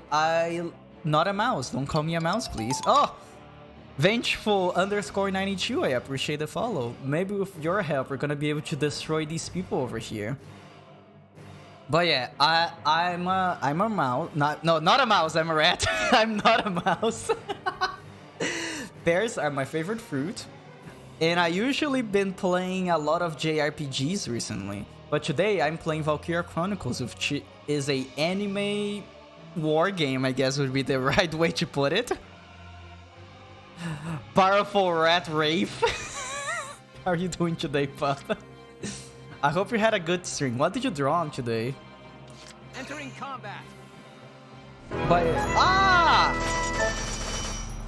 not a mouse. Don't call me a mouse, please. Oh! Vengeful_92, I appreciate the follow. Maybe with your help, we're gonna be able to destroy these people over here. But yeah, I'm a mouse. Not a mouse, I'm a rat. I'm not a mouse. Pears are my favorite fruit. And I usually been playing a lot of JRPGs recently. But today I'm playing Valkyria Chronicles, which is a anime war game, I guess would be the right way to put it. Powerful rat Wraith. How are you doing today, Pup? I hope you had a good stream. What did you draw on today? Entering combat. But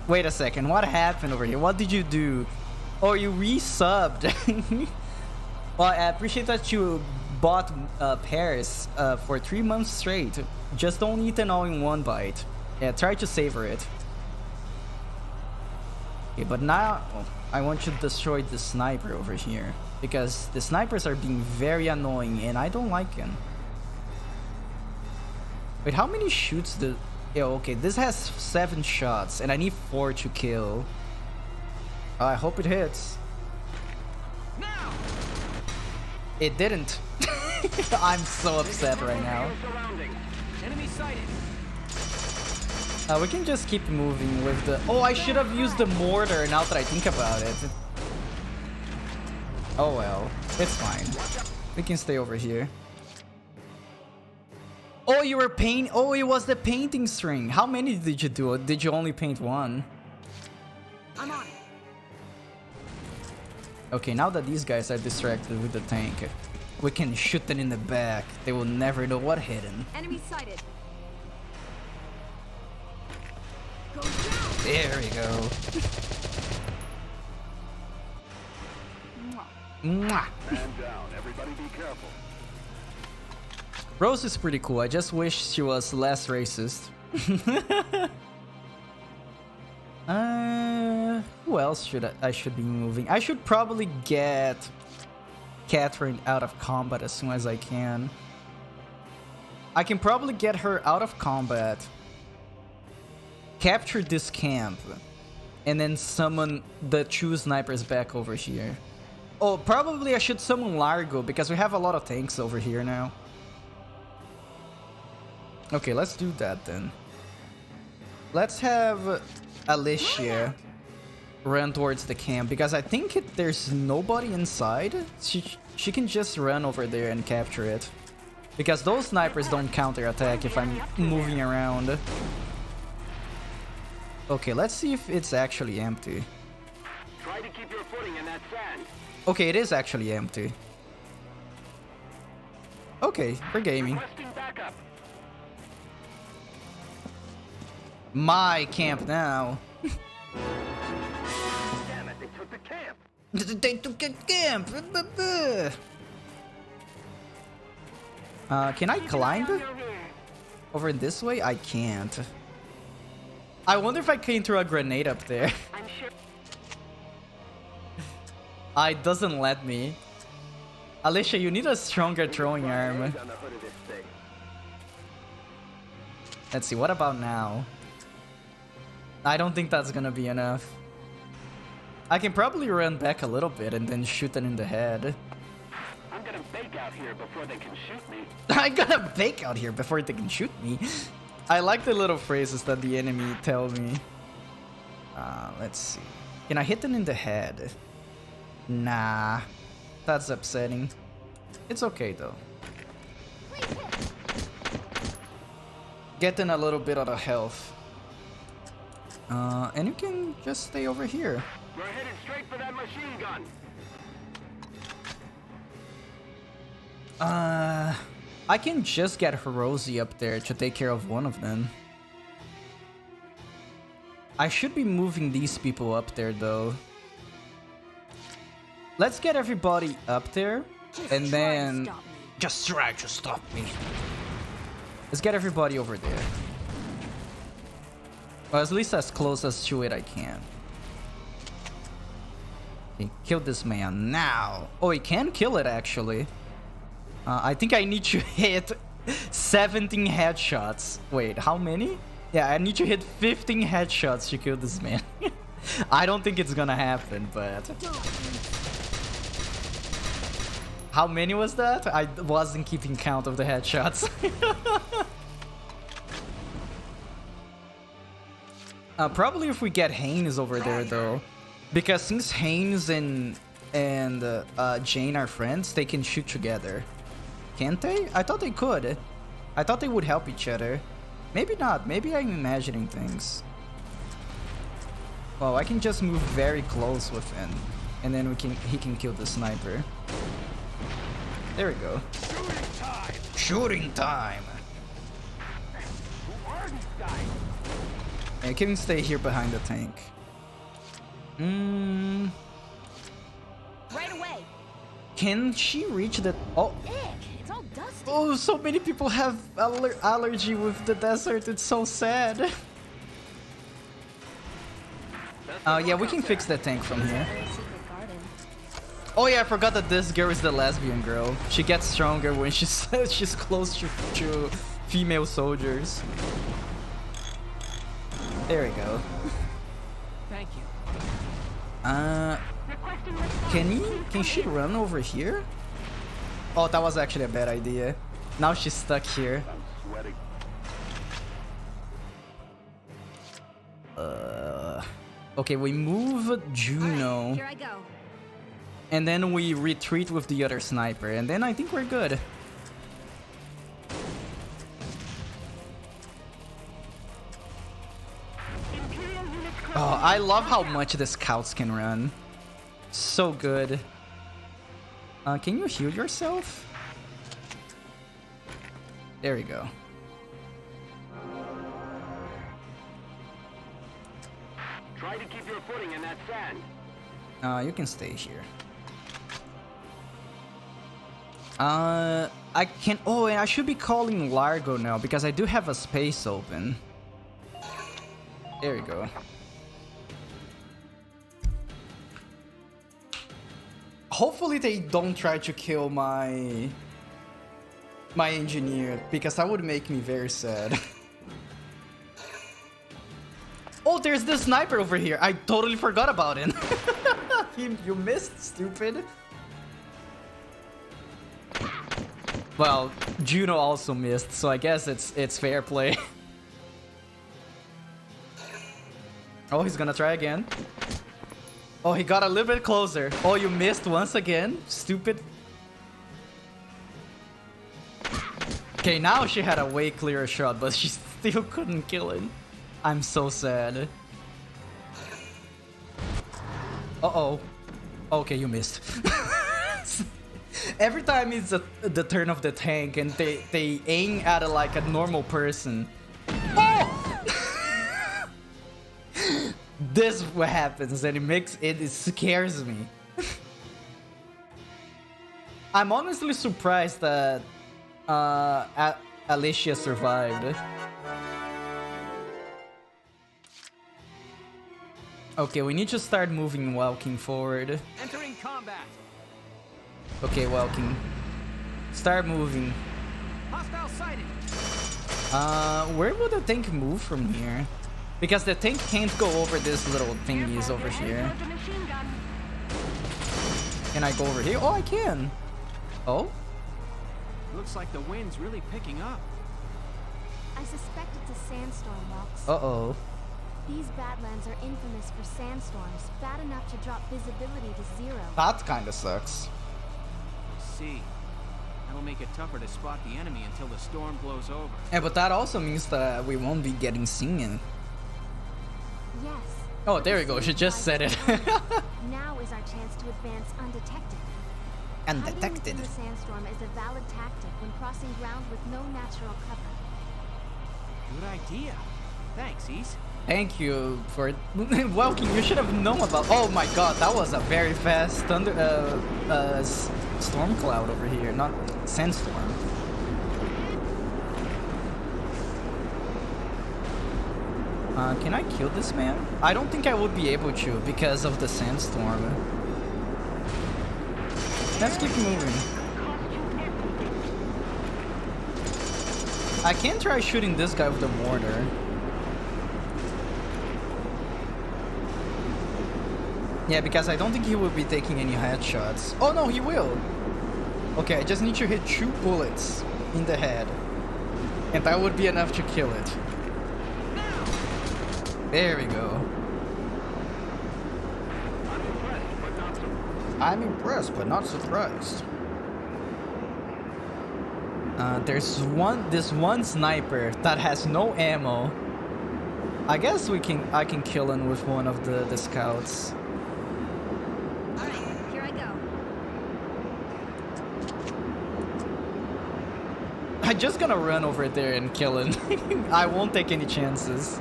wait a second. What happened over here? What did you do? Oh, you resubbed. Well, I appreciate that you bought pears for 3 months straight. Just don't eat them all in one bite. Yeah, try to savor it. Okay, but now I want you to destroy the sniper over here. Because the snipers are being very annoying and I don't like them. Wait, how many shoots do... Yeah, okay, this has 7 shots and I need 4 to kill. I hope it hits. Now! It didn't. I'm so upset right now. Enemy sighted. We can just keep moving with the... Oh, I should have used the mortar now that I think about it. Oh well, it's fine. We can stay over here. Oh, you were paint... Oh, it was the painting string. How many did you do? Did you only paint one? I'm on it. Okay, now that these guys are distracted with the tank, we can shoot them in the back. They will never know what hit them. Enemy sighted. There we go. Mwah. Man down. Everybody be careful. Rose is pretty cool. I just wish she was less racist. Who else should I should be moving? I should probably get Catherine out of combat as soon as I can. I can probably get her out of combat, capture this camp, and then summon the 2 snipers back over here. Oh, probably I should summon Largo because we have a lot of tanks over here now. Okay, let's do that then. Let's have Alicia run towards the camp because I think there's nobody inside. She can just run over there and capture it. Because those snipers don't counter-attack if I'm moving around. Okay, let's see if it's actually empty. Try to keep your footing in that sand. Okay, it is actually empty. Okay, we're gaming. Requesting backup. My camp now. Damn it, they took the camp. They took a camp. Can I climb over this way? I can't. I wonder if I can throw a grenade up there. I'm sure. It doesn't let me. Alicia, you need a stronger throwing arm. Let's see, what about now? I don't think that's gonna be enough. I can probably run back a little bit and then shoot them in the head. I'm gonna bake out here before they can shoot me. I'm gonna bake out here before they can shoot me. I like the little phrases that the enemy tell me. Let's see. Can I hit them in the head? Nah. That's upsetting. It's okay though. Getting a little bit of health. And you can just stay over here. We're headed straight for that machine gun. I can just get Hiroshi up there to take care of one of them. I should be moving these people up there though. Let's get everybody up there and then just try to stop me. Let's get everybody over there. Or at least as close as to it I can. Okay, kill this man now. Oh, he can kill it actually. I think I need to hit 17 headshots. Wait, how many? Yeah, I need to hit 15 headshots to kill this man. I don't think it's gonna happen, but... How many was that? I wasn't keeping count of the headshots. Probably if we get Haynes over there though. Because since Haynes and Jane are friends, they can shoot together. Can't they? I thought they could. I thought they would help each other. Maybe not. Maybe I'm imagining things. Well, I can just move very close with him. And then he can kill the sniper. There we go. Shooting time. Shooting time. Who are these guys? I can stay here behind the tank. Right away. Can she reach the... Oh. Ick, it's all dusty. Oh, so many people have allergy with the desert. It's so sad. Yeah, we can fix the tank from here. Oh yeah, I forgot that this girl is the lesbian girl. She gets stronger when she's close to female soldiers. There we go. Thank you. Can she run over here? Oh, that was actually a bad idea. Now she's stuck here. I'm sweating. Okay, we move Juno. Right, here I go. And then we retreat with the other sniper, and then I think we're good. Oh, I love how much the scouts can run. So good. Can you heal yourself? There we go. Try to keep your footing in that sand. You can stay here. I can... Oh, and I should be calling Largo now, because I do have a space open. There we go. Hopefully they don't try to kill my engineer, because that would make me very sad. Oh, there's the sniper over here. I totally forgot about him. You missed, stupid. Well, Juno also missed, so I guess it's fair play. Oh, he's gonna try again. Oh, he got a little bit closer. Oh, you missed once again, stupid. Okay, now she had a way clearer shot, but she still couldn't kill him. I'm so sad. Uh-oh. Okay, you missed. Every time it's the turn of the tank and they aim at like a normal person. Oh! This is what happens and it scares me. I'm honestly surprised that Alicia survived. Okay, we need to start moving Walking forward. Entering combat. Okay, Walking. Start moving. Hostile sighted. Where will the tank move from here? Because the tank can't go over this little thingies over here. Can I go over here? Oh, I can. Oh? Looks like the wind's really picking up. I suspect it's a sandstorm, Walks. Uh-oh. These Badlands are infamous for sandstorms, bad enough to drop visibility to 0. That kinda sucks. I see. That'll make it tougher to spot the enemy until the storm blows over. Yeah, but that also means that we won't be getting seen. Yes. Oh, there we go. She just said it. Now is our chance to advance undetected. Undetected. Hiding within the sandstorm is a valid tactic when crossing ground with no natural cover. Good idea. Thanks, Ease. Thank you for Welking. You should have known about. Oh my god, that was a very fast storm cloud over here, not sandstorm. Can I kill this man? I don't think I would be able to because of the sandstorm. Let's keep moving. I can try shooting this guy with the mortar. Yeah, because I don't think he will be taking any headshots. Oh no, he will. Okay, I just need to hit 2 bullets in the head. And that would be enough to kill it. There we go. I'm impressed, but not surprised. There's this one sniper that has no ammo. I guess I can kill him with one of the scouts. Here I go. I'm just gonna run over there and kill him. I won't take any chances.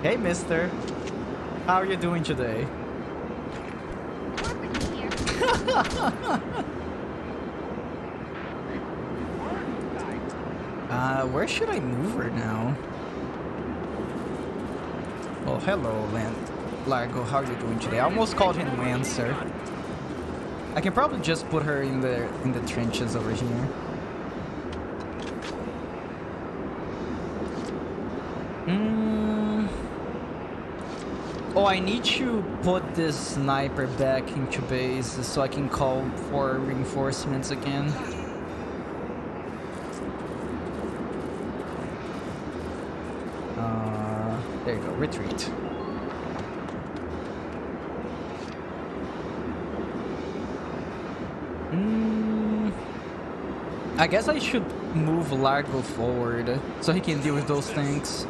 Hey, mister. How are you doing today? Where should I move her now? Oh, hello, Largo. How are you doing today? I almost called him Lancer. I can probably just put her in the trenches over here. Oh, I need to put this sniper back into base so I can call for reinforcements again. There you go, retreat. I guess I should move Largo forward so he can deal with those things.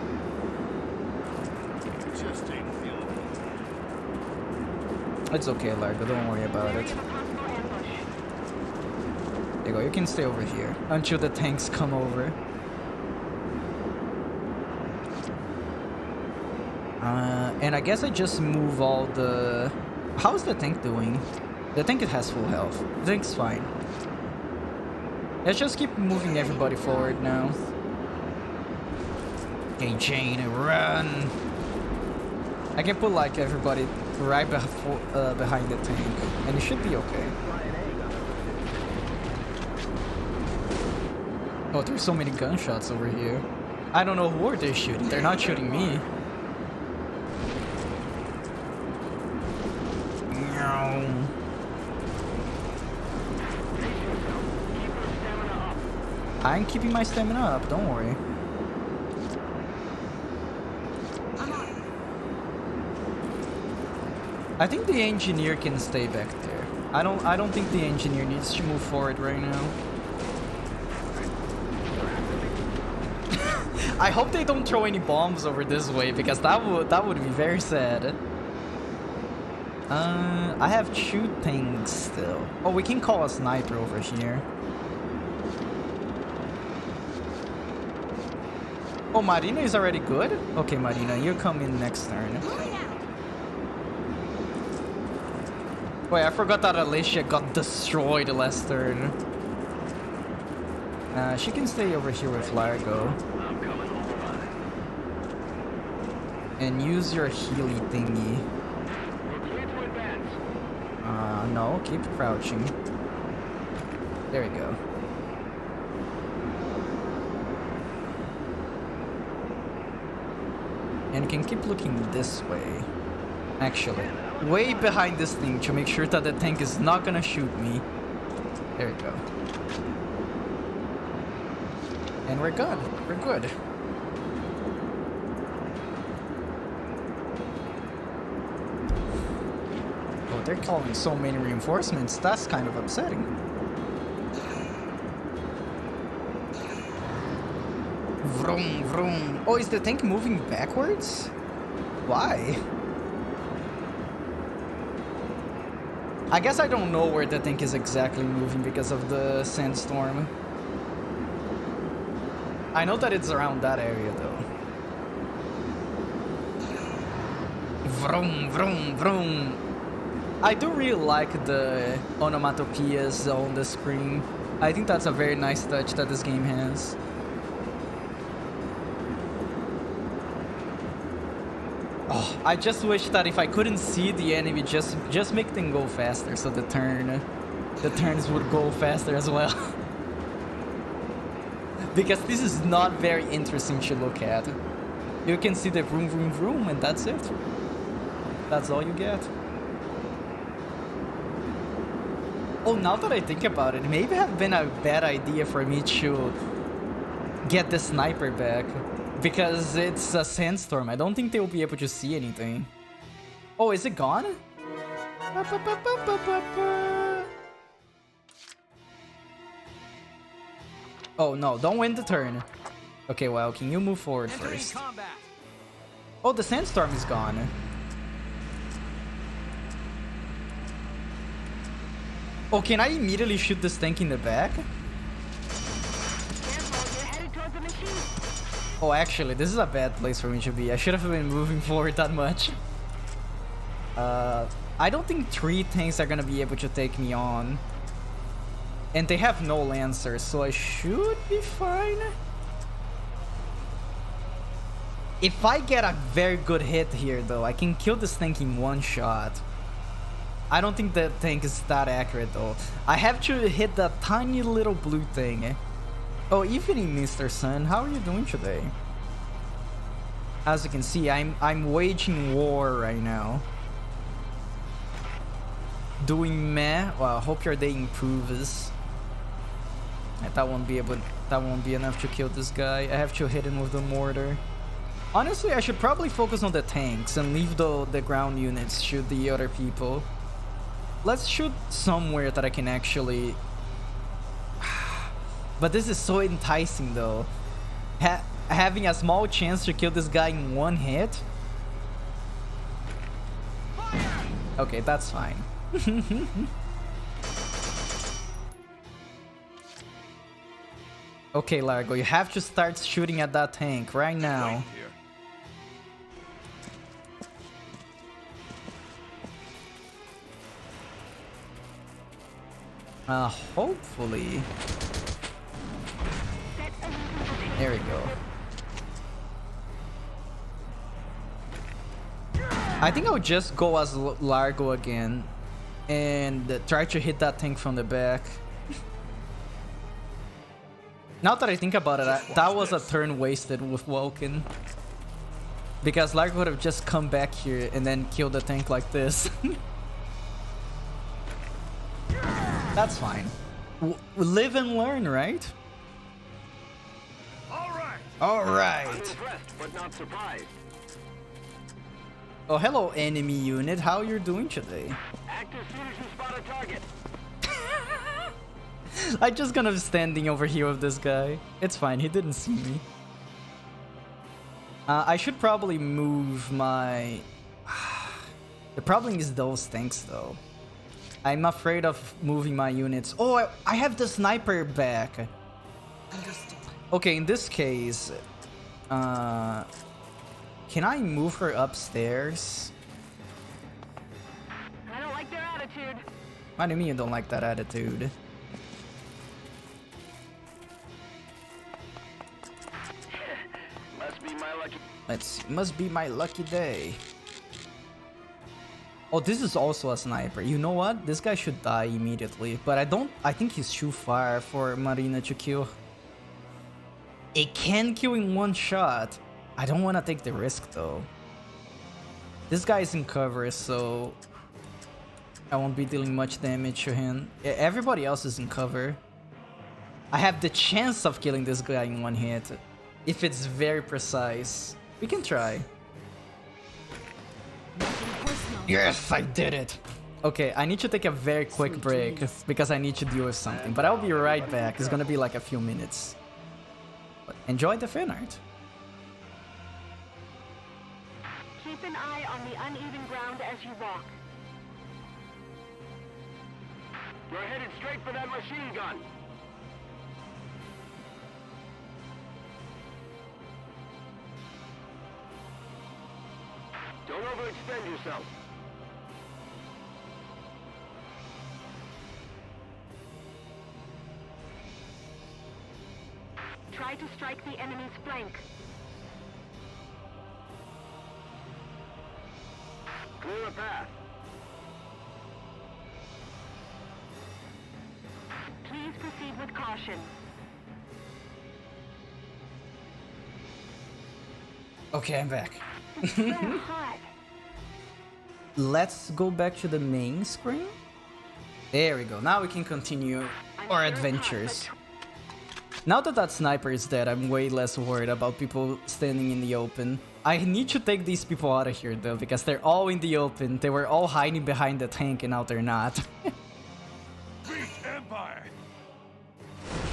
It's okay, Largo, don't worry about it. There you go, you can stay over here until the tanks come over. And I guess I just move all the... How's the tank doing? The tank has full health. The tank's fine. Let's just keep moving everybody forward now. Hey, Jane, run! I can put like everybody right behind the tank, and it should be okay. Oh, there's so many gunshots over here. I don't know who they're shooting. They're not shooting me. I'm keeping my stamina up, don't worry. I think the engineer can stay back there. I don't think the engineer needs to move forward right now. I hope they don't throw any bombs over this way because that would be very sad. I have 2 things still. Oh, we can call a sniper over here. Oh, Marina is already good? Okay, Marina, you come in next turn. Wait, I forgot that Alicia got destroyed last turn. She can stay over here with Largo. And use your Healy thingy. No, keep crouching. There we go. And you can keep looking this way. Actually, way behind this thing to make sure that the tank is not gonna shoot me. There we go. And we're good. We're good. Oh, they're calling so many reinforcements. That's kind of upsetting. Vroom, vroom. Oh, is the tank moving backwards? Why? I guess I don't know where the tank is exactly moving because of the sandstorm. I know that it's around that area though. Vroom, vroom, vroom. I do really like the onomatopoeias on the screen. I think that's a very nice touch that this game has. Oh, I just wish that if I couldn't see the enemy, just make them go faster so the turns would go faster as well. Because this is not very interesting to look at. You can see the vroom vroom vroom and that's it. That's all you get. Oh, now that I think about it, maybe have been a bad idea for me to get the sniper back. Because it's a sandstorm. I don't think they'll be able to see anything. Oh, is it gone? Oh no, don't win the turn. Okay, well, can you move forward first? Oh, the sandstorm is gone. Oh, can I immediately shoot this tank in the back? Oh, actually, this is a bad place for me to be. I should have been moving forward that much. I don't think 3 tanks are gonna be able to take me on. And they have no lancers, so I should be fine. If I get a very good hit here, though, I can kill this tank in 1 shot. I don't think the tank is that accurate, though. I have to hit that tiny little blue thing. Oh, evening, Mr. Sun. How are you doing today? As you can see, I'm waging war right now. Doing meh. Well, I hope your day improves. That won't be enough to kill this guy. I have to hit him with the mortar. Honestly, I should probably focus on the tanks and leave the ground units shoot the other people. Let's shoot somewhere that I can actually... But this is so enticing though. Having a small chance to kill this guy in 1 hit. Okay, that's fine. Okay, Largo, you have to start shooting at that tank right now. Hopefully. There we go. I think I'll just go as Largo again and try to hit that tank from the back. Now that I think about it, that was a turn wasted with Vulcan. Because Largo would have just come back here and then killed the tank like this. That's fine. Live and learn, right? All right. But not surprised. Oh, hello, enemy unit. How you're doing today? Act as soon as you spot a target. I'm just gonna be standing over here with this guy. It's fine. He didn't see me. I should probably move my... The problem is those tanks, though. I'm afraid of moving my units. Oh, I have the sniper back. Okay, in this case, can I move her upstairs? I don't like their attitude. What do you mean you don't like that attitude? Must be my lucky. Must be my lucky day. Oh, this is also a sniper. You know what? This guy should die immediately. But I think he's too far for Marina to kill. It can kill in one shot. I don't want to take the risk though. This guy is in cover, so I won't be dealing much damage to him. Everybody else is in cover. I have the chance of killing this guy in one hit. If it's very precise. We can try. Yes, I did it! Okay, I need to take a very quick break because I need to deal with something. But I'll be right back. It's gonna be like a few minutes. But enjoy the fan art. Keep an eye on the uneven ground as you walk. You're headed straight for that machine gun. Don't overextend yourself. Try to strike the enemy's flank. Clear a path. Please proceed with caution. Okay, I'm back. They're hot. Let's go back to the main screen. There we go. Now we can continue our adventures. Now that that sniper is dead, I'm way less worried about people standing in the open. I need to take these people out of here though, because they're all in the open. They were all hiding behind the tank and now they're not.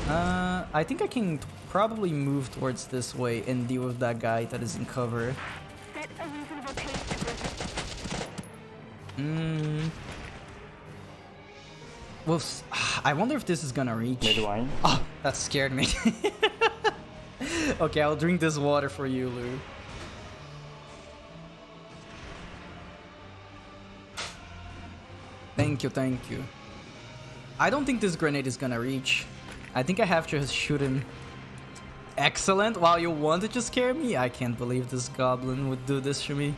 I think I can probably move towards this way and deal with that guy that is in cover. Set a reasonable pace to Well, I wonder if this is gonna reach. Oh, that scared me. Okay, I'll drink this water for you, Lou. Thank you, thank you. I don't think this grenade is gonna reach. I think I have to shoot him. Excellent. While you wanted to scare me, I can't believe this goblin would do this to me.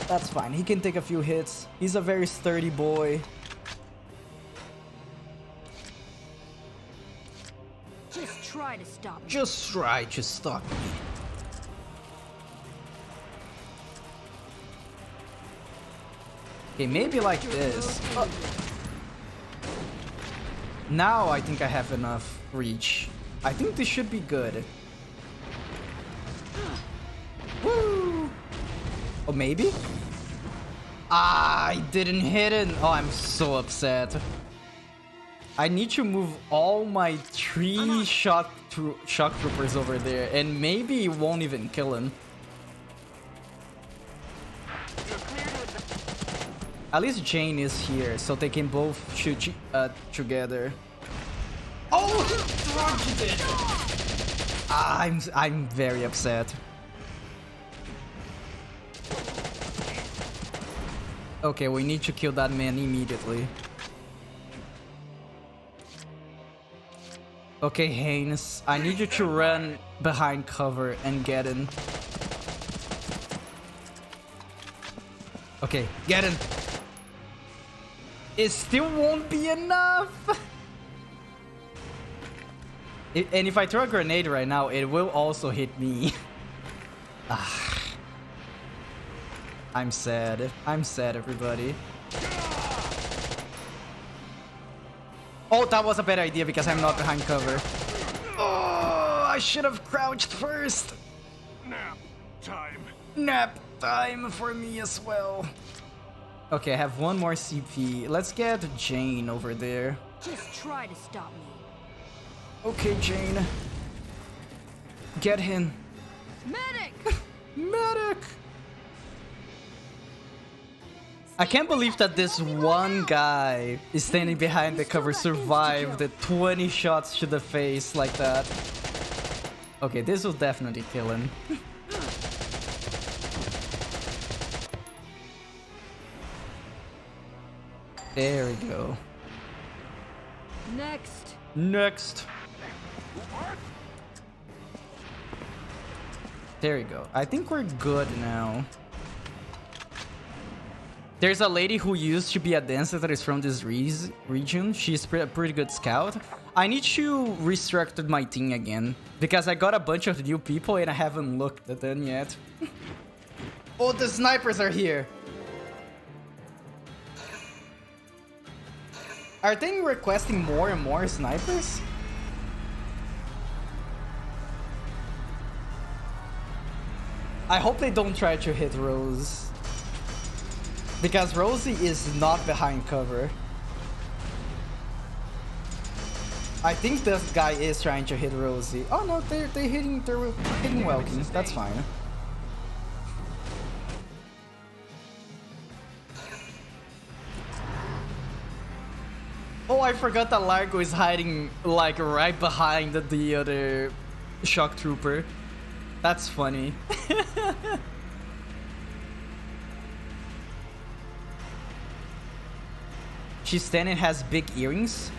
That's fine. He can take a few hits. He's a very sturdy boy. Just try to stop me. Just try to stop me. Okay, maybe like this. Oh. Now I think I have enough reach. I think this should be good. Woo! Oh, maybe? Ah, I didn't hit it. Oh, I'm so upset. I need to move all my 3 shock troopers over there, and maybe it won't even kill him. At least Jane is here, so they can both shoot together. Oh, he dodged it! Ah, I'm very upset. Okay, we need to kill that man immediately. Okay, Haynes, I need you to run behind cover and get in. Okay, get in. It still won't be enough. And if I throw a grenade right now, it will also hit me. Ah. I'm sad. I'm sad, everybody. Oh, that was a bad idea because I'm not behind cover. Oh, I should have crouched first. Nap time. Nap time for me as well. Okay, I have one more CP. Let's get Jane over there. Just try to stop me. Okay, Jane. Get him. Medic! Medic! I can't believe that this one guy is standing behind the cover survived the 20 shots to the face like that. Okay, this will definitely kill him. There we go. Next. Next. There we go. I think we're good now. There's a lady who used to be a dancer that is from this region. She's a pretty good scout. I need to restructure my team again because I got a bunch of new people and I haven't looked at them yet. Oh, the snipers are here. Are they requesting more and more snipers? I hope they don't try to hit Rose. Because Rosie is not behind cover. I think this guy is trying to hit Rosie. Oh no, they're hitting Welkin. That's fine. Oh, I forgot that Largo is hiding like right behind the other shock trooper. That's funny. She's standing, has big earrings.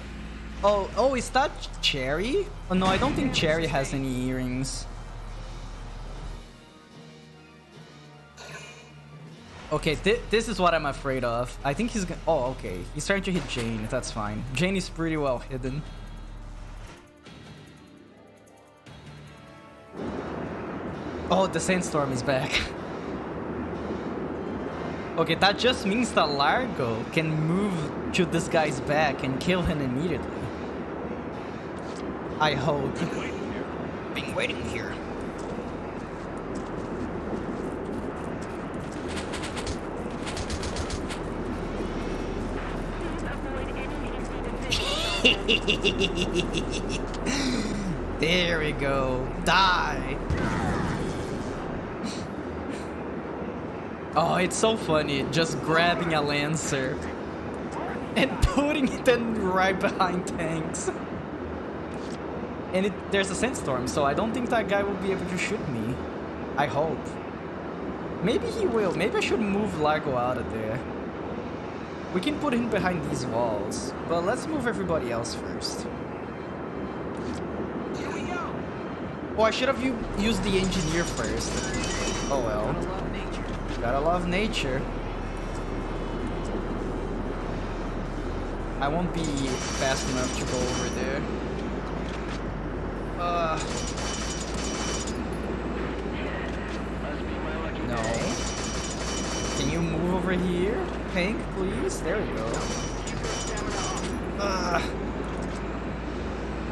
Oh, is that Cherry? Oh no, I don't think Cherry has any earrings. Okay, this is what I'm afraid of. I think he's gonna... Oh, okay. He's trying to hit Jane. That's fine. Jane is pretty well hidden. Oh, the Sandstorm is back. Okay, that just means that Largo can move to this guy's back and kill him immediately. I hope. Been waiting here. There we go. Die. Oh, it's so funny. Just grabbing a Lancer and putting it in right behind tanks. And there's a Sandstorm, so I don't think that guy will be able to shoot me. I hope. Maybe he will. Maybe I should move Largo out of there. We can put him behind these walls, but let's move everybody else first. Here we go. Oh, I should have used the engineer first. Oh well. Gotta love nature. I won't be fast enough to go over there. No. Can you move over here? Pink, please? There we go.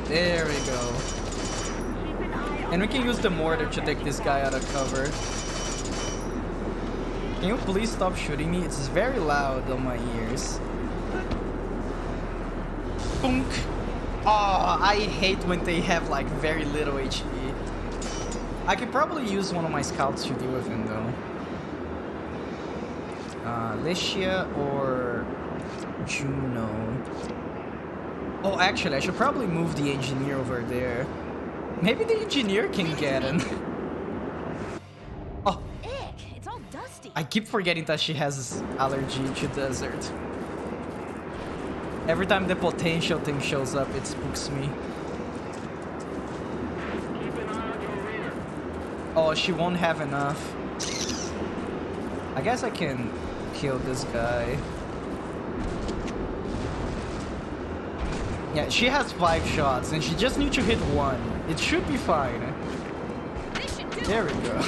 There we go. And we can use the mortar to take this guy out of cover. Can you please stop shooting me? It's very loud on my ears. Boonk. Oh, I hate when they have like very little HP. I could probably use one of my scouts to deal with him though. Licia or Juno. Oh, actually, I should probably move the engineer over there. Maybe the engineer can get him. Oh. Ick, it's all dusty. I keep forgetting that she has allergy to desert. Every time the potential thing shows up, it spooks me. Oh, she won't have enough. I guess I can kill this guy. Yeah, she has 5 shots and she just needs to hit 1. It should be fine. There we go.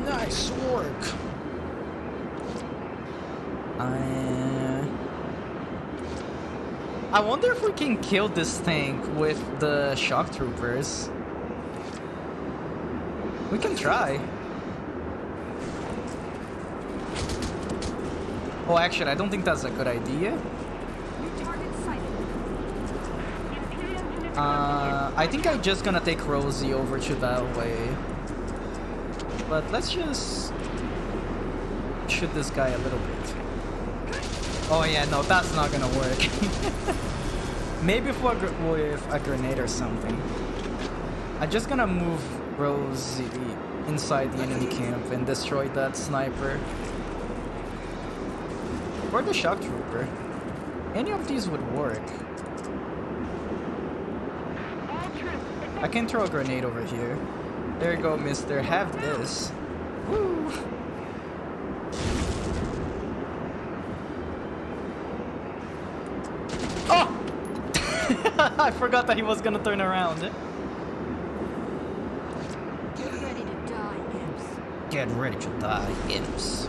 Nice work. I wonder if we can kill this tank with the shock troopers. We can try. Oh, actually, I don't think that's a good idea. I think I'm just gonna take Rosie over to that way. But let's just shoot this guy a little bit. Oh yeah, no, that's not gonna work. Maybe with a grenade or something. I'm just gonna move Rosie inside the enemy camp and destroy that sniper. Or the shock trooper. Any of these would work. I can throw a grenade over here. There you go, mister. Have this. Woo! Oh! I forgot that he was gonna turn around. Get ready to die, imps. Get ready to die, imps.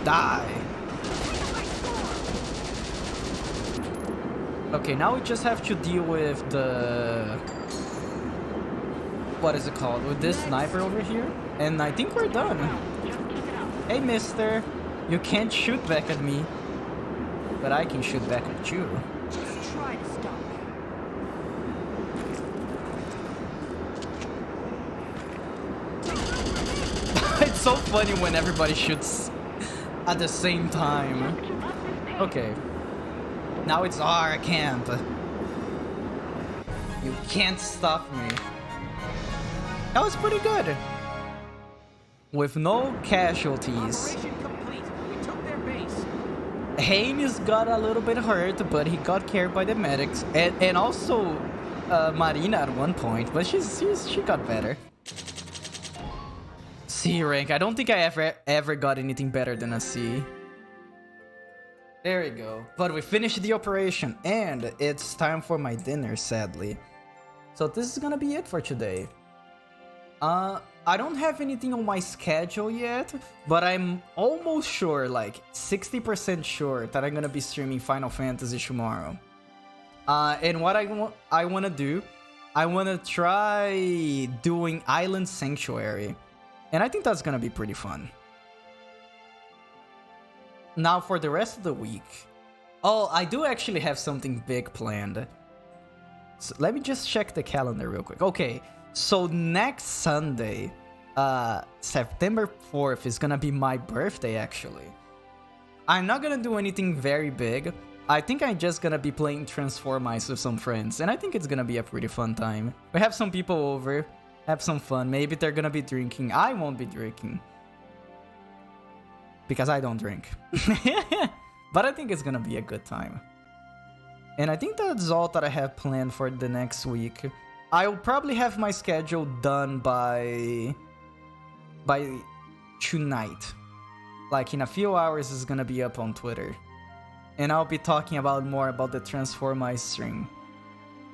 Die. Okay, now we just have to deal with the... What is it called? With this sniper over here. And I think we're done. Hey, mister. You can't shoot back at me. But I can shoot back at you. Just try to stop me. It's so funny when everybody shoots at the same time. Okay. Now it's our camp. You can't stop me. That was pretty good. With no casualties. Haynes got a little bit hurt, but he got carried by the medics. And also Marina at one point, but she got better. C rank. I don't think I ever got anything better than a C. There we go. But we finished the operation, and it's time for my dinner, sadly. So this is gonna be it for today. I don't have anything on my schedule yet, but I'm almost sure, like 60% sure, that I'm gonna be streaming Final Fantasy tomorrow. And what I want to do, I want to try doing Island Sanctuary. And I think that's gonna be pretty fun. Now for the rest of the week. Oh, I do actually have something big planned. So let me just check the calendar real quick. Okay, so next Sunday, September 4th is gonna be my birthday actually. I'm not gonna do anything very big. I think I'm just gonna be playing Transform Ice with some friends. And I think it's gonna be a pretty fun time. We have some people over. Have some fun. Maybe they're gonna be drinking. I won't be drinking. Because I don't drink. But I think it's gonna be a good time. And I think that's all that I have planned for the next week. I'll probably have my schedule done by tonight. Like in a few hours it's gonna be up on Twitter. And I'll be talking more about the Transform Ice string.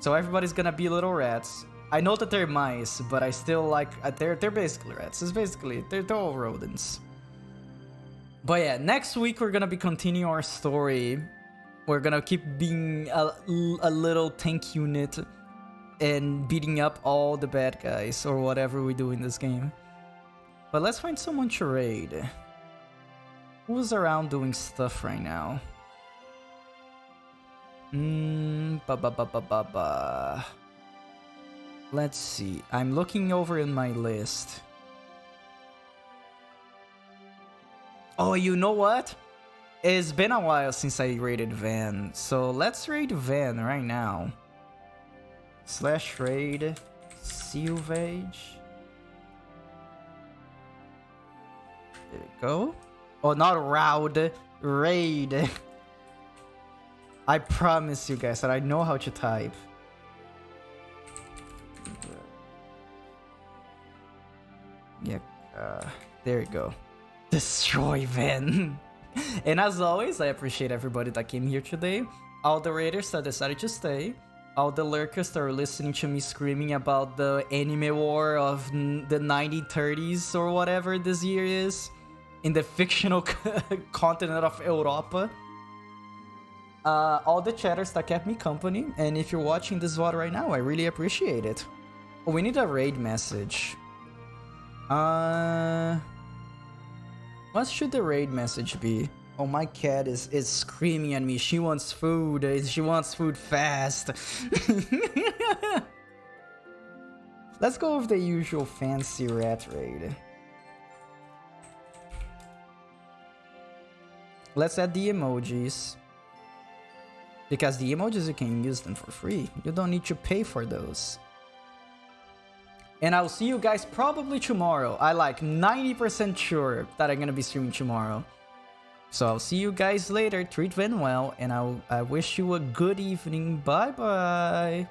So everybody's gonna be little rats. I know that they're mice, but I still like... They're basically rats. It's basically... They're all rodents. But yeah, next week we're gonna be continuing our story. We're gonna keep being a little tank unit and beating up all the bad guys or whatever we do in this game. But let's find someone to raid. Who's around doing stuff right now? Let's see. I'm looking over in my list. Oh, you know what? It's been a while since I raided Van, so let's raid Van right now. /raid Silvage. There we go. Oh, not Raud. Raid. I promise you guys that I know how to type. Yeah, there you go. Destroy Van. And as always, I appreciate everybody that came here today. All the raiders that decided to stay. All the lurkers that are listening to me screaming about the anime war of the 1930s or whatever this year is. In the fictional continent of Europa. All the chatters that kept me company. And if you're watching this VOD right now, I really appreciate it. Oh, we need a raid message. What What should the raid message be? Oh, my cat is screaming at me. She wants food. She wants food fast. Let's go with the usual fancy rat raid. Let's add the emojis. Because the emojis, you can use them for free. You don't need to pay for those. And I'll see you guys probably tomorrow. I like 90% sure that I'm gonna be streaming tomorrow. So I'll see you guys later. Treat Van well, and I wish you a good evening. Bye bye.